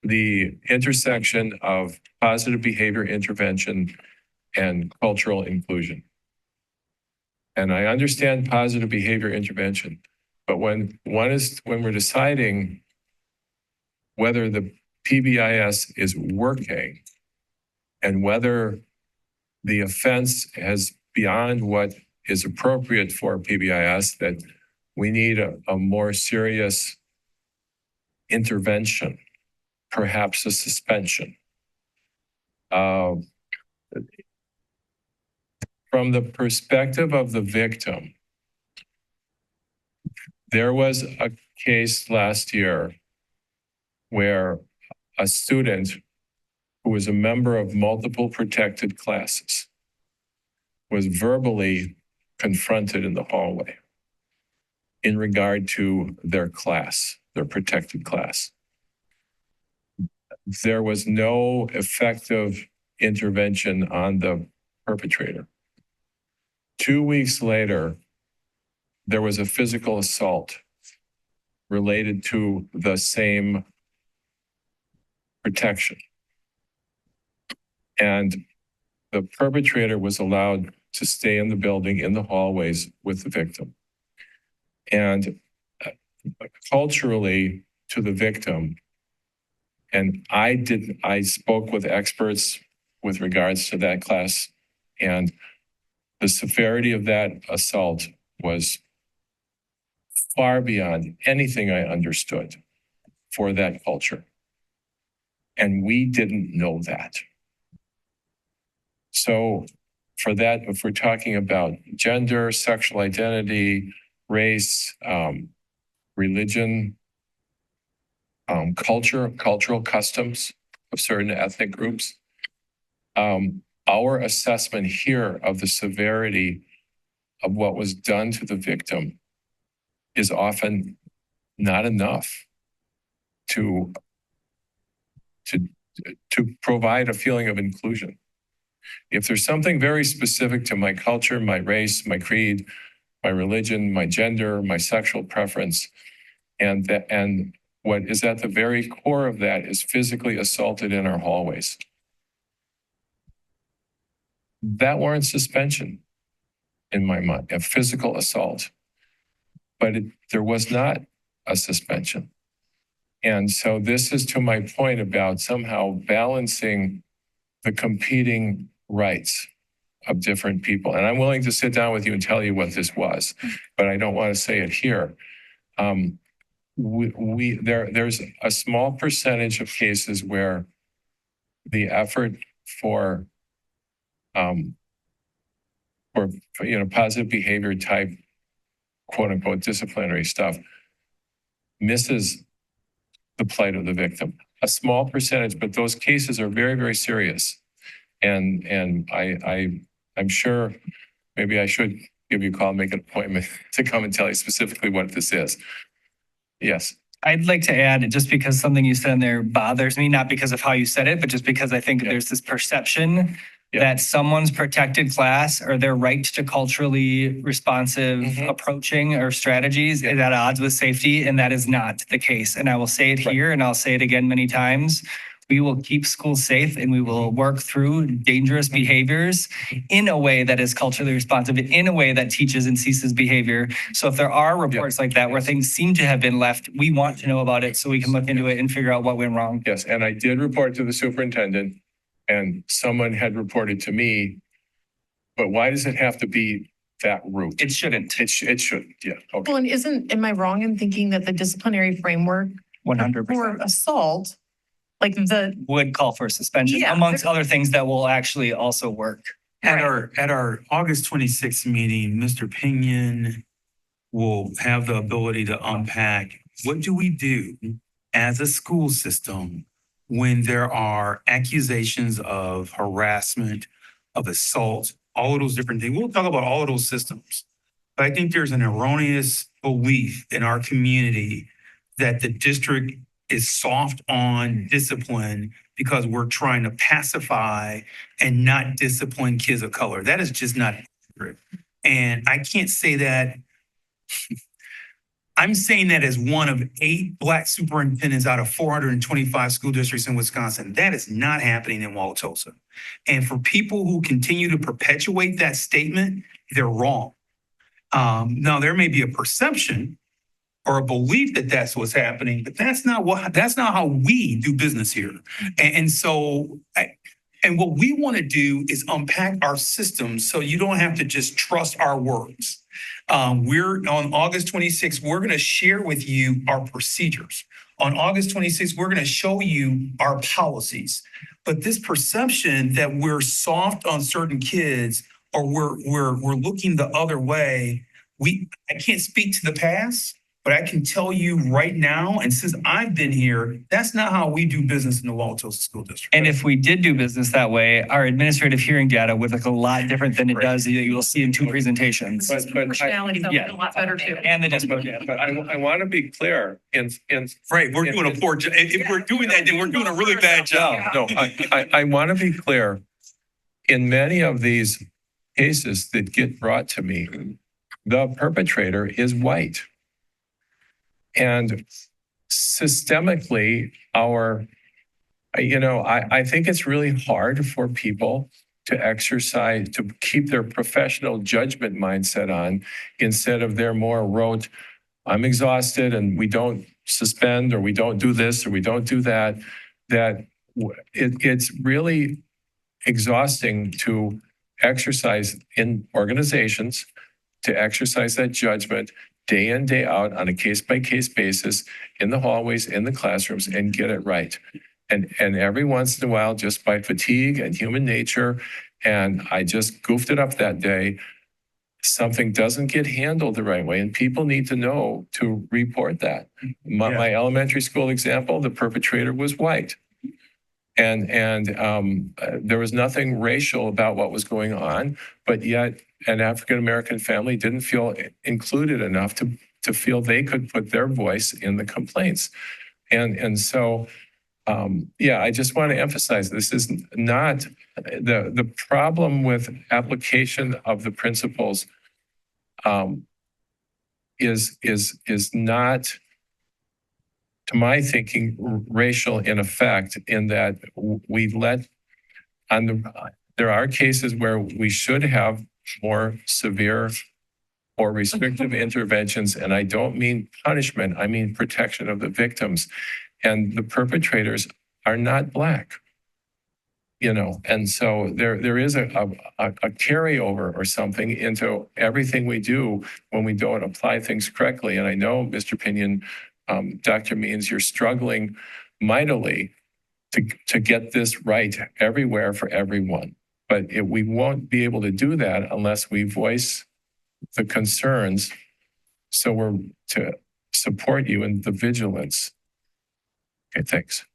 the intersection of positive behavior intervention and cultural inclusion. And I understand positive behavior intervention, but when we're deciding whether the PBIS is working and whether the offense has beyond what is appropriate for PBIS, that we need a more serious intervention, perhaps a suspension. From the perspective of the victim, there was a case last year where a student who was a member of multiple protected classes was verbally confronted in the hallway in regard to their class, their protected class. There was no effective intervention on the perpetrator. 2 weeks later, there was a physical assault related to the same protection. And the perpetrator was allowed to stay in the building, in the hallways with the victim. And culturally, to the victim, and I spoke with experts with regards to that class, and the severity of that assault was far beyond anything I understood for that culture. And we didn't know that. So for that, if we're talking about gender, sexual identity, race, religion, cultural customs of certain ethnic groups, our assessment here of the severity of what was done to the victim is often not enough to provide a feeling of inclusion. If there's something very specific to my culture, my race, my creed, my religion, my gender, my sexual preference, and what is at the very core of that is physically assaulted in our hallways, that warrants suspension in my mind, a physical assault. But there was not a suspension. And so this is to my point about somehow balancing the competing rights of different people. And I'm willing to sit down with you and tell you what this was, but I don't want to say it here. There's a small percentage of cases where the effort for positive behavior type, quote unquote, disciplinary stuff misses the plight of the victim. A small percentage, but those cases are very, very serious. And I'm sure maybe I should give you a call, make an appointment to come and tell you specifically what this is. Yes. I'd like to add, just because something you said in there bothers me, not because of how you said it, but just because I think there's this perception that someone's protected class or their right to culturally responsive approaching or strategies is at odds with safety, and that is not the case. And I will say it here, and I'll say it again many times. We will keep schools safe, and we will work through dangerous behaviors in a way that is culturally responsive, in a way that teaches and ceases behavior. So if there are reports like that where things seem to have been left, we want to know about it so we can look into it and figure out what went wrong. Yes, and I did report to the superintendent, and someone had reported to me, but why does it have to be that route? It shouldn't. It shouldn't, yeah. Okay. Well, and am I wrong in thinking that the disciplinary framework 100% for assault, would call for suspension, amongst other things that will actually also work. At our August 26th meeting, Mr. Pinion will have the ability to unpack what do we do as a school system when there are accusations of harassment, of assault, all of those different things. We'll talk about all of those systems. But I think there's an erroneous belief in our community that the district is soft on discipline because we're trying to pacify and not discipline kids of color. That is just not accurate. And I can't say that. I'm saying that as one of 8 Black superintendents out of 425 school districts in Wisconsin. That is not happening in Wauwatosa. And for people who continue to perpetuate that statement, they're wrong. Now, there may be a perception or a belief that that's what's happening, but that's not how we do business here. And what we want to do is unpack our systems so you don't have to just trust our words. We're on August 26th, we're going to share with you our procedures. On August 26th, we're going to show you our policies. But this perception that we're soft on certain kids or we're looking the other way, I can't speak to the past, but I can tell you right now, and since I've been here, that's not how we do business in the Wauwatosa School District. And if we did do business that way, our administrative hearing data would look a lot different than it does that you'll see in 2 presentations. proportionality is a lot better too. And the disproportionality. But I want to be clear right, we're doing a poor job. If we're doing that, then we're doing a really bad job. No, I want to be clear. In many of these cases that get brought to me, the perpetrator is white. And systemically, I think it's really hard for people to keep their professional judgment mindset on instead of their more rote, I'm exhausted and we don't suspend or we don't do this or we don't do that, it's really exhausting to exercise in organizations, to exercise that judgment day in, day out on a case-by-case basis in the hallways, in the classrooms, and get it right. And every once in a while, just by fatigue and human nature, and I just goofed it up that day, something doesn't get handled the right way, and people need to know to report that. My elementary school example, the perpetrator was white. And there was nothing racial about what was going on, but yet an African-American family didn't feel included enough to feel they could put their voice in the complaints. And so, I just want to emphasize this is not the problem with application of the principles is not, to my thinking, racial in effect, in that we there are cases where we should have more severe or restrictive interventions, and I don't mean punishment, I mean protection of the victims. And the perpetrators are not Black. And so there is a carryover or something into everything we do when we don't apply things correctly. And I know, Mr. Pinion, Dr. Means, you're struggling mightily to get this right everywhere for everyone. But we won't be able to do that unless we voice the concerns. So we're to support you in the vigilance. Okay, thanks.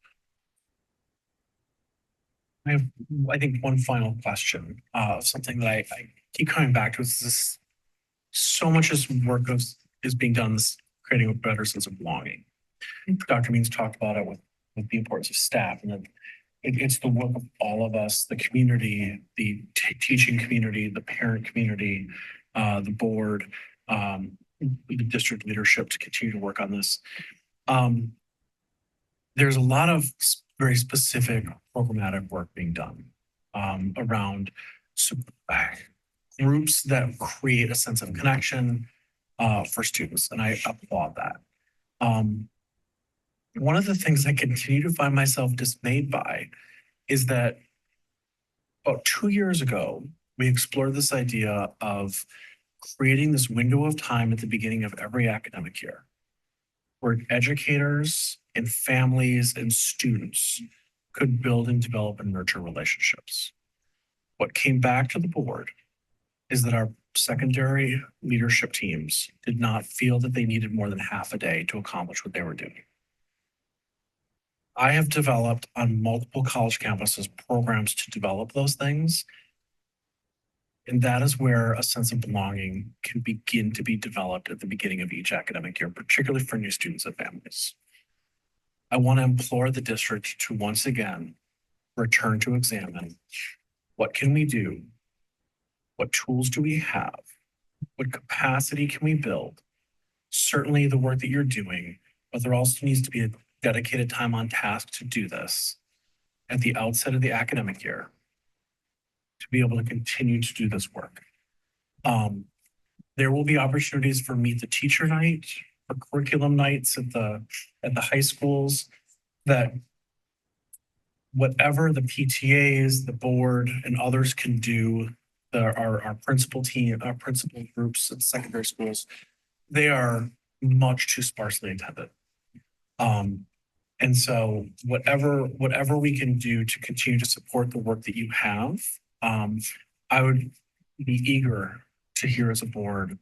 I think one final question, something that I keep coming back to is this: so much of this work is being done, this creating a better sense of belonging. Dr. Means talked about it with the importance of staff, and it's the work of all of us, the community, the teaching community, the parent community, the board, the district leadership to continue to work on this. There's a lot of very specific programmatic work being done around groups that create a sense of connection for students, and I applaud that. One of the things I continue to find myself dismayed by is that about 2 years ago, we explored this idea of creating this window of time at the beginning of every academic year where educators and families and students could build and develop and nurture relationships. What came back to the board is that our secondary leadership teams did not feel that they needed more than half a day to accomplish what they were doing. I have developed on multiple college campuses programs to develop those things. And that is where a sense of belonging can begin to be developed at the beginning of each academic year, particularly for new students and families. I want to implore the district to once again return to examine what can we do? What tools do we have? What capacity can we build? Certainly the work that you're doing, but there also needs to be a dedicated time on task to do this at the outset of the academic year to be able to continue to do this work. There will be opportunities for Meet the Teacher Night, for curriculum nights at the high schools, that whatever the PTAs, the board, and others can do, our principal team, our principal groups at secondary schools, they are much too sparsely attended. And so whatever we can do to continue to support the work that you have, I would be eager to hear as a board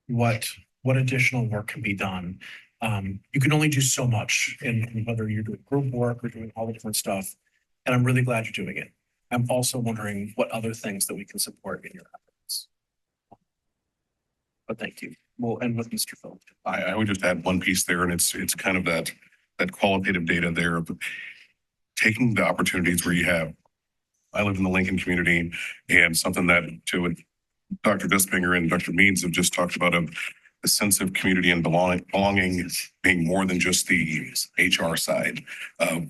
what additional work can be done. You can only do so much in whether you're doing group work or doing all the different stuff. And I'm really glad you're doing it. I'm also wondering what other things that we can support in your efforts. But thank you. We'll end with Mr. Phillips. I would just add one piece there, and it's kind of that qualitative data there of taking the opportunities where you have. I live in the Lincoln community, and something that to Dr. Despinger and Dr. Means have just talked about of the sense of community and belonging being more than just the HR side.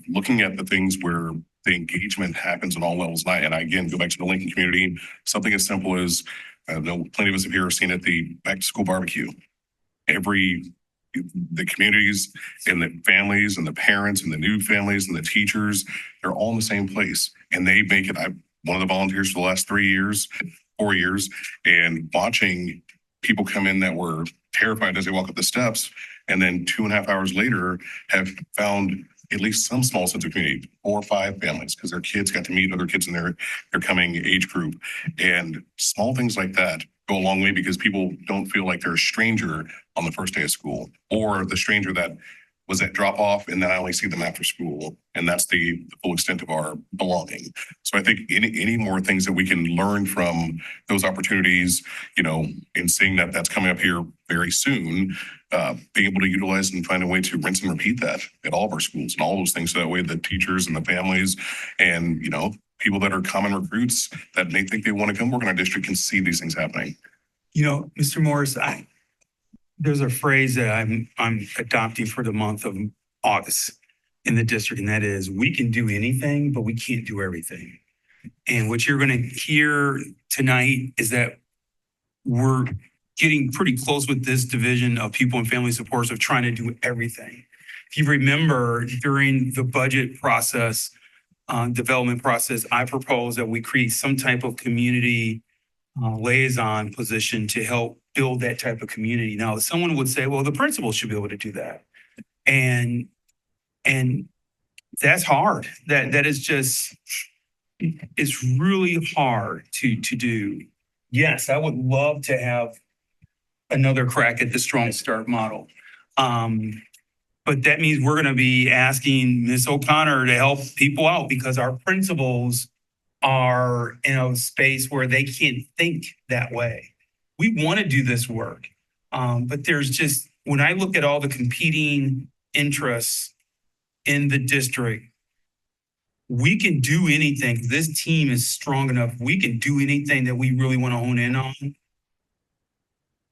Looking at the things where the engagement happens on all levels. And I again go back to the Lincoln community, something as simple as I know plenty of us have here seen at the back to school barbecue. The communities and the families and the parents and the new families and the teachers, they're all in the same place. And they make it, I'm one of the volunteers for the last 4 years, and watching people come in that were terrified as they walk up the steps. And then 2.5 hours later have found at least some small sense of community, 4 or 5 families, because their kids got to meet other kids in their coming age group. And small things like that go a long way because people don't feel like they're a stranger on the first day of school, or the stranger that was at drop off and then I only see them after school. And that's the full extent of our belonging. So I think any more things that we can learn from those opportunities, in seeing that that's coming up here very soon, being able to utilize and find a way to rinse and repeat that at all of our schools and all those things. So that way the teachers and the families and, people that are common recruits that may think they want to come work in our district can see these things happening. Mr. Morris, there's a phrase that I'm adopting for the month of August in the district, and that is, we can do anything, but we can't do everything. And what you're going to hear tonight is that we're getting pretty close with this division of people and family supports of trying to do everything. If you remember, during the budget process, development process, I proposed that we create some type of community liaison position to help build that type of community. Now, someone would say, well, the principal should be able to do that. And that's hard. That is just, it's really hard to do. Yes, I would love to have another crack at the Strong Start model. But that means we're going to be asking Ms. O'Connor to help people out because our principals are in a space where they can't think that way. We want to do this work. But there's just, when I look at all the competing interests in the district, we can do anything. This team is strong enough. We can do anything that we really want to hone in on.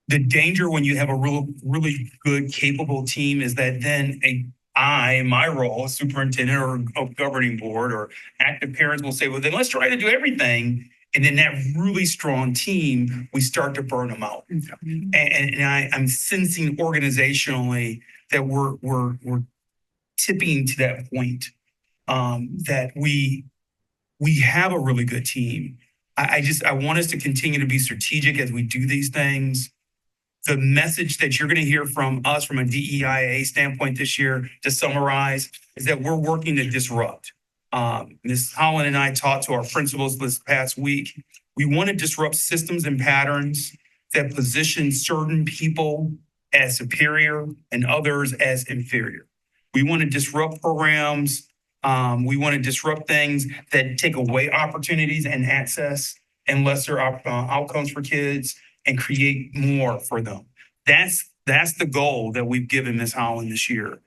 The danger when you have a really good, capable team is that then in my role as superintendent or of governing board or active parents will say, well, then let's try to do everything. And then that really strong team, we start to burn them out. And I'm sensing organizationally that we're tipping to that point, that we have a really good team. I want us to continue to be strategic as we do these things. The message that you're going to hear from us from a DEIA standpoint this year, to summarize, is that we're working to disrupt. Ms. Holland and I talked to our principals this past week. We want to disrupt systems and patterns that position certain people as superior and others as inferior. We want to disrupt programs. We want to disrupt things that take away opportunities and access and lesser outcomes for kids, and create more for them. That's the goal that we've given Ms. Holland this year.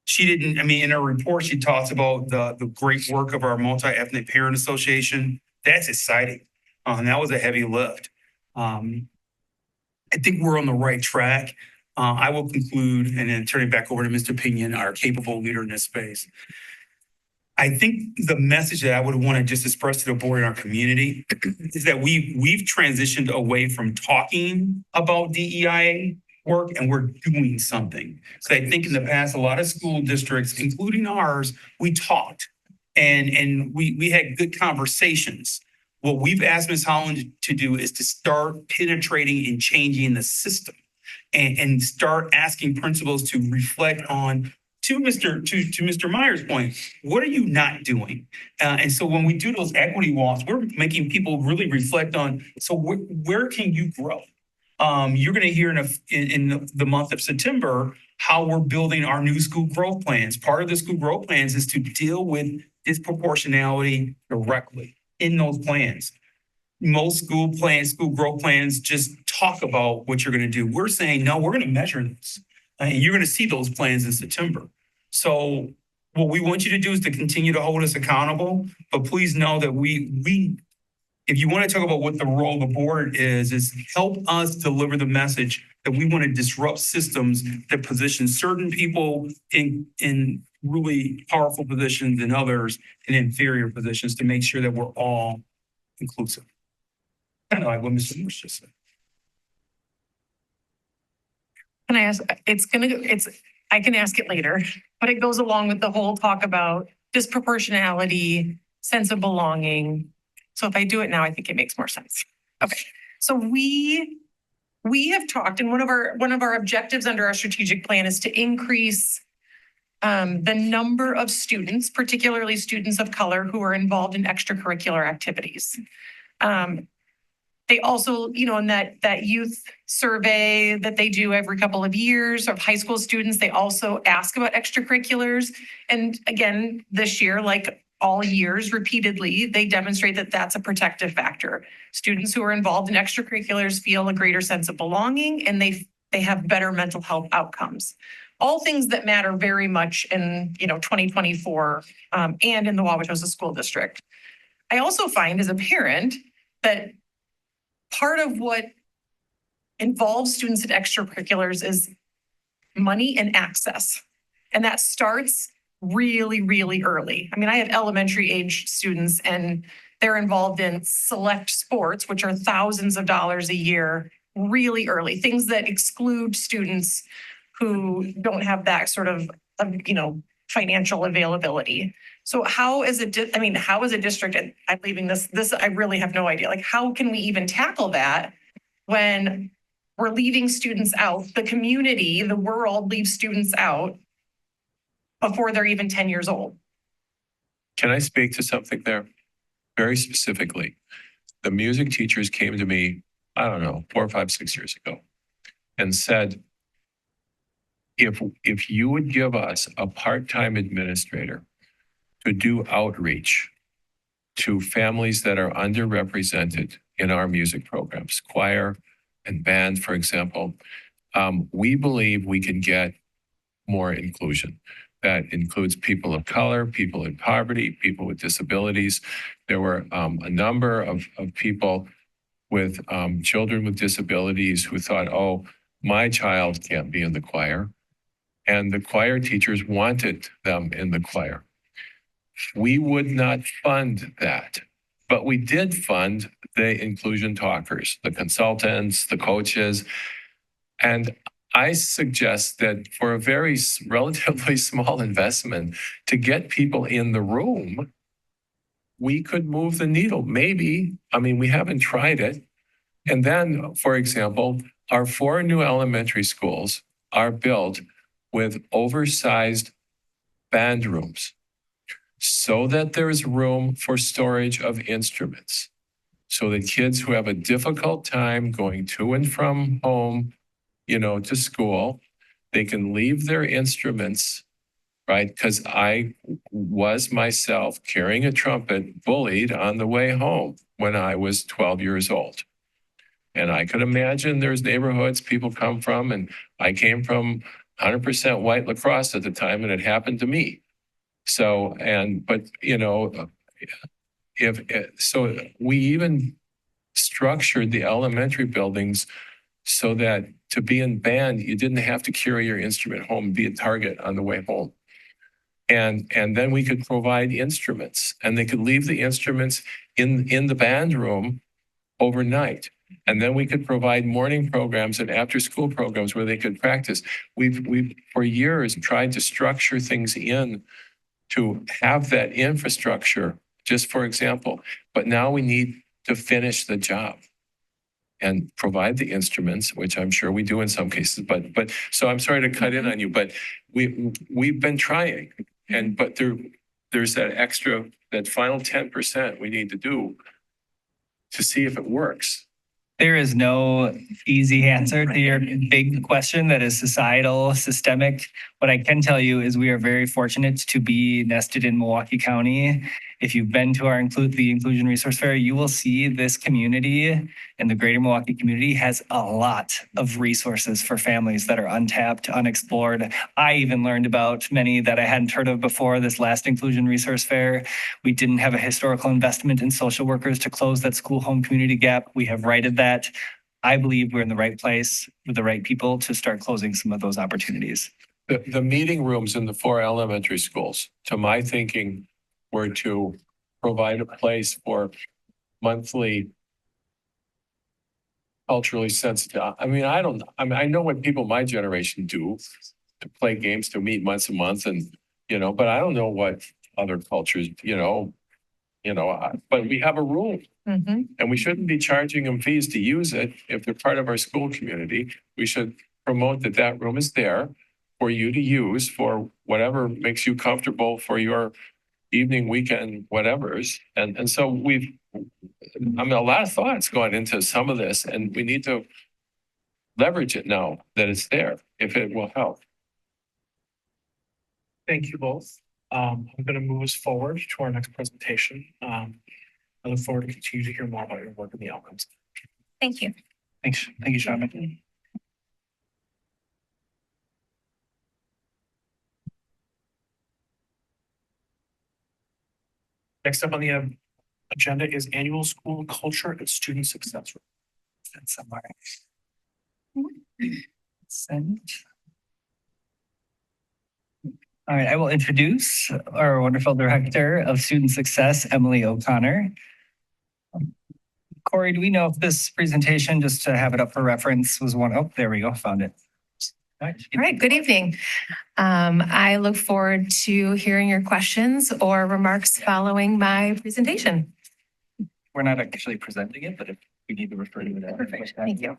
She didn't, in her report, she talks about the great work of our Multi-Ethnic Parent Association. That's exciting. And that was a heavy lift. I think we're on the right track. I will conclude and then turn it back over to Mr. Pinion, our capable leader in this space. I think the message that I would want to just express to the board in our community is that we've transitioned away from talking about DEIA work and we're doing something. So I think in the past, a lot of school districts, including ours, we talked and we had good conversations. What we've asked Ms. Holland to do is to start penetrating and changing the system and start asking principals to reflect on, to Mr. Meyer's point, what are you not doing? And so when we do those equity walks, we're making people really reflect on, so where can you grow? You're going to hear in the month of September how we're building our new school growth plans. Part of the school growth plans is to deal with disproportionality directly in those plans. Most school growth plans just talk about what you're going to do. We're saying, no, we're going to measure this. And you're going to see those plans in September. So what we want you to do is to continue to hold us accountable. But please know that we if you want to talk about what the role of the board is help us deliver the message that we want to disrupt systems that position certain people in really powerful positions and others in inferior positions to make sure that we're all inclusive. Kind of like what Mr. Morse just said. Can I ask, I can ask it later, but it goes along with the whole talk about disproportionality, sense of belonging. So if I do it now, I think it makes more sense. Okay. So we have talked, and one of our objectives under our strategic plan is to increase the number of students, particularly students of color, who are involved in extracurricular activities. They also, in that youth survey that they do every couple of years of high school students, they also ask about extracurriculars. And again, this year, like all years repeatedly, they demonstrate that that's a protective factor. Students who are involved in extracurriculars feel a greater sense of belonging and they have better mental health outcomes. All things that matter very much in 2024 and in the Wauwatosa School District. I also find as a parent that part of what involves students in extracurriculars is money and access. And that starts really, really early. I have elementary age students and they're involved in select sports, which are thousands of dollars a year, really early, things that exclude students who don't have that sort of, financial availability. So how is it, how is a district, and I'm leaving this, I really have no idea, like, how can we even tackle that when we're leaving students out, the community, the world leaves students out before they're even 10 years old? Can I speak to something there? Very specifically, the music teachers came to me, I don't know, 4 or 5, 6 years ago and said, if you would give us a part-time administrator to do outreach to families that are underrepresented in our music programs, choir and band, for example, we believe we can get more inclusion. That includes people of color, people in poverty, people with disabilities. There were a number of people with children with disabilities who thought, oh, my child can't be in the choir. And the choir teachers wanted them in the choir. We would not fund that, but we did fund the inclusion talkers, the consultants, the coaches. And I suggest that for a very relatively small investment to get people in the room, we could move the needle. Maybe, we haven't tried it. And then, for example, our 4 new elementary schools are built with oversized band rooms so that there is room for storage of instruments. So that kids who have a difficult time going to and from home, to school, they can leave their instruments, right? Because I was myself carrying a trumpet, bullied on the way home when I was 12 years old. And I could imagine there's neighborhoods people come from, and I came from 100% white lacrosse at the time, and it happened to me. So, so we even structured the elementary buildings so that to be in band, you didn't have to carry your instrument home and be a target on the way home. And then we could provide instruments, and they could leave the instruments in the band room overnight. And then we could provide morning programs and after school programs where they could practice. We've for years tried to structure things in to have that infrastructure, just for example, but now we need to finish the job and provide the instruments, which I'm sure we do in some cases, but so I'm sorry to cut in on you, but we've been trying, but there's that final 10% we need to do to see if it works. There is no easy answer to your big question that is societal, systemic. What I can tell you is we are very fortunate to be nested in Milwaukee County. If you've been to the Inclusion Resource Fair, you will see this community and the greater Milwaukee community has a lot of resources for families that are untapped, unexplored. I even learned about many that I hadn't heard of before this last Inclusion Resource Fair. We didn't have a historical investment in social workers to close that school-home community gap. We have righted that. I believe we're in the right place with the right people to start closing some of those opportunities. The meeting rooms in the 4 elementary schools, to my thinking, were to provide a place for monthly culturally sensitive. I know what people my generation do to play games, to meet once a month, and but I don't know what other cultures, but we have a room. And we shouldn't be charging them fees to use it. If they're part of our school community, we should promote that room is there for you to use for whatever makes you comfortable for your evening, weekend, whatever's. And so a lot of thought's gone into some of this, and we need to leverage it now that it's there, if it will help. Thank you both. I'm going to move us forward to our next presentation. I look forward to continue to hear more about your work and the outcomes. Thank you. Thanks. Thank you, Sean. Next up on the agenda is annual school culture and student success. That's somewhere. Send. All right, I will introduce our wonderful Director of Student Success, Emily O'Connor. Corey, do we know if this presentation, just to have it up for reference, was one? Oh, there we go, found it. All right, good evening. I look forward to hearing your questions or remarks following my presentation. We're not actually presenting it, but if we need to refer to it. Perfect, thank you.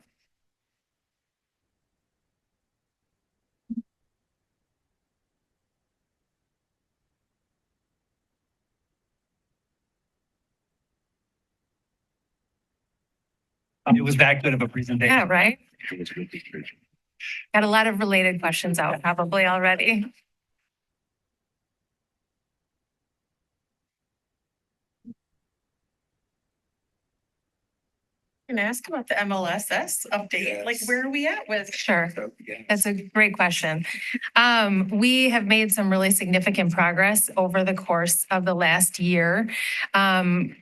It was that good of a presentation. Yeah, right? Got a lot of related questions out probably already. Can I ask about the MLSS update? Like, where are we at with? Sure, that's a great question. We have made some really significant progress over the course of the last year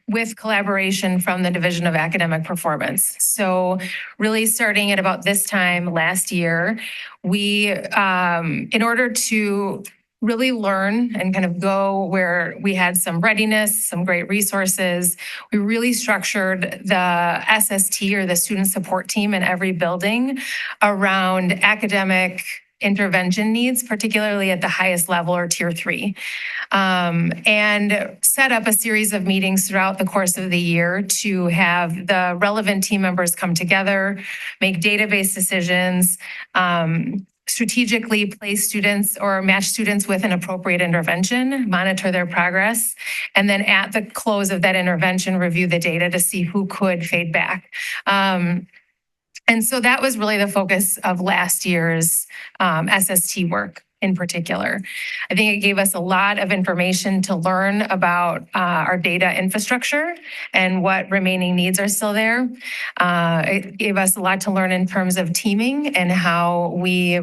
with collaboration from the Division of Academic Performance. So really starting at about this time last year, we, in order to really learn and kind of go where we had some readiness, some great resources. We really structured the SST or the student support team in every building around academic intervention needs, particularly at the highest level or tier 3. And set up a series of meetings throughout the course of the year to have the relevant team members come together, make database decisions, strategically place students or match students with an appropriate intervention, monitor their progress, and then at the close of that intervention, review the data to see who could fade back. And so that was really the focus of last year's SST work in particular. I think it gave us a lot of information to learn about our data infrastructure and what remaining needs are still there. It gave us a lot to learn in terms of teaming and how we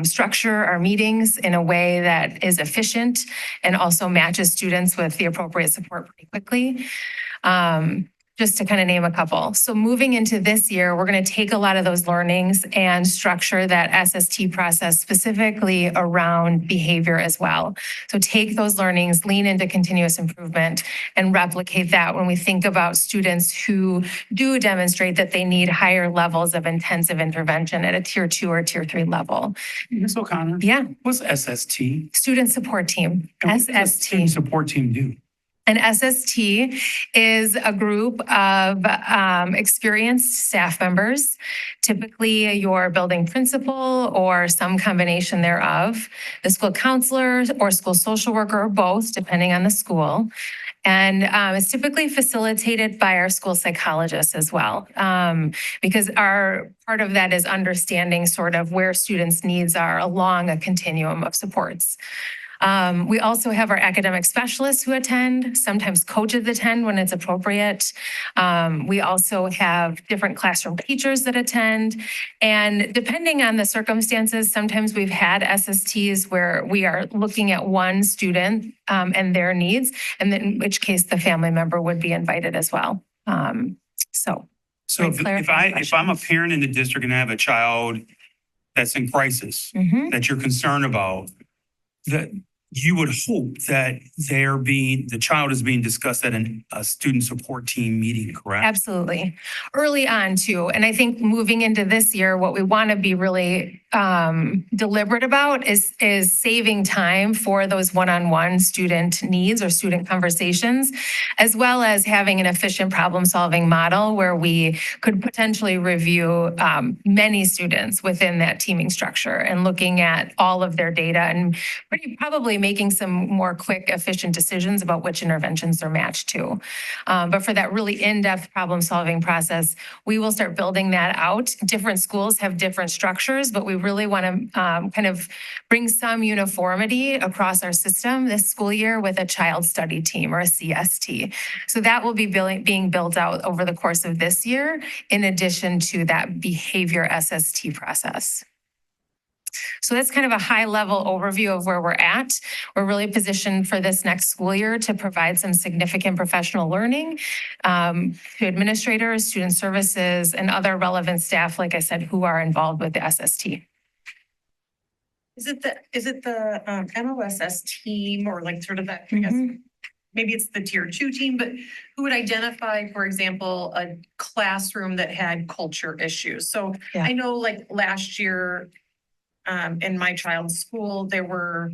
structure our meetings in a way that is efficient and also matches students with the appropriate support pretty quickly. Just to kind of name a couple. So moving into this year, we're going to take a lot of those learnings and structure that SST process specifically around behavior as well. So take those learnings, lean into continuous improvement, and replicate that when we think about students who do demonstrate that they need higher levels of intensive intervention at a tier 2 or tier 3 level. Ms. O'Connor? Yeah. What's SST? Student support team, And what does the SST. student support team do? An SST is a group of experienced staff members, typically your building principal or some combination thereof, the school counselor or school social worker or both, depending on the school. And it's typically facilitated by our school psychologists as well, because our part of that is understanding sort of where students' needs are along a continuum of supports. We also have our academic specialists who attend, sometimes coaches attend when it's appropriate. We also have different classroom teachers that attend. And depending on the circumstances, sometimes we've had SSTs where we are looking at one student and their needs, and then in which case the family member would be invited as well. So if I'm a parent in the district and I have a child that's in crisis, that you're concerned about, that you would hope that the child is being discussed at a student support team meeting, correct? Absolutely. Early on too. And I think moving into this year, what we want to be really deliberate about is saving time for those one-on-one student needs or student conversations, as well as having an efficient problem-solving model where we could potentially review many students within that teaming structure and looking at all of their data and probably making some more quick, efficient decisions about which interventions they're matched to. But for that really in-depth problem-solving process, we will start building that out. Different schools have different structures, but we really want to kind of bring some uniformity across our system this school year with a child study team or a CST. So that will be being built out over the course of this year, in addition to that behavior SST process. So that's kind of a high level overview of where we're at. We're really positioned for this next school year to provide some significant professional learning to administrators, student services, and other relevant staff, like I said, who are involved with the SST. Is it the MLSS team or like sort of that, I guess, maybe it's the tier 2 team, but who would identify, for example, a classroom that had culture issues? So I know like last year, in my child's school, there were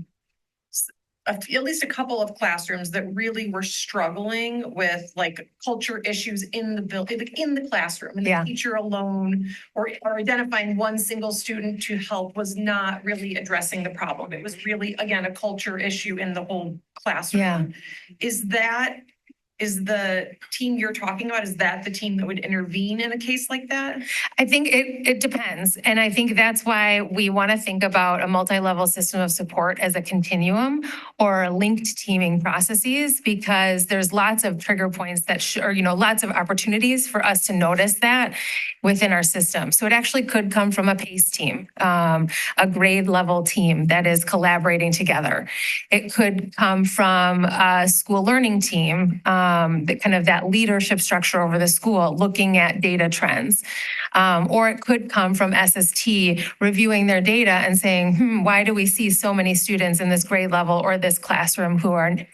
at least a couple of classrooms that really were struggling with like culture issues in the building, like in the classroom. And Yeah. the teacher alone or identifying one single student to help was not really addressing the problem. It was really, again, a culture issue in the whole classroom. Yeah. Is the team you're talking about, is that the team that would intervene in a case like that? I think it depends. And I think that's why we want to think about a multi-level system of support as a continuum or linked teaming processes, because there's lots of trigger points that, or, lots of opportunities for us to notice that within our system. So it actually could come from a PACE team, a grade level team that is collaborating together. It could come from a school learning team, that leadership structure over the school, looking at data trends. Or it could come from SST reviewing their data and saying, why do we see so many students in this grade level or this classroom who are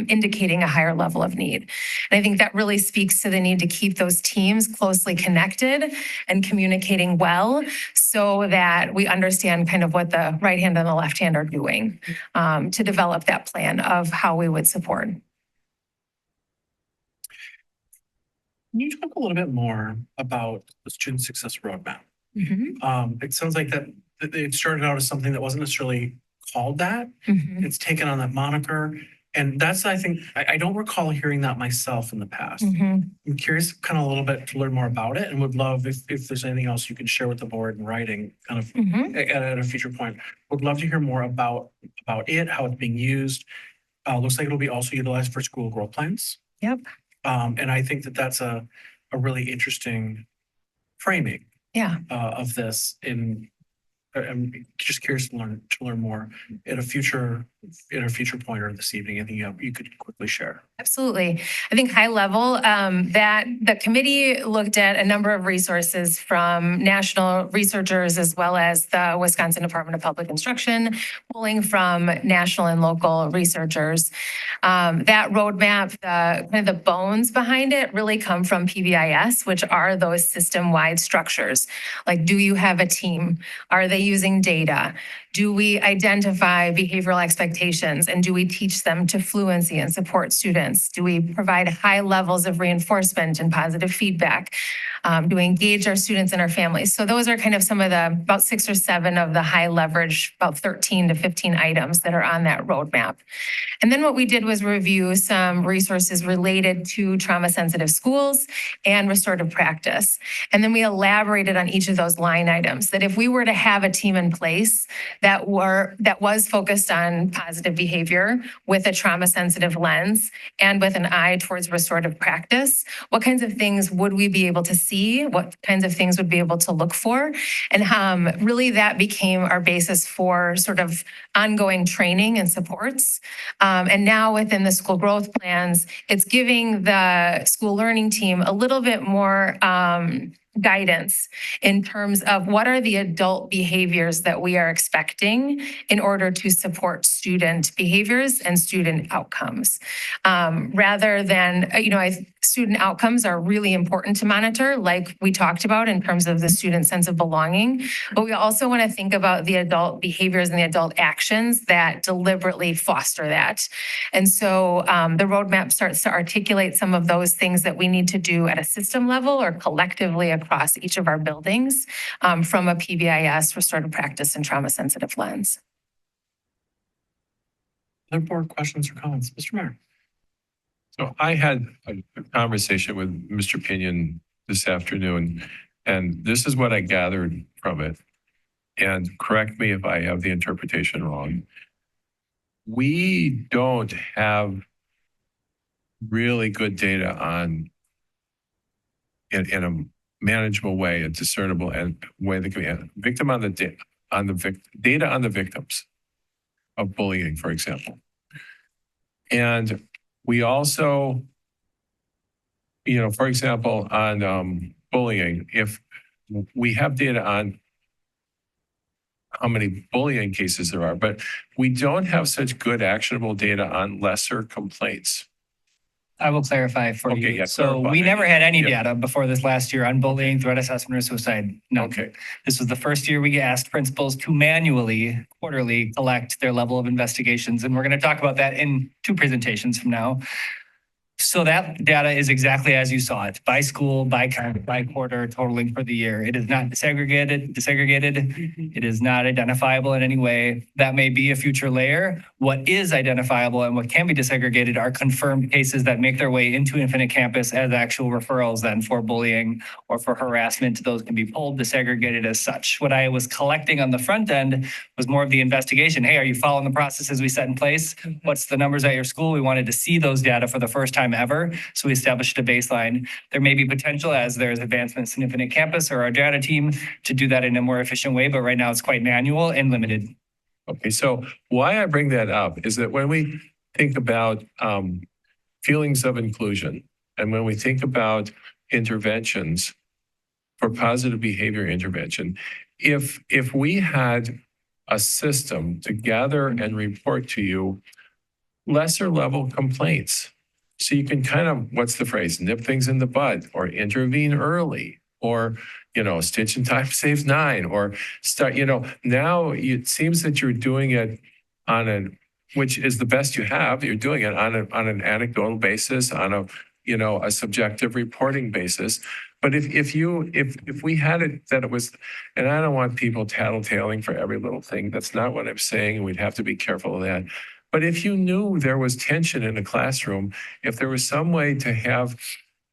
indicating a higher level of need? And I think that really speaks to the need to keep those teams closely connected and communicating well so that we understand kind of what the right hand and the left hand are doing to develop that plan of how we would support. Can you talk a little bit more about the student success roadmap? It sounds like that it started out as something that wasn't necessarily called that. It's taken on that moniker. And that's, I think, I don't recall hearing that myself in the past. I'm curious kind of a little bit to learn more about it, and would love if there's anything else you can share with the board in writing kind of at a future point. Would love to hear more about it, how it's being used. Looks like it'll be also utilized for school growth plans. Yep. And I think that that's a really interesting framing of this. I'm just curious to learn more at a future point or this evening. Anything you could quickly share? Absolutely. I think high level, that the committee looked at a number of resources from national researchers as well as the Wisconsin Department of Public Instruction, pulling from national and local researchers. That roadmap, the bones behind it really come from PBIS, which are those system-wide structures. Like, do you have a team? Are they using data? Do we identify behavioral expectations, and do we teach them to fluency and support students? Do we provide high levels of reinforcement and positive feedback? Do we engage our students and our families? So those are kind of some of about 6 or 7 of the high leverage, about 13 to 15 items that are on that roadmap. And then what we did was review some resources related to trauma-sensitive schools and restorative practice. And then we elaborated on each of those line items, that if we were to have a team in place that was focused on positive behavior with a trauma-sensitive lens and with an eye towards restorative practice, what kinds of things would we be able to see? What kinds of things would be able to look for? And really that became our basis for sort of ongoing training and supports. And now within the school growth plans, it's giving the school learning team a little bit more guidance in terms of what are the adult behaviors that we are expecting in order to support student behaviors and student outcomes. Rather than, student outcomes are really important to monitor, like we talked about in terms of the student sense of belonging, but we also want to think about the adult behaviors and the adult actions that deliberately foster that. And so the roadmap starts to articulate some of those things that we need to do at a system level or collectively across each of our buildings from a PBIS, restorative practice, and trauma-sensitive lens. Other board questions or comments? Mr. Mayor. So I had a conversation with Mr. Pinion this afternoon, and this is what I gathered from it. And correct me if I have the interpretation wrong. We don't have really good data on, in a manageable way, a discernible and way that can be data on the victims of bullying, for example. And we also, for example, on bullying, if we have data on how many bullying cases there are, but we don't have such good actionable data on lesser complaints. I will clarify for Okay, you. yeah, So clarify. we never had any Yeah. data before this last year on bullying, threat assessment, or suicide. No. Okay. This was the first year we asked principals to manually, quarterly collect their level of investigations. And we're going to talk about that in 2 presentations from now. So that data is exactly as you saw it, by school, by quarter, totaling for the year. It is not disaggregated. It is not identifiable in any way. That may be a future layer. What is identifiable and what can be disaggregated are confirmed cases that make their way into Infinite Campus as actual referrals then for bullying or for harassment. Those can be pulled, disaggregated as such. What I was collecting on the front end was more of the investigation. Hey, are you following the processes we set in place? What's the numbers at your school? We wanted to see those data for the first time ever. So we established a baseline. There may be potential as there's advancements in Infinite Campus or our data team to do that in a more efficient way, but right now it's quite manual and limited. Okay, so why I bring that up is that when we think about feelings of inclusion and when we think about interventions for positive behavior intervention, if we had a system to gather and report to you lesser level complaints, so you can kind of, what's the phrase, nip things in the bud or intervene early or, stitch in time saves 9 or start, now it seems that you're doing it which is the best you have. You're doing it on an anecdotal basis, on a subjective reporting basis. But if we had it that it was, and I don't want people tattletaling for every little thing. That's not what I'm saying. And we'd have to be careful of that. But if you knew there was tension in a classroom, if there was some way to have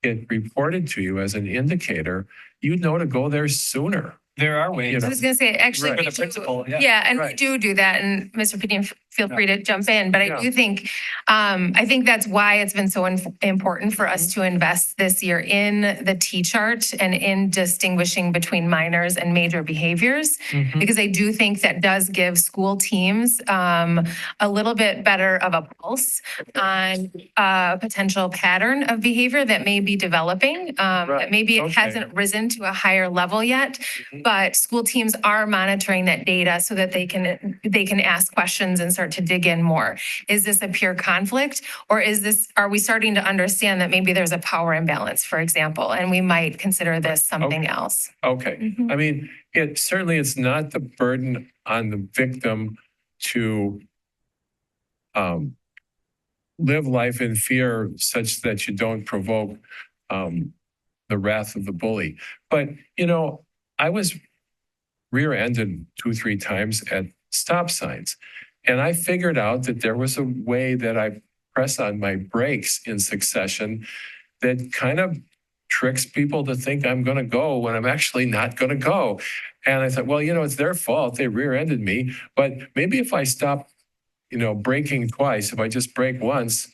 it reported to you as an indicator, you'd know to go there sooner. There are ways. I was gonna say, actually, For we the do- principal, yeah. yeah, and we Right. do that, and Mr. Pedian, feel free to jump in, but Yeah. I do think, I think that's why it's been so important for us to invest this year in the T-chart and in distinguishing between minors and major behaviors, because I do think that does give school teams a little bit better of a pulse on a potential pattern of behavior that may be developing, that maybe it Okay. hasn't risen to a higher level yet, but school teams are monitoring that data so that they can ask questions and start to dig in more. Is this a pure conflict, or are we starting to understand that maybe there's a power imbalance, for example, and we might consider this something else? Okay. I mean, it's not the burden on the victim to live life in fear such that you don't provoke the wrath of the bully. But, I was rear-ended 2-3 times at stop signs. And I figured out that there was a way that I press on my brakes in succession that kind of tricks people to think I'm going to go when I'm actually not going to go. And I thought, well, it's their fault. They rear-ended me. But maybe if I stop, braking twice, if I just brake once,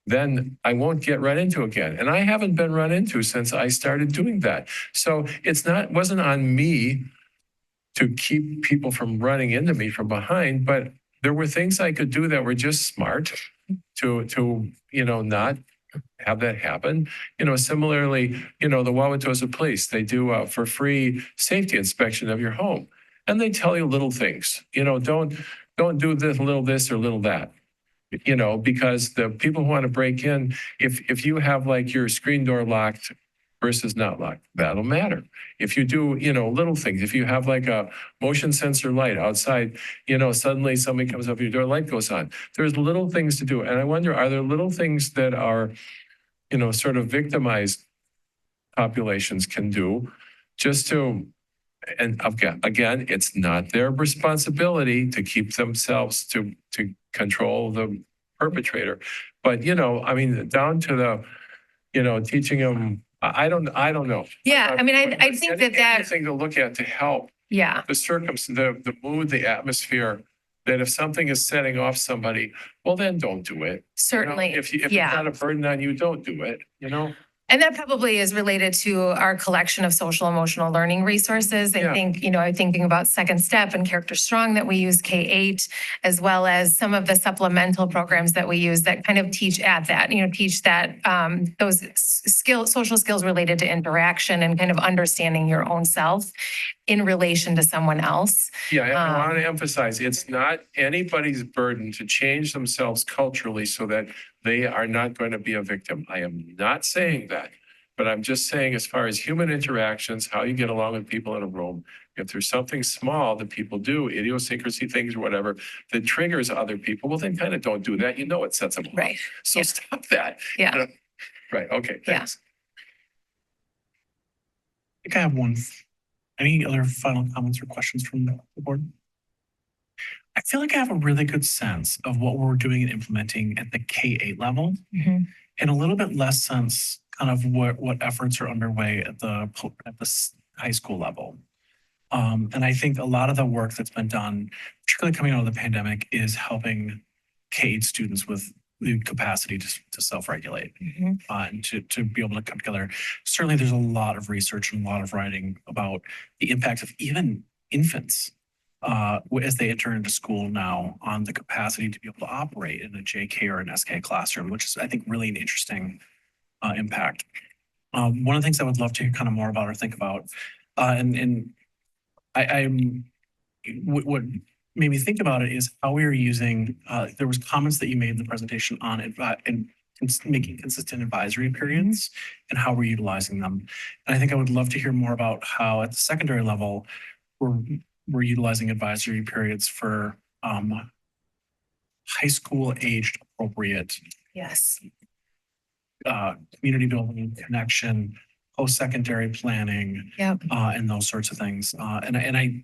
then I won't get run into again. And I haven't been run into since I started doing that. So wasn't on me to keep people from running into me from behind, but there were things I could do that were just smart to not have that happen. Similarly, the Wauwatosa Police, they do for free safety inspection of your home. And they tell you little things, don't do this or little that. Because the people who want to break in, if you have like your screen door locked versus not locked, that'll matter. If you do, little things, if you have like a motion sensor light outside, suddenly somebody comes up, your door light goes on. There's little things to do. And I wonder, are there little things that are, sort of victimized populations can do just to, and again, it's not their responsibility to keep themselves to control the perpetrator. But, down to the, teaching them, I don't know. Yeah, I mean, I think that Anything to look at to help yeah. the mood, the atmosphere, that if something is setting off somebody, well, then don't do it. Certainly, If it's yeah. not a burden on you, don't do it, And that probably is related to our collection of social emotional learning resources. I think, I'm thinking about Second Step and Character Strong that we use K-8, as well as some of the supplemental programs that we use that kind of teach at that, teach that those social skills related to interaction and kind of understanding your own self in relation to someone else. Yeah, I want to emphasize, it's not anybody's burden to change themselves culturally so that They are not going to be a victim. I am not saying that. But I'm just saying, as far as human interactions, how you get along with people in a room, if there's something small that people do, idiosyncrasy things or whatever, that triggers other people, well, then kind of don't do that. You know, it sets them off. Right. So Yeah. stop that. Yeah. Right. Okay. Yeah. Thanks. I think I have one. Any other final comments or questions from the board? I feel like I have a really good sense of what we're doing and implementing at the K-8 level, and a little bit less sense kind of what efforts are underway at the high school level. And I think a lot of the work that's been done, particularly coming out of the pandemic, is helping K-8 students with the capacity to self-regulate and to be able to come together. Certainly, there's a lot of research and a lot of writing about the impact of even infants as they enter into school now on the capacity to be able to operate in a JK or an SK classroom, which is, I think, really an interesting impact. One of the things I would love to hear kind of more about or think about, and what made me think about it is how we are using, there was comments that you made in the presentation on making consistent advisory periods and how we're utilizing them. And I think I would love to hear more about how at the secondary level, we're utilizing advisory periods for high school aged appropriate Yes. community building, connection, post-secondary planning, Yep. and those sorts of things. I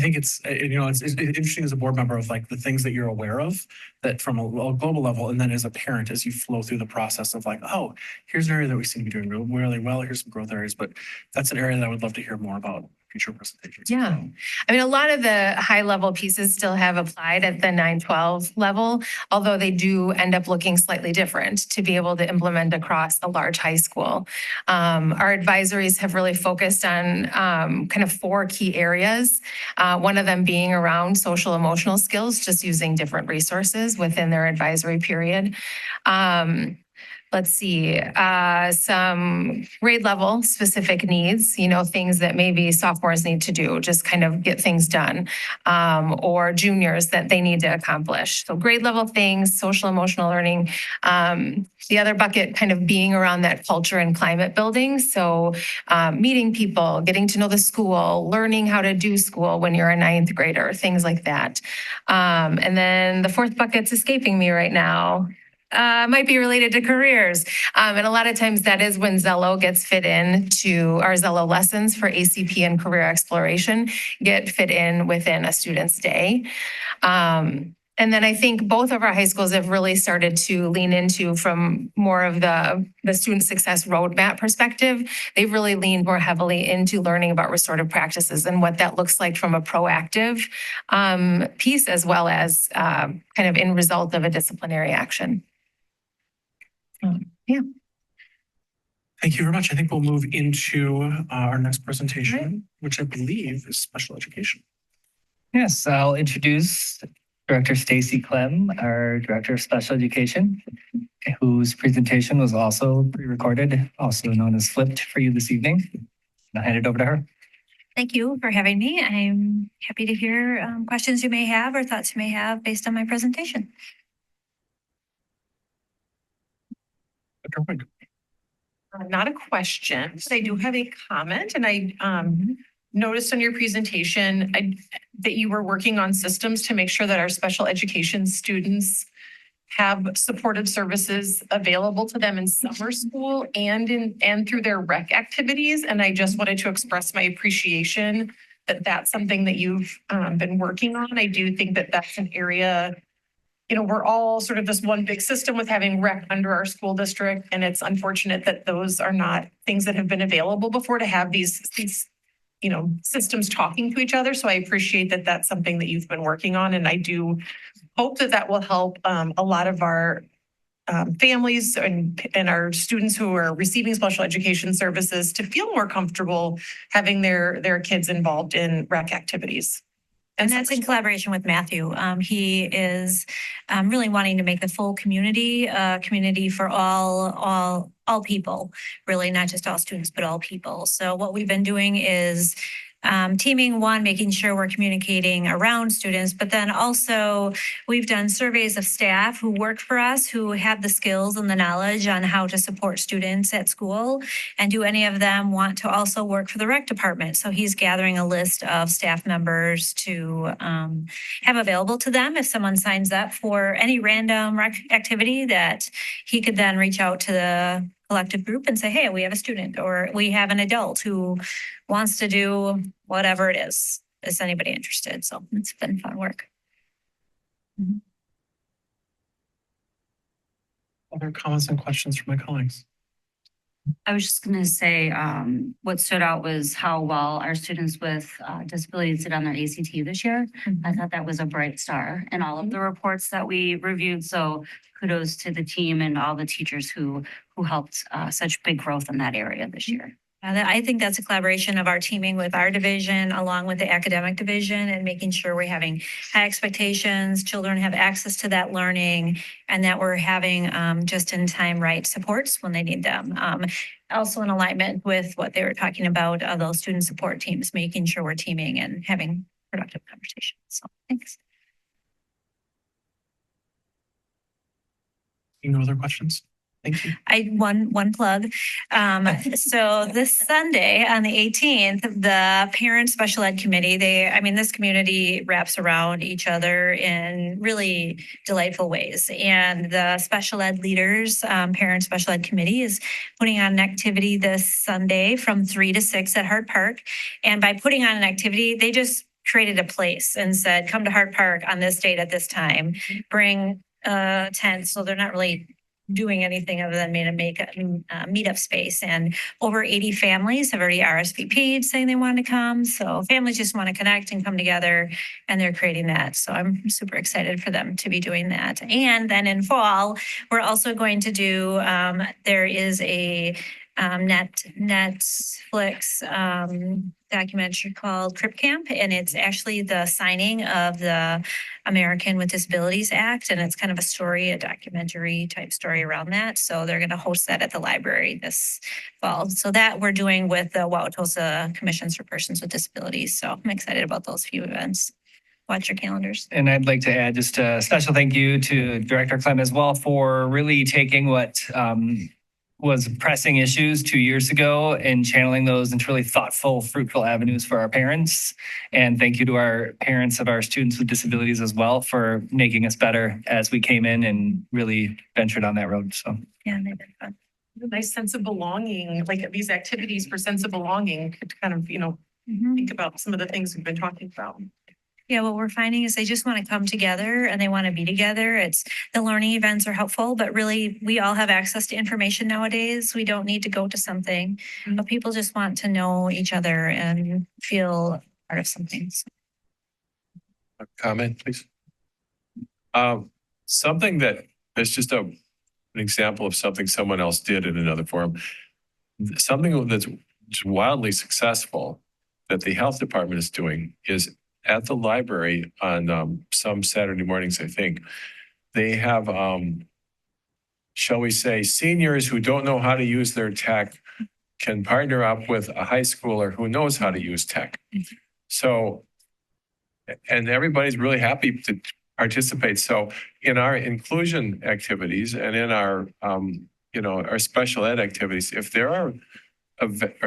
think it's interesting as a board member of like the things that you're aware of that from a global level, and then as a parent, as you flow through the process of like, oh, here's an area that we seem to be doing really well. Here's some growth areas, but that's an area that I would love to hear more about future presentations. Yeah. I mean, a lot of the high level pieces still have applied at the 9-12 level, although they do end up looking slightly different to be able to implement across a large high school. Our advisories have really focused on kind of 4 key areas. One of them being around social emotional skills, just using different resources within their advisory period. Let's see, some grade level specific needs, things that maybe sophomores need to do, just kind of get things done, or juniors that they need to accomplish. So grade level things, social emotional learning. The other bucket kind of being around that culture and climate building. So meeting people, getting to know the school, learning how to do school when you're a 9th grader, things like that. And then the 4th bucket's escaping me right now. Might be related to careers. And a lot of times that is when Zello gets fit in to our Zello lessons for ACP and career exploration get fit in within a student's day. And then I think both of our high schools have really started to lean into from more of the student success roadmap perspective. They've really leaned more heavily into learning about restorative practices and what that looks like from a proactive piece as well as kind of in result of a disciplinary action. Yeah. Thank you very much. I think we'll move into our next presentation, which I believe is special education. Yes, I'll introduce Director Stacy Clem, our Director of Special Education, whose presentation was also pre-recorded, also known as flipped for you this evening. I'll hand it over to her. Thank you for having me. I'm happy to hear questions you may have or thoughts you may have based on my presentation. Not a question, but I do have a comment, and I noticed on your presentation that you were working on systems to make sure that our special education students have supportive services available to them in summer school and through their rec activities. And I just wanted to express my appreciation that that's something that you've been working on. I do think that that's an area, we're all sort of this one big system with having rec under our school district. And it's unfortunate that those are not things that have been available before to have these systems talking to each other. So I appreciate that that's something that you've been working on. And I do hope that that will help a lot of our families and our students who are receiving special education services to feel more comfortable having their kids involved in rec activities. And that's in collaboration with Matthew. He is really wanting to make the full community for all people, really not just all students, but all people. So what we've been doing is teaming, one, making sure we're communicating around students, but then also we've done surveys of staff who work for us, who have the skills and the knowledge on how to support students at school. And do any of them want to also work for the rec department? So he's gathering a list of staff members to have available to them if someone signs up for any random rec activity, that he could then reach out to the collective group and say, hey, we have a student or we have an adult who wants to do whatever it is. Is anybody interested? So it's been fun work. Other comments and questions from my colleagues? I was just gonna say, what stood out was how well our students with disabilities did on their ACT this year. I thought that was a bright star in all of the reports that we reviewed. So kudos to the team and all the teachers who helped such big growth in that area this year. I think that's a collaboration of our teaming with our division along with the academic division and making sure we're having high expectations, children have access to that learning, and that we're having just in time right supports when they need them. Also in alignment with what they were talking about, those student support teams, making sure we're teaming and having productive conversations. So thanks. No other questions? Thank you. One plug. So this Sunday on the 18th, the Parent Special Ed Committee, this community wraps around each other in really delightful ways. And the Special Ed Leaders, Parent Special Ed Committee is putting on an activity this Sunday from 3 to 6 at Hart Park. And by putting on an activity, they just created a place and said, come to Hart Park on this date at this time, bring tents. So they're not really doing anything other than make a meetup space. And over 80 families have already RSVP'd saying they want to come. So families just want to connect and come together, and they're creating that. So I'm super excited for them to be doing that. And then in fall, we're also going to do, there is a Netflix documentary called Crip Camp, and it's actually the signing of the American with Disabilities Act, and it's kind of a story, a documentary type story around that. So they're going to host that at the library this fall. So that we're doing with the Wauwatosa Commissions for Persons with Disabilities. So I'm excited about those few events. Watch your calendars. And I'd like to add just a special thank you to Director Clem as well for really taking what was pressing issues 2 years ago and channeling those into really thoughtful, fruitful avenues for our parents. And thank you to our parents of our students with disabilities as well for making us better as we came in and really ventured on that road. So yeah, they've been fun. A nice sense of belonging, like these activities for sense of belonging could kind of, think about some of the things we've been talking about. Yeah, what we're finding is they just want to come together and they want to be together. It's the learning events are helpful, but really we all have access to information nowadays. We don't need to go to something, but people just want to know each other and feel part of something. A comment, please. Something that is just an example of something someone else did in another forum. Something that's wildly successful that the health department is doing is at the library on some Saturday mornings, I think, they have, shall we say, seniors who don't know how to use their tech can partner up with a high schooler who knows how to use tech. So, and everybody's really happy to participate. So in our inclusion activities and in our, our special ed activities, if there are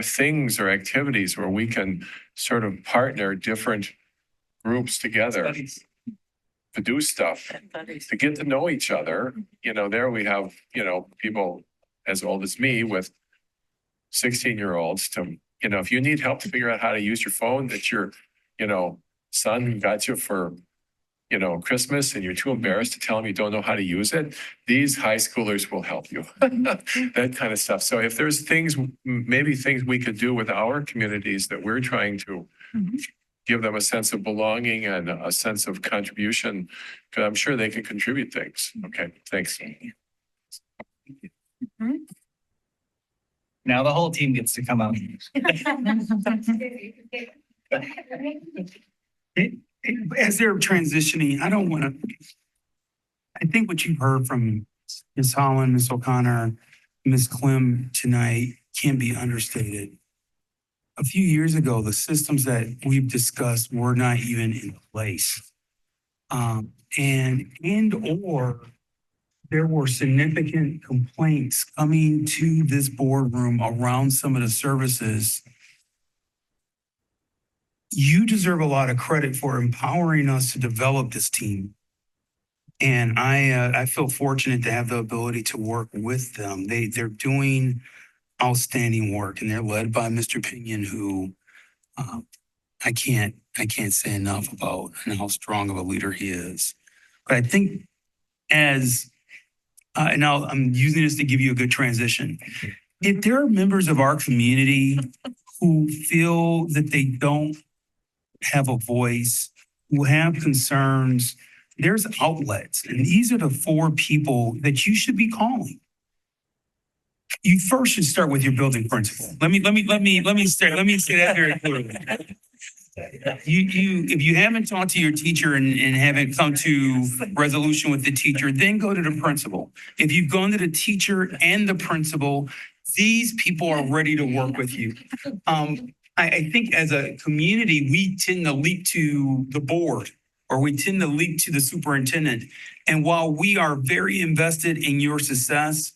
things or activities where we can sort of partner different groups together to do stuff, to get to know each other. There we have, people as old as me with 16-year-olds to, if you need help to figure out how to use your phone that your, son got you for, Christmas and you're too embarrassed to tell him you don't know how to use it, these high schoolers will help you. That kind of stuff. So if there's maybe things we could do with our communities that we're trying to give them a sense of belonging and a sense of contribution, because I'm sure they can contribute things. Okay, thanks. now the whole team gets to come out. As they're transitioning, I think what you've heard from Ms. Holland, Ms. O'Connor, Ms. Clem tonight can be understated. a few years ago, the systems that we've discussed were not even in place. And/or there were significant complaints coming to this boardroom around some of the services. You deserve a lot of credit for empowering us to develop this team. And I feel fortunate to have the ability to work with them. They're doing outstanding work, and they're led by Mr. Pinion, who I can't say enough about and how strong of a leader he is. But I think as and now I'm using this to give you a good transition. If there are members of our community who feel that they don't have a voice, who have concerns, there's outlets. And these are the 4 people that you should be calling. You first should start with your building principal. Let me say that very clearly. If you haven't talked to your teacher and haven't come to resolution with the teacher, then go to the principal. If you've gone to the teacher and the principal, these people are ready to work with you. I think as a community, we tend to leap to the board, or we tend to leap to the superintendent. And while we are very invested in your success,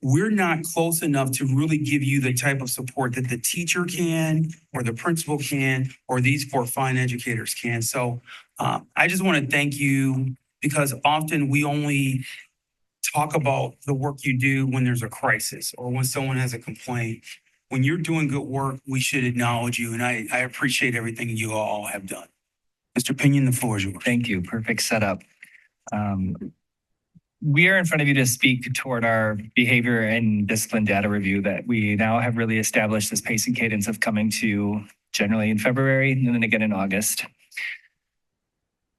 we're not close enough to really give you the type of support that the teacher can, or the principal can, or these 4 fine educators can. So I just want to thank you, because often we only talk about the work you do when there's a crisis or when someone has a complaint. When you're doing good work, we should acknowledge you. And I appreciate everything you all have done. Mr. Pinion, the floor is yours. Thank you. Perfect setup. We are in front of you to speak toward our behavior and discipline data review that we now have really established this pace and cadence of coming to generally in February and then again in August. I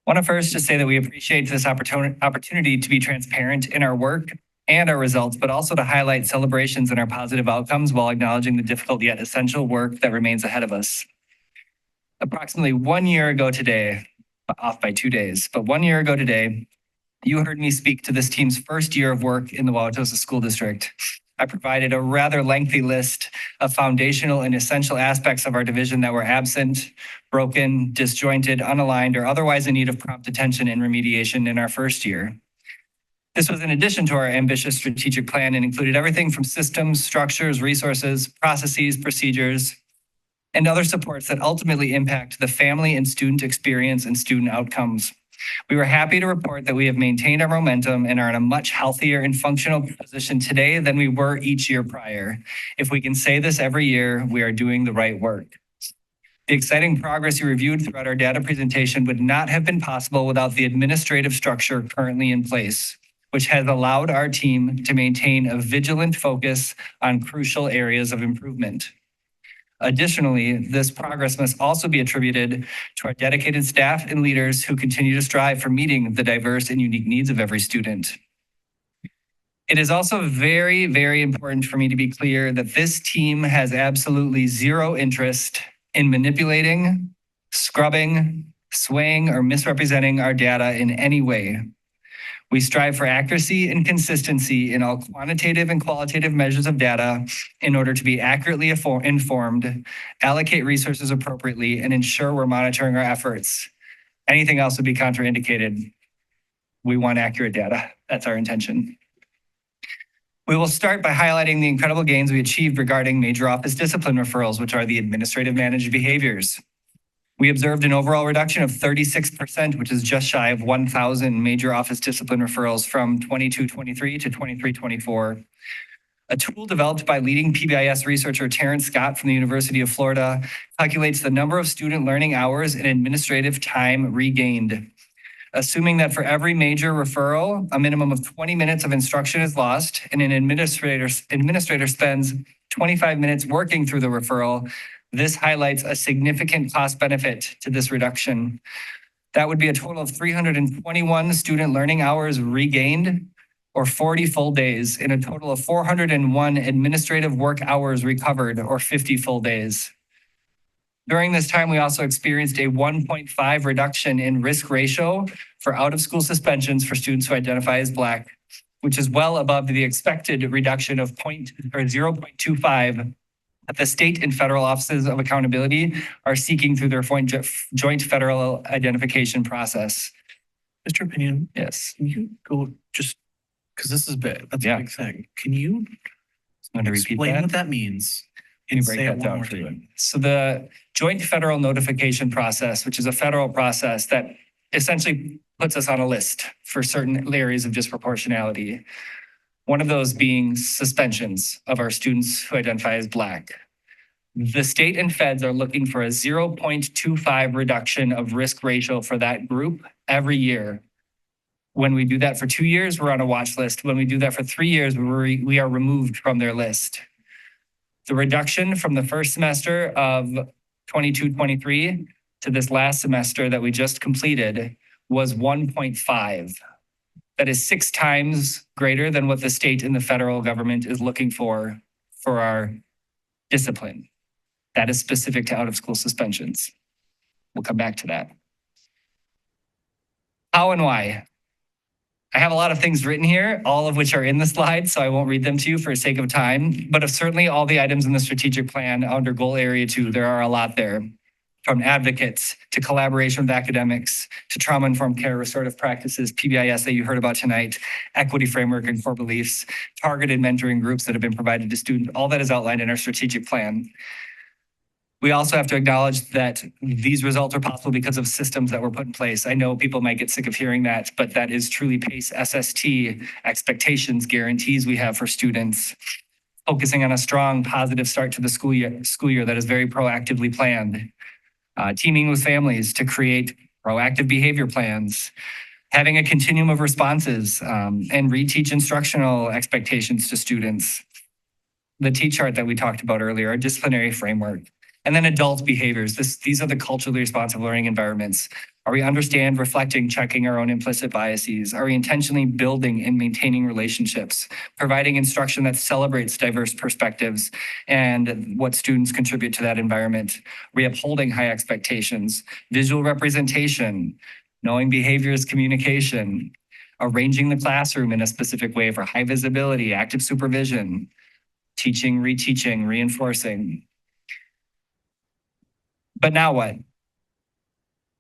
want to first just say that we appreciate this opportunity to be transparent in our work and our results, but also to highlight celebrations and our positive outcomes while acknowledging the difficult yet essential work that remains ahead of us. Approximately 1 year ago today, off by 2 days, but 1 year ago today, you heard me speak to this team's first year of work in the Wauwatosa School District. I provided a rather lengthy list of foundational and essential aspects of our division that were absent, broken, disjointed, unaligned, or otherwise in need of prompt attention and remediation in our first year. This was in addition to our ambitious strategic plan and included everything from systems, structures, resources, processes, procedures, and other supports that ultimately impact the family and student experience and student outcomes. We were happy to report that we have maintained our momentum and are in a much healthier and functional position today than we were each year prior. If we can say this every year, we are doing the right work. The exciting progress you reviewed throughout our data presentation would not have been possible without the administrative structure currently in place, which has allowed our team to maintain a vigilant focus on crucial areas of improvement. Additionally, this progress must also be attributed to our dedicated staff and leaders who continue to strive for meeting the diverse and unique needs of every student. It is also very, very important for me to be clear that this team has absolutely zero interest in manipulating, scrubbing, swaying, or misrepresenting our data in any way. We strive for accuracy and consistency in all quantitative and qualitative measures of data in order to be accurately informed, allocate resources appropriately, and ensure we're monitoring our efforts. Anything else would be contraindicated. We want accurate data. That's our intention. We will start by highlighting the incredible gains we achieved regarding major office discipline referrals, which are the administrative managed behaviors. We observed an overall reduction of 36%, which is just shy of 1,000 major office discipline referrals from 22-23 to 23-24. A tool developed by leading PBIS researcher Terrence Scott from the University of Florida calculates the number of student learning hours and administrative time regained. Assuming that for every major referral, a minimum of 20 minutes of instruction is lost, and an administrator spends 25 minutes working through the referral, this highlights a significant cost benefit to this reduction. That would be a total of 321 student learning hours regained, or 40 full days, and a total of 401 administrative work hours recovered, or 50 full days. During this time, we also experienced a 1.5 reduction in risk ratio for out-of-school suspensions for students who identify as Black, which is well above the expected reduction of 0.25 that the state and federal offices of accountability are seeking through their joint federal identification process. Mr. Opinion, Yes. can you go just, because this is big, that's a Yeah. big thing. Can you I'm going to repeat explain that. what that means? Let me And break say it that one down more for you. time. So the joint federal notification process, which is a federal process that essentially puts us on a list for certain areas of disproportionality. One of those being suspensions of our students who identify as Black. The state and feds are looking for a 0.25 reduction of risk ratio for that group every year. When we do that for 2 years, we're on a watch list. When we do that for 3 years, we are removed from their list. The reduction from the first semester of 22-23 to this last semester that we just completed was 1.5. That is 6 times greater than what the state and the federal government is looking for our discipline. That is specific to out-of-school suspensions. We'll come back to that. How and why? I have a lot of things written here, all of which are in the slide, so I won't read them to you for the sake of time. But of certainly all the items in the strategic plan under goal area 2, there are a lot there. From advocates to collaboration with academics to trauma-informed care, restorative practices, PBIS that you heard about tonight, equity framework and core beliefs, targeted mentoring groups that have been provided to students, all that is outlined in our strategic plan. We also have to acknowledge that these results are possible because of systems that were put in place. I know people might get sick of hearing that, but that is truly PACE, SST, expectations, guarantees we have for students. Focusing on a strong, positive start to the school year that is very proactively planned. Teaming with families to create proactive behavior plans. Having a continuum of responses and reteach instructional expectations to students. The T-chart that we talked about earlier, our disciplinary framework. And then adult behaviors. These are the culturally responsive learning environments. Are we understand, reflecting, checking our own implicit biases? Are we intentionally building and maintaining relationships? Providing instruction that celebrates diverse perspectives and what students contribute to that environment? Are we upholding high expectations? Visual representation, knowing behaviors, communication, arranging the classroom in a specific way for high visibility, active supervision, teaching, reteaching, reinforcing. But now what?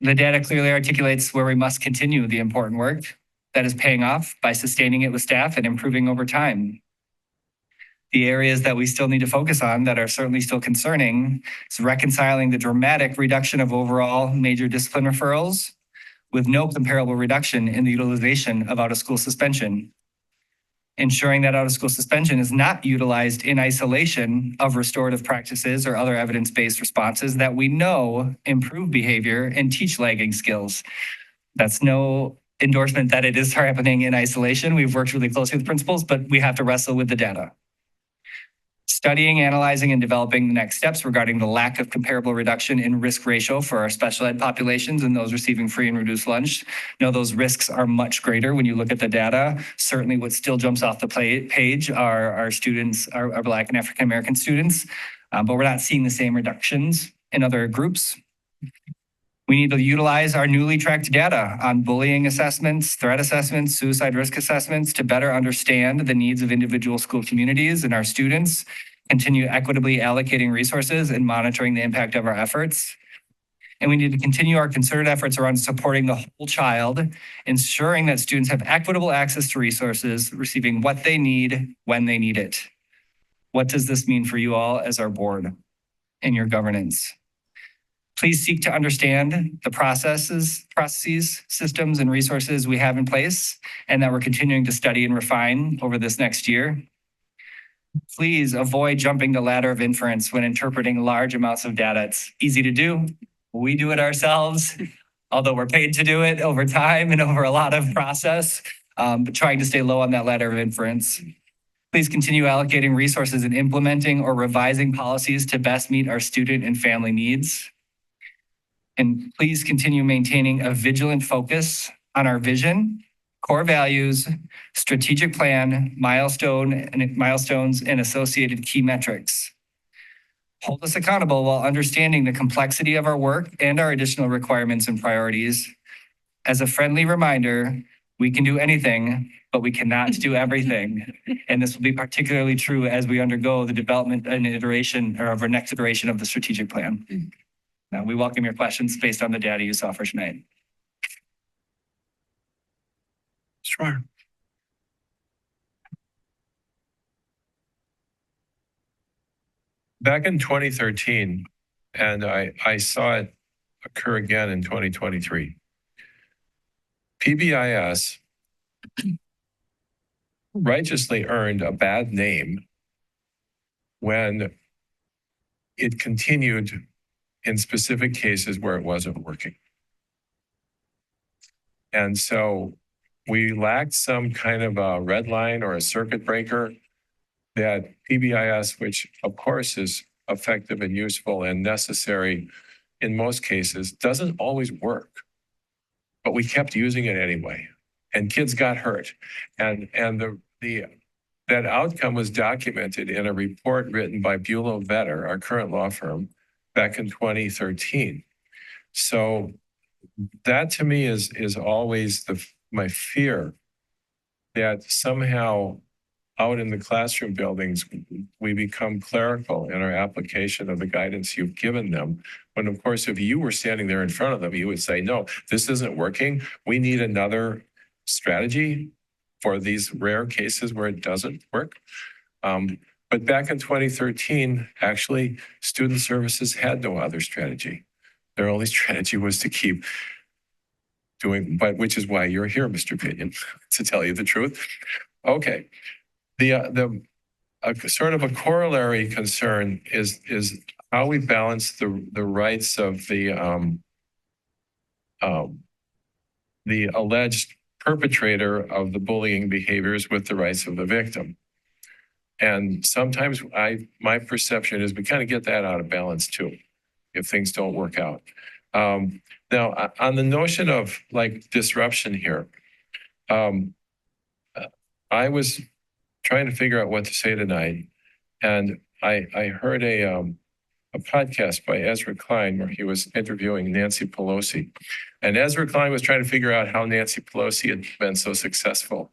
The data clearly articulates where we must continue the important work that is paying off by sustaining it with staff and improving over time. The areas that we still need to focus on that are certainly still concerning is reconciling the dramatic reduction of overall major discipline referrals with no comparable reduction in the utilization of out-of-school suspension. Ensuring that out-of-school suspension is not utilized in isolation of restorative practices or other evidence-based responses that we know improve behavior and teach lagging skills. That's no endorsement that it is happening in isolation. We've worked really closely with principals, but we have to wrestle with the data. Studying, analyzing, and developing the next steps regarding the lack of comparable reduction in risk ratio for our special ed populations and those receiving free and reduced lunch. No, those risks are much greater when you look at the data. Certainly what still jumps off the page are our students, our Black and African American students, but we're not seeing the same reductions in other groups. We need to utilize our newly tracked data on bullying assessments, threat assessments, suicide risk assessments to better understand the needs of individual school communities and our students, continue equitably allocating resources and monitoring the impact of our efforts. And we need to continue our concerted efforts around supporting the whole child, ensuring that students have equitable access to resources, receiving what they need when they need it. What does this mean for you all as our board and your governance? Please seek to understand the processes, systems, and resources we have in place and that we're continuing to study and refine over this next year. Please avoid jumping the ladder of inference when interpreting large amounts of data. It's easy to do. We do it ourselves, although we're paid to do it over time and over a lot of process, but trying to stay low on that ladder of inference. Please continue allocating resources and implementing or revising policies to best meet our student and family needs. And please continue maintaining a vigilant focus on our vision, core values, strategic plan, milestones, and associated key metrics. Hold us accountable while understanding the complexity of our work and our additional requirements and priorities. As a friendly reminder, We can do anything, but we cannot do everything. And this will be particularly true as we undergo the development and iteration or of our next iteration of the strategic plan. Now, we welcome your questions based on the data you saw for tonight. Sure. Back in 2013, and I saw it occur again in 2023. PBIS righteously earned a bad name when it continued in specific cases where it wasn't working. And so we lacked some kind of a red line or a circuit breaker that PBIS, which of course is effective and useful and necessary in most cases, doesn't always work. But we kept using it anyway, and kids got hurt. And that outcome was documented in a report written by Bulow Vetter, our current law firm, back in 2013. So that to me is always my fear that somehow out in the classroom buildings, we become clerical in our application of the guidance you've given them. When of course, if you were standing there in front of them, you would say, no, this isn't working. We need another strategy for these rare cases where it doesn't work. But back in 2013, actually, student services had no other strategy. Their only strategy was to keep doing, but which is why you're here, Mr. Pinion, to tell you the truth. Okay. The sort of a corollary concern is how we balance the rights of the alleged perpetrator of the bullying behaviors with the rights of the victim. And sometimes my perception is we kind of get that out of balance too, if things don't work out. Now, on the notion of like disruption here, I was trying to figure out what to say tonight, and I heard a podcast by Ezra Klein where he was interviewing Nancy Pelosi, and Ezra Klein was trying to figure out how Nancy Pelosi had been so successful,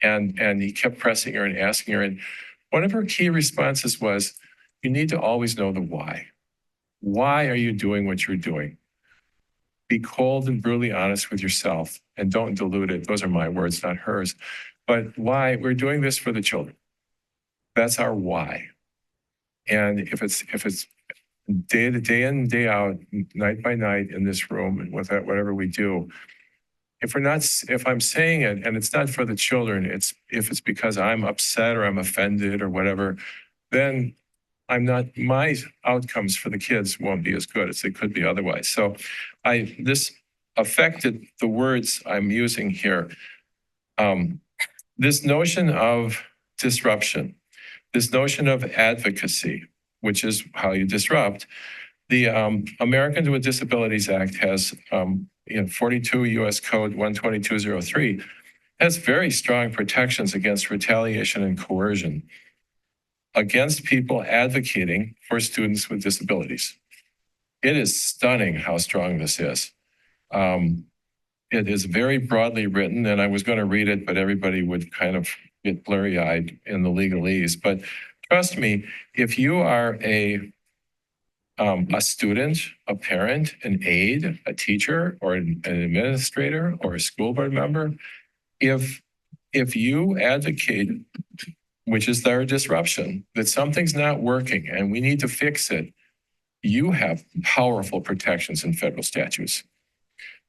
and he kept pressing her and asking her, and one of her key responses was, "You need to always know the why. Why are you doing what you're doing? Be cold and brutally honest with yourself, and don't dilute it." Those are my words, not hers. But why? We're doing this for the children. That's our why. And if it's day in, day out, night by night in this room, and with that, whatever we do, if I'm saying it and it's not for the children, if it's because I'm upset or I'm offended or whatever, then my outcomes for the kids won't be as good as they could be otherwise. So this affected the words I'm using here. This notion of disruption, this notion of advocacy, which is how you disrupt. The Americans with Disabilities Act has 42 U.S. Code 12203 has very strong protections against retaliation and coercion against people advocating for students with disabilities. It is stunning how strong this is. It is very broadly written, and I was going to read it, but everybody would kind of get blurry-eyed in the legalese. But trust me, if you are a student, a parent, an aide, a teacher, or an administrator, or a school board member, if you advocate, which is their disruption, that something's not working and we need to fix it, you have powerful protections in federal statutes.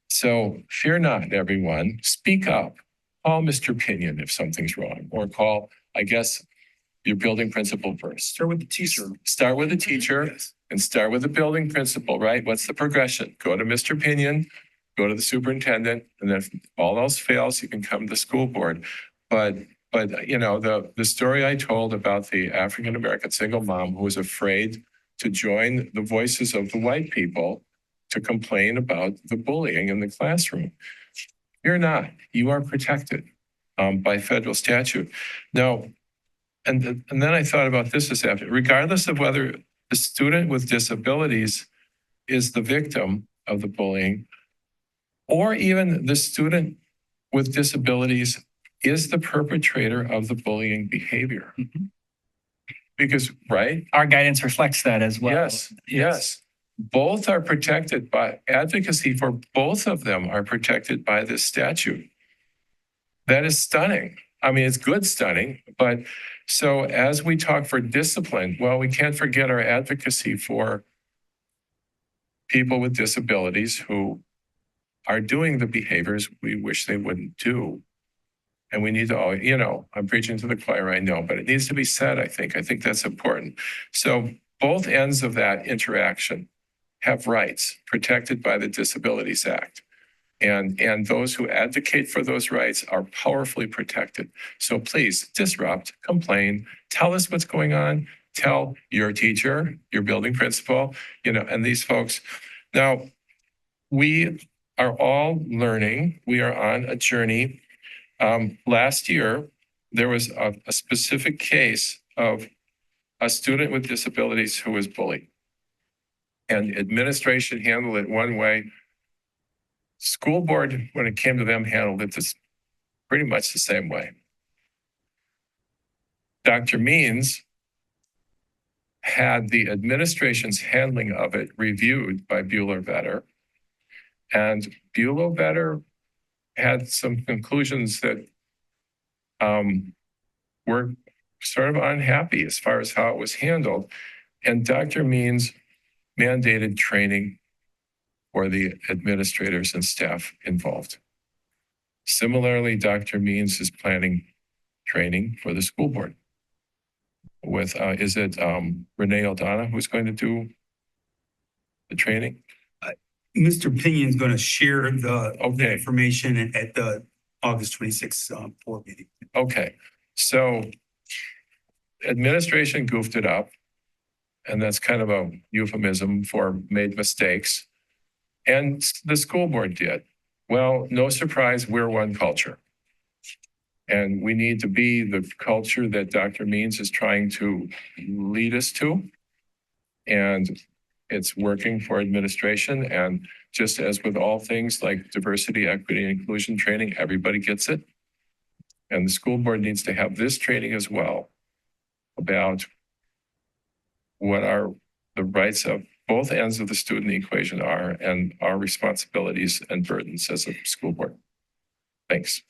So fear not, everyone. Speak up. Call Mr. Pinion if something's wrong, or call, I guess, your building principal first. Start with the teacher. Start with the teacher and start with the building principal, right? What's the progression? Go to Mr. Pinion, go to the superintendent, and then if all else fails, you can come to the school board. But you know, the story I told about the African-American single mom who was afraid to join the voices of the white people to complain about the bullying in the classroom. You're not. You are protected by federal statute. Now, and then I thought about this after, regardless of whether the student with disabilities is the victim of the bullying, or even the student with disabilities is the perpetrator of the bullying behavior. Because, right? Our guidance reflects that as well. Yes. Both are protected by advocacy for both of them are protected by this statute. That is stunning. I mean, it's good stunning, but so as we talk for discipline, well, we can't forget our advocacy for people with disabilities who are doing the behaviors we wish they wouldn't do. And we need to all, I'm preaching to the choir, I know, but it needs to be said, I think. I think that's important. So both ends of that interaction have rights protected by the Disabilities Act. And those who advocate for those rights are powerfully protected. So please disrupt, complain, tell us what's going on, tell your teacher, your building principal, and these folks. Now, we are all learning. We are on a journey. Last year, there was a specific case of a student with disabilities who was bullied. And administration handled it one way. School board, when it came to them, handled it this pretty much the same way. Dr. Means had the administration's handling of it reviewed by Bueller-Vetter. And Bueller-Vetter had some conclusions that were sort of unhappy as far as how it was handled. And Dr. Means mandated training for the administrators and staff involved. Similarly, Dr. Means is planning training for the school board with, is it Renee Aldana who's going to do the training? Mr. Pinion's going to share the information at the August 26th board meeting. Okay, so administration goofed it up, and that's kind of a euphemism for made mistakes. And the school board did. Well, no surprise, we're one culture. And we need to be the culture that Dr. Means is trying to lead us to. And it's working for administration. And just as with all things like diversity, equity, and inclusion training, everybody gets it. And the school board needs to have this training as well about what are the rights of both ends of the student equation are and our responsibilities and burdens as a school board. Thanks.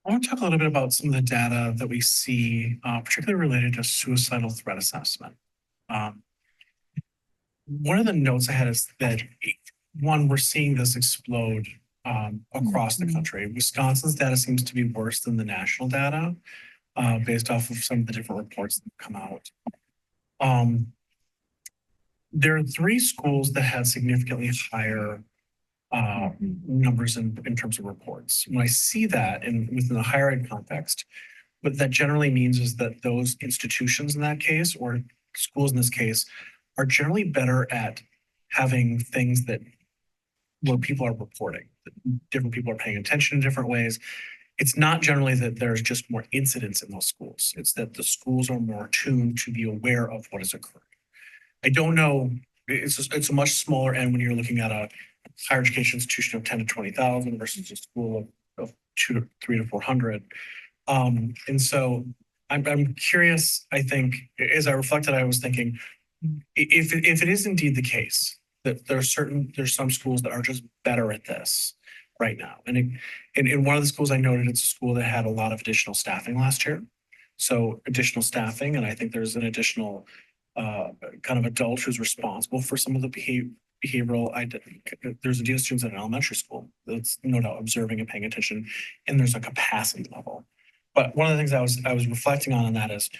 I want to talk a little bit about some of the data that we see, particularly related to suicidal threat assessment. One of the notes I had is that, one, we're seeing this explode across the country. Wisconsin's data seems to be worse than the national data, based off of some of the different reports that have come out. There are 3 schools that had significantly higher numbers in terms of reports. When I see that within the higher ed context, what that generally means is that those institutions in that case, or schools in this case, are generally better at having things that where people are reporting, that different people are paying attention in different ways. It's not generally that there's just more incidents in those schools. It's that the schools are more tuned to be aware of what is occurring. I don't know, it's a much smaller end when you're looking at a higher education institution of 10 to 20,000 versus a school of 300 to 400. And so I'm curious, I think, as I reflected, I was thinking, if it is indeed the case that there's some schools that are just better at this right now. And in one of the schools I noted, it's a school that had a lot of additional staffing last year. So additional staffing, and I think there's an additional kind of adult who's responsible for some of the behavioral. There's a deal of students at an elementary school that's no doubt observing and paying attention, and there's a capacity level. But one of the things I was reflecting on that is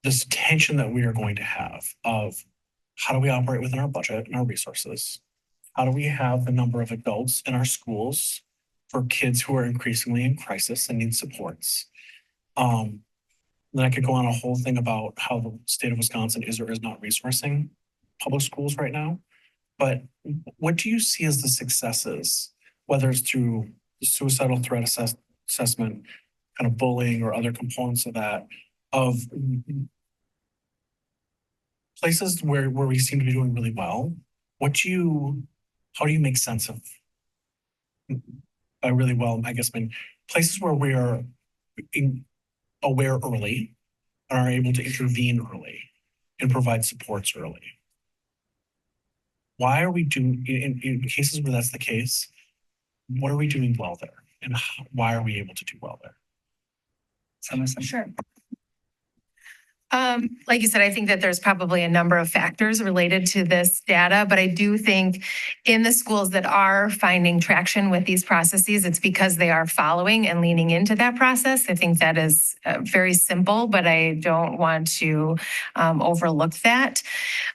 this tension that we are going to have of how do we operate within our budget and our resources? How do we have the number of adults in our schools for kids who are increasingly in crisis and need supports? Then I could go on a whole thing about how the state of Wisconsin is or is not resourcing public schools right now. But what do you see as the successes, whether it's through the suicidal threat assessment, kind of bullying or other components of that, of places where we seem to be doing really well, how do you make sense of by really well, I guess, I mean, places where we are aware early and are able to intervene early and provide supports early. Why are we doing, in cases where that's the case, what are we doing well there? And why are we able to do well there? Sure. Like you said, I think that there's probably a number of factors related to this data, but I do think in the schools that are finding traction with these processes, it's because they are following and leaning into that process. I think that is very simple, but I don't want to overlook that.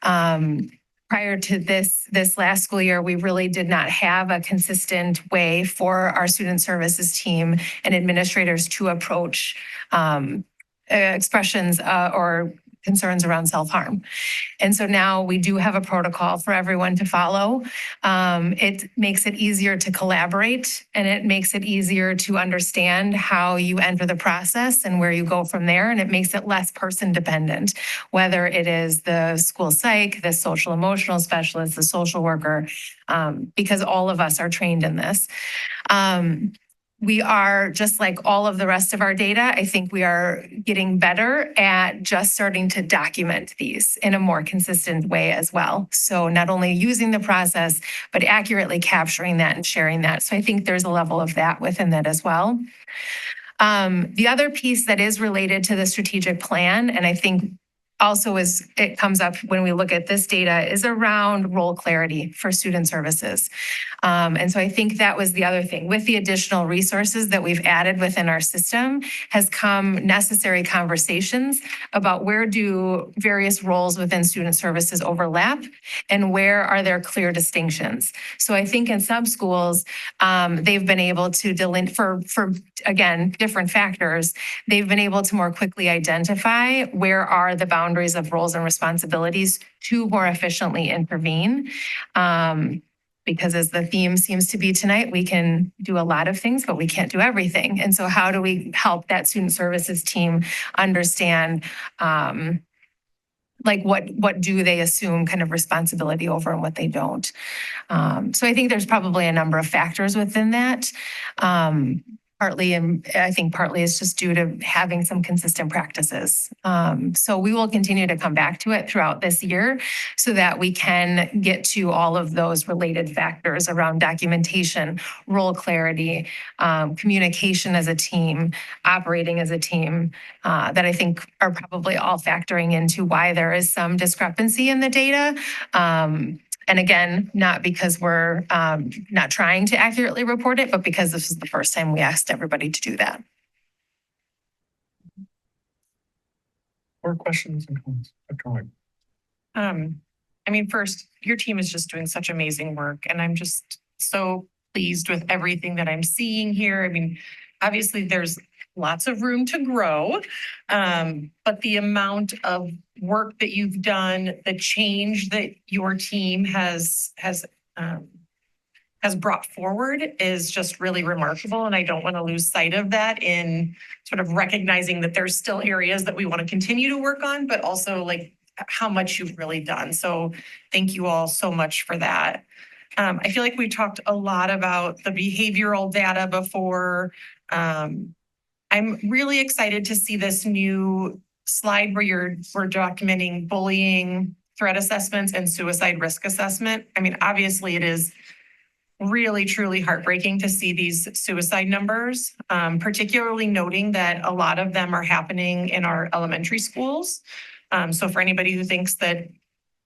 Prior to this last school year, we really did not have a consistent way for our student services team and administrators to approach expressions or concerns around self-harm. And so now we do have a protocol for everyone to follow. It makes it easier to collaborate, and it makes it easier to understand how you enter the process and where you go from there. And it makes it less person dependent, whether it is the school psych, the social emotional specialist, the social worker, because all of us are trained in this. We are, just like all of the rest of our data, I think we are getting better at just starting to document these in a more consistent way as well. So not only using the process, but accurately capturing that and sharing that. So I think there's a level of that within that as well. The other piece that is related to the strategic plan, and I think also it comes up when we look at this data, is around role clarity for student services. And so I think that was the other thing. With the additional resources that we've added within our system has come necessary conversations about where do various roles within student services overlap and where are there clear distinctions. So I think in some schools, they've been able to for again, different factors, they've been able to more quickly identify where are the boundaries of roles and responsibilities to more efficiently intervene. Because as the theme seems to be tonight, we can do a lot of things, but we can't do everything. And so how do we help that student services team understand like what do they assume kind of responsibility over and what they don't? So I think there's probably a number of factors within that. Partly, and I think partly it's just due to having some consistent practices. So we will continue to come back to it throughout this year so that we can get to all of those related factors around documentation, role clarity, communication as a team, operating as a team, that I think are probably all factoring into why there is some discrepancy in the data. And again, not because we're not trying to accurately report it, but because this is the first time we asked everybody to do that. More questions and comments? Dr. White. I mean, first, your team is just doing such amazing work, and I'm just so pleased with everything that I'm seeing here. I mean, obviously there's lots of room to grow, but the amount of work that you've done, the change that your team has brought forward is just really remarkable. And I don't want to lose sight of that in sort of recognizing that there's still areas that we want to continue to work on, but also like how much you've really done. So thank you all so much for that. I feel like we talked a lot about the behavioral data before. I'm really excited to see this new slide where we're documenting bullying, threat assessments, and suicide risk assessment. I mean, obviously it is really, truly heartbreaking to see these suicide numbers, particularly noting that a lot of them are happening in our elementary schools. So for anybody who thinks that,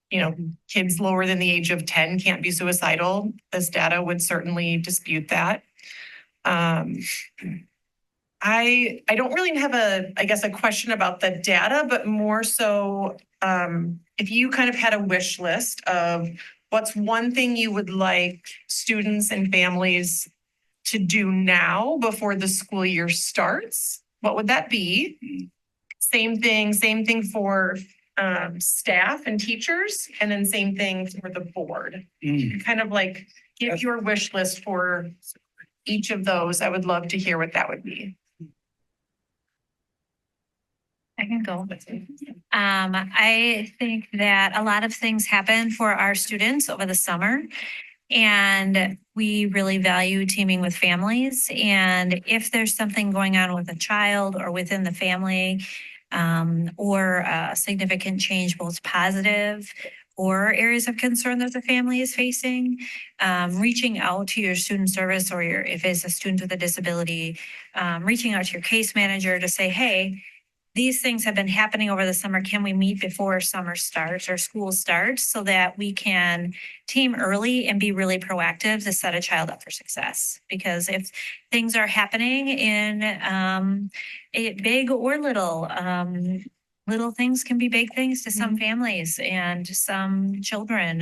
you know, kids lower than the age of 10 can't be suicidal, this data would certainly dispute that. I don't really have a question about the data, but more so if you kind of had a wish list of what's one thing you would like students and families to do now before the school year starts, what would that be? Same thing for staff and teachers, and then same thing for the board. Kind of like give your wish list for each of those. I would love to hear what that would be. I can go. I think that a lot of things happen for our students over the summer. And we really value teaming with families. And if there's something going on with a child or within the family, or a significant change, both positive or areas of concern that the family is facing, reaching out to your student service or if it's a student with a disability, reaching out to your case manager to say, hey, these things have been happening over the summer. Can we meet before summer starts or school starts so that we can team early and be really proactive to set a child up for success? Because if things are happening in big or little, little things can be big things to some families and some children.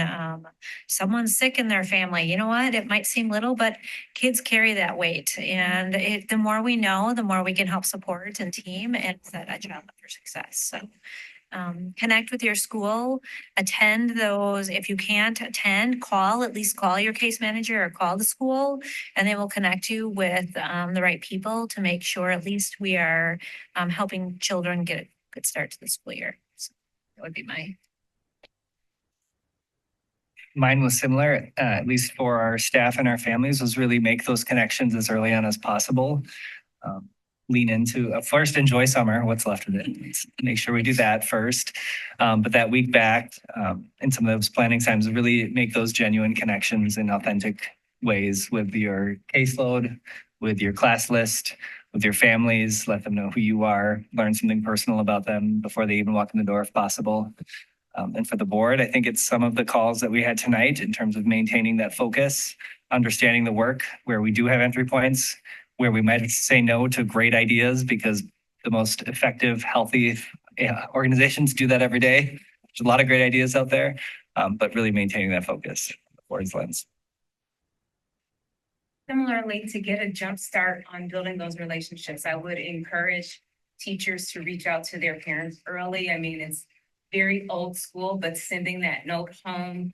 Someone's sick in their family. You know what? It might seem little, but kids carry that weight. And the more we know, the more we can help support and team and set a child up for success. So connect with your school, attend those. If you can't attend, at least call your case manager or call the school, and they will connect you with the right people to make sure at least we are helping children get a good start to the school year. So that would be Mine was similar, at least for our staff and our families, was really make those connections as early on as possible. Lean into first enjoy summer, what's left of it. Let's make sure we do that first. But that week back in some of those planning times, really make those genuine connections in authentic ways with your caseload, with your class list, with your families. Let them know who you are, learn something personal about them before they even walk in the door if possible. And for the board, I think it's some of the calls that we had tonight in terms of maintaining that focus, understanding the work where we do have entry points, where we might say no to great ideas because the most effective, healthy organizations do that every day. There's a lot of great ideas out there, but really maintaining that focus, the board's lens. Similarly, to get a jump start on building those relationships, I would encourage teachers to reach out to their parents early. I mean, it's very old school, but sending that note home,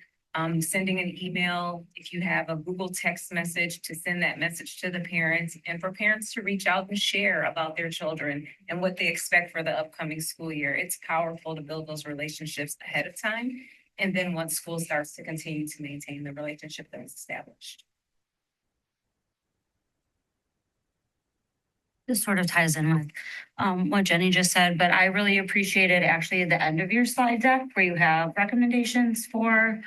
sending an email, if you have a Google text message, to send that message to the parents, and for parents to reach out and share about their children and what they expect for the upcoming school year. It's powerful to build those relationships ahead of time. And then once school starts, to continue to maintain the relationship that was established. This sort of ties in with what Jenny just said, but I really appreciated actually the end of your slide deck where you have recommendations for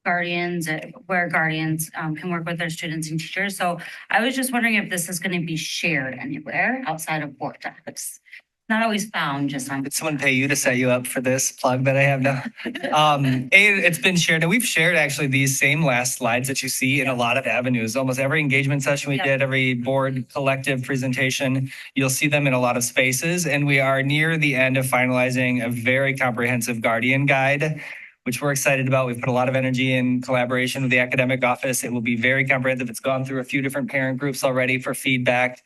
guardians, where guardians can work with their students and teachers. So I was just wondering if this is going to be shared anywhere outside of board docs. Not always found just on. Did someone pay you to set you up for this plug that I have now? It's been shared, and we've shared actually these same last slides that you see in a lot of avenues. Almost every engagement session we did, every board collective presentation, you'll see them in a lot of spaces. And we are near the end of finalizing a very comprehensive guardian guide, which we're excited about. We've put a lot of energy in collaboration with the academic office. It will be very comprehensive. It's gone through a few different parent groups already for feedback.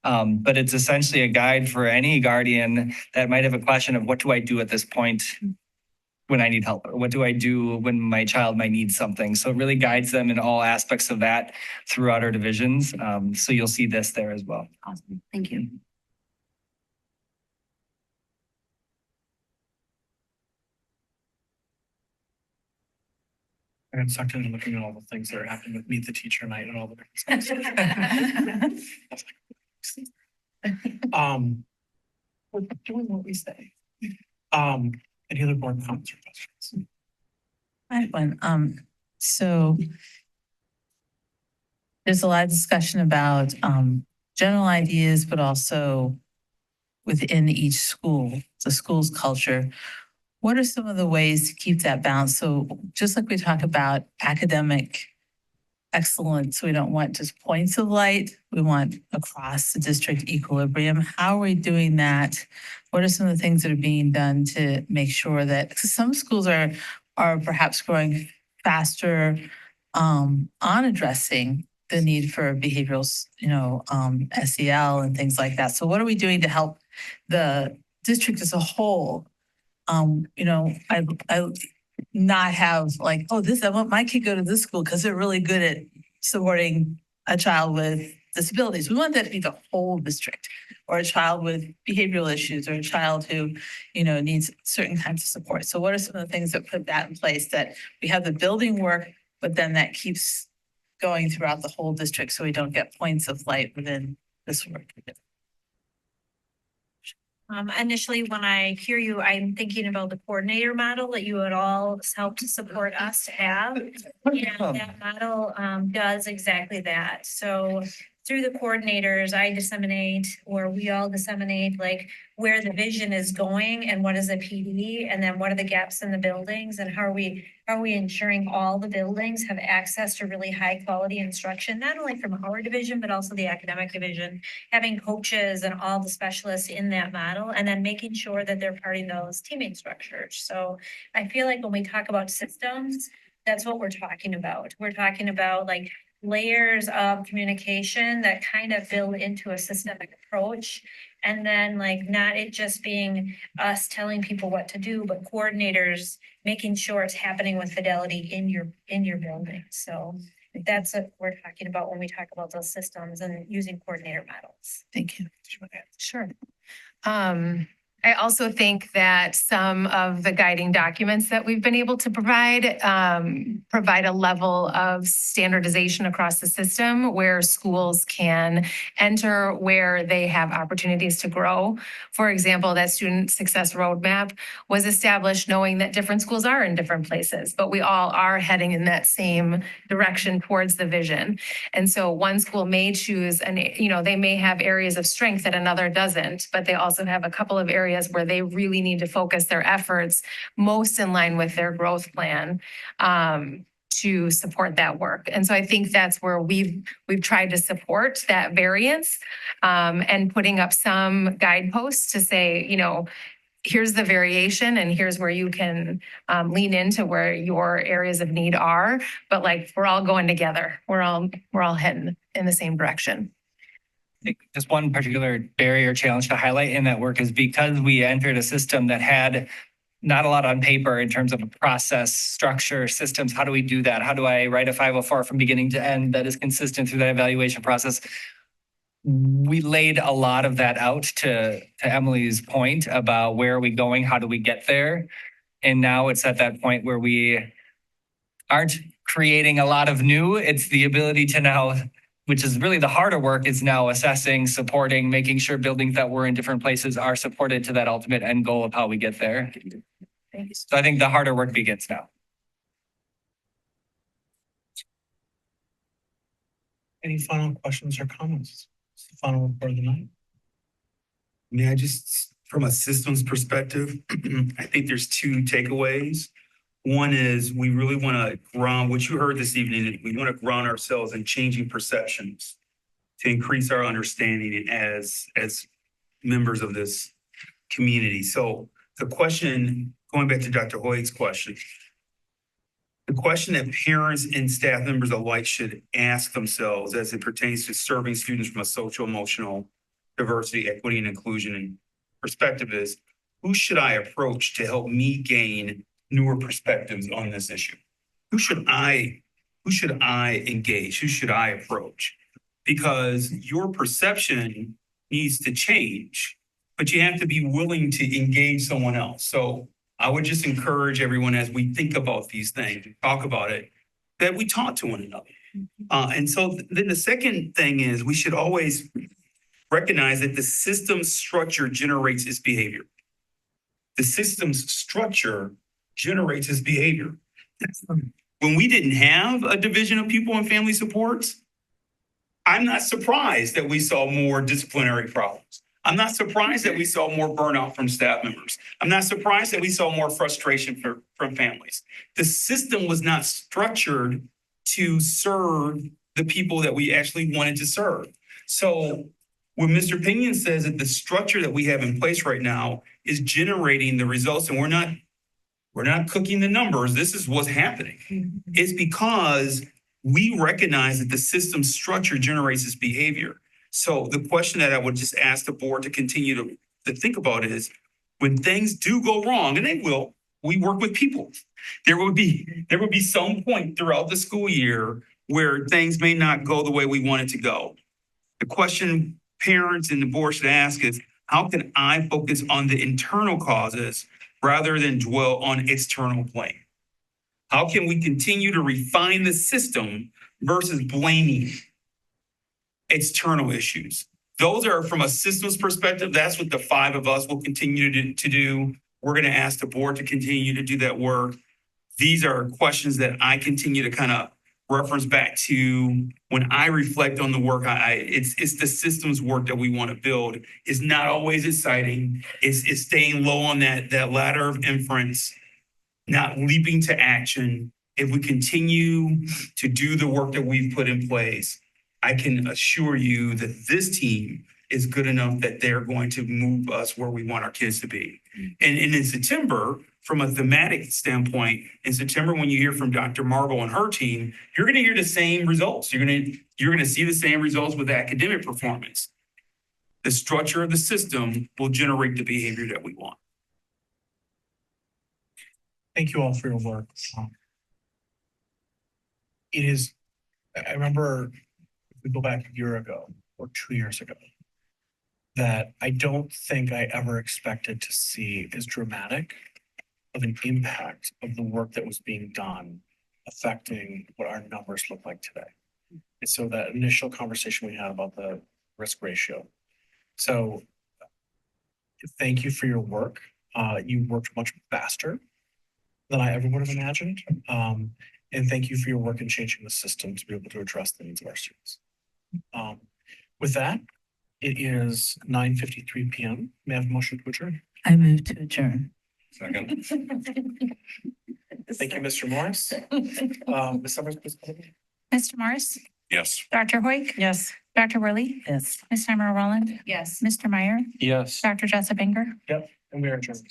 But it's essentially a guide for any guardian that might have a question of what do I do at this point when I need help? Or what do I do when my child might need something? So it really guides them in all aspects of that throughout our divisions. So you'll see this there as well. Awesome. Thank you. I got sucked into looking at all the things that are happening with Meet the Teacher Night and all the different stuff. We're doing what we say. Any other board comments or questions? I have one. So there's a lot of discussion about general ideas, but also within each school, the school's culture. What are some of the ways to keep that balance? So just like we talk about academic excellence, we don't want just points of light. We want across the district equilibrium. How are we doing that? What are some of the things that are being done to make sure that, because some schools are perhaps growing faster on addressing the need for behavioral, SEL and things like that. So what are we doing to help the district as a whole? I not have like, I want my kid to go to this school because they're really good at supporting a child with disabilities. We want that to be the whole district, or a child with behavioral issues, or a child who, needs certain kinds of support. So what are some of the things that put that in place, that we have the building work, but then that keeps going throughout the whole district so we don't get points of light within this work? Initially, when I hear you, I'm thinking about the coordinator model that you would all help to support us to have. And that model does exactly that. So through the coordinators, I disseminate, or we all disseminate, like where the vision is going and what is a PD, and then what are the gaps in the buildings, and how are we ensuring all the buildings have access to really high quality instruction, not only from our division, but also the academic division, having coaches and all the specialists in that model, and then making sure that they're part of those teaming structures. So I feel like when we talk about systems, that's what we're talking about. We're talking about like layers of communication that kind of build into a systemic approach. And then like not it just being us telling people what to do, but coordinators making sure it's happening with fidelity in your building. So that's what we're talking about when we talk about those systems and using coordinator models. Thank you. Sure. I also think that some of the guiding documents that we've been able to provide provide a level of standardization across the system where schools can enter where they have opportunities to grow. For example, that student success roadmap was established knowing that different schools are in different places, but we all are heading in that same direction towards the vision. And so one school may choose, and they may have areas of strength that another doesn't, but they also have a couple of areas where they really need to focus their efforts most in line with their growth plan to support that work. And so I think that's where we've tried to support that variance and putting up some guideposts to say, here's the variation and here's where you can lean into where your areas of need are. But like, we're all going together. We're all heading in the same direction. Just one particular barrier challenge to highlight in that work is because we entered a system that had not a lot on paper in terms of a process, structure, systems. How do we do that? How do I write a 504 from beginning to end that is consistent through that evaluation process? We laid a lot of that out to Emily's point about where are we going? How do we get there? And now it's at that point where we aren't creating a lot of new. It's the ability to now, which is really the harder work, is now assessing, supporting, making sure buildings that were in different places are supported to that ultimate end goal of how we get there. So I think the harder work begins now. Any final questions or comments? It's the final report of the night. From a systems perspective, I think there's two takeaways. One is we really want to ground what you heard this evening. We want to ground ourselves in changing perceptions to increase our understanding as members of this community. So the question, going back to Dr. Hoyt's question, the question that parents and staff members alike should ask themselves as it pertains to serving students from a social, emotional, diversity, equity, and inclusion perspective is, who should I approach to help me gain newer perspectives on this issue? Who should I engage? Who should I approach? Because your perception needs to change, but you have to be willing to engage someone else. So I would just encourage everyone, as we think about these things, talk about it, that we talk to one another. And so then the second thing is we should always recognize that the system structure generates its behavior. The system's structure generates its behavior. When we didn't have a division of people and family supports, I'm not surprised that we saw more disciplinary problems. I'm not surprised that we saw more burnout from staff members. I'm not surprised that we saw more frustration from families. The system was not structured to serve the people that we actually wanted to serve. So when Mr. Pinion says that the structure that we have in place right now is generating the results, and we're not cooking the numbers, this is what's happening. It's because we recognize that the system structure generates this behavior. So the question that I would just ask the board to continue to think about is, when things do go wrong, and they will, we work with people. There will be some point throughout the school year where things may not go the way we want it to go. The question parents and the board should ask is, how can I focus on the internal causes rather than dwell on external blame? How can we continue to refine the system versus blaming external issues? Those are from a systems perspective. That's what the 5 of us will continue to do. We're going to ask the board to continue to do that work. These are questions that I continue to kind of reference back to when I reflect on the work. It's the systems work that we want to build. It's not always exciting. It's staying low on that ladder of inference, not leaping to action. If we continue to do the work that we've put in place, I can assure you that this team is good enough that they're going to move us where we want our kids to be. And in September, from a thematic standpoint, in September, when you hear from Dr. Marble and her team, you're going to hear the same results. You're going to see the same results with academic performance. The structure of the system will generate the behavior that we want. Thank you all for your work. It is, I remember if we go back a year ago or 2 years ago, that I don't think I ever expected to see as dramatic of an impact of the work that was being done affecting what our numbers look like today. And so that initial conversation we had about the risk ratio. So thank you for your work. You worked much faster than I ever would have imagined. And thank you for your work in changing the system to be able to address the needs of our students. With that, it is 9:53 p.m. May I have a motion to adjourn? I move to adjourn. Second. Thank you, Mr. Morris. Ms. Summers, please. Mr. Morris, Yes. Dr. Hoik, Yes. Dr. Worley, Yes. Ms. Summer Rowland, Yes. Mr. Meyer, Yes. Dr. Jessup Banger. Yep, and we are adjourned.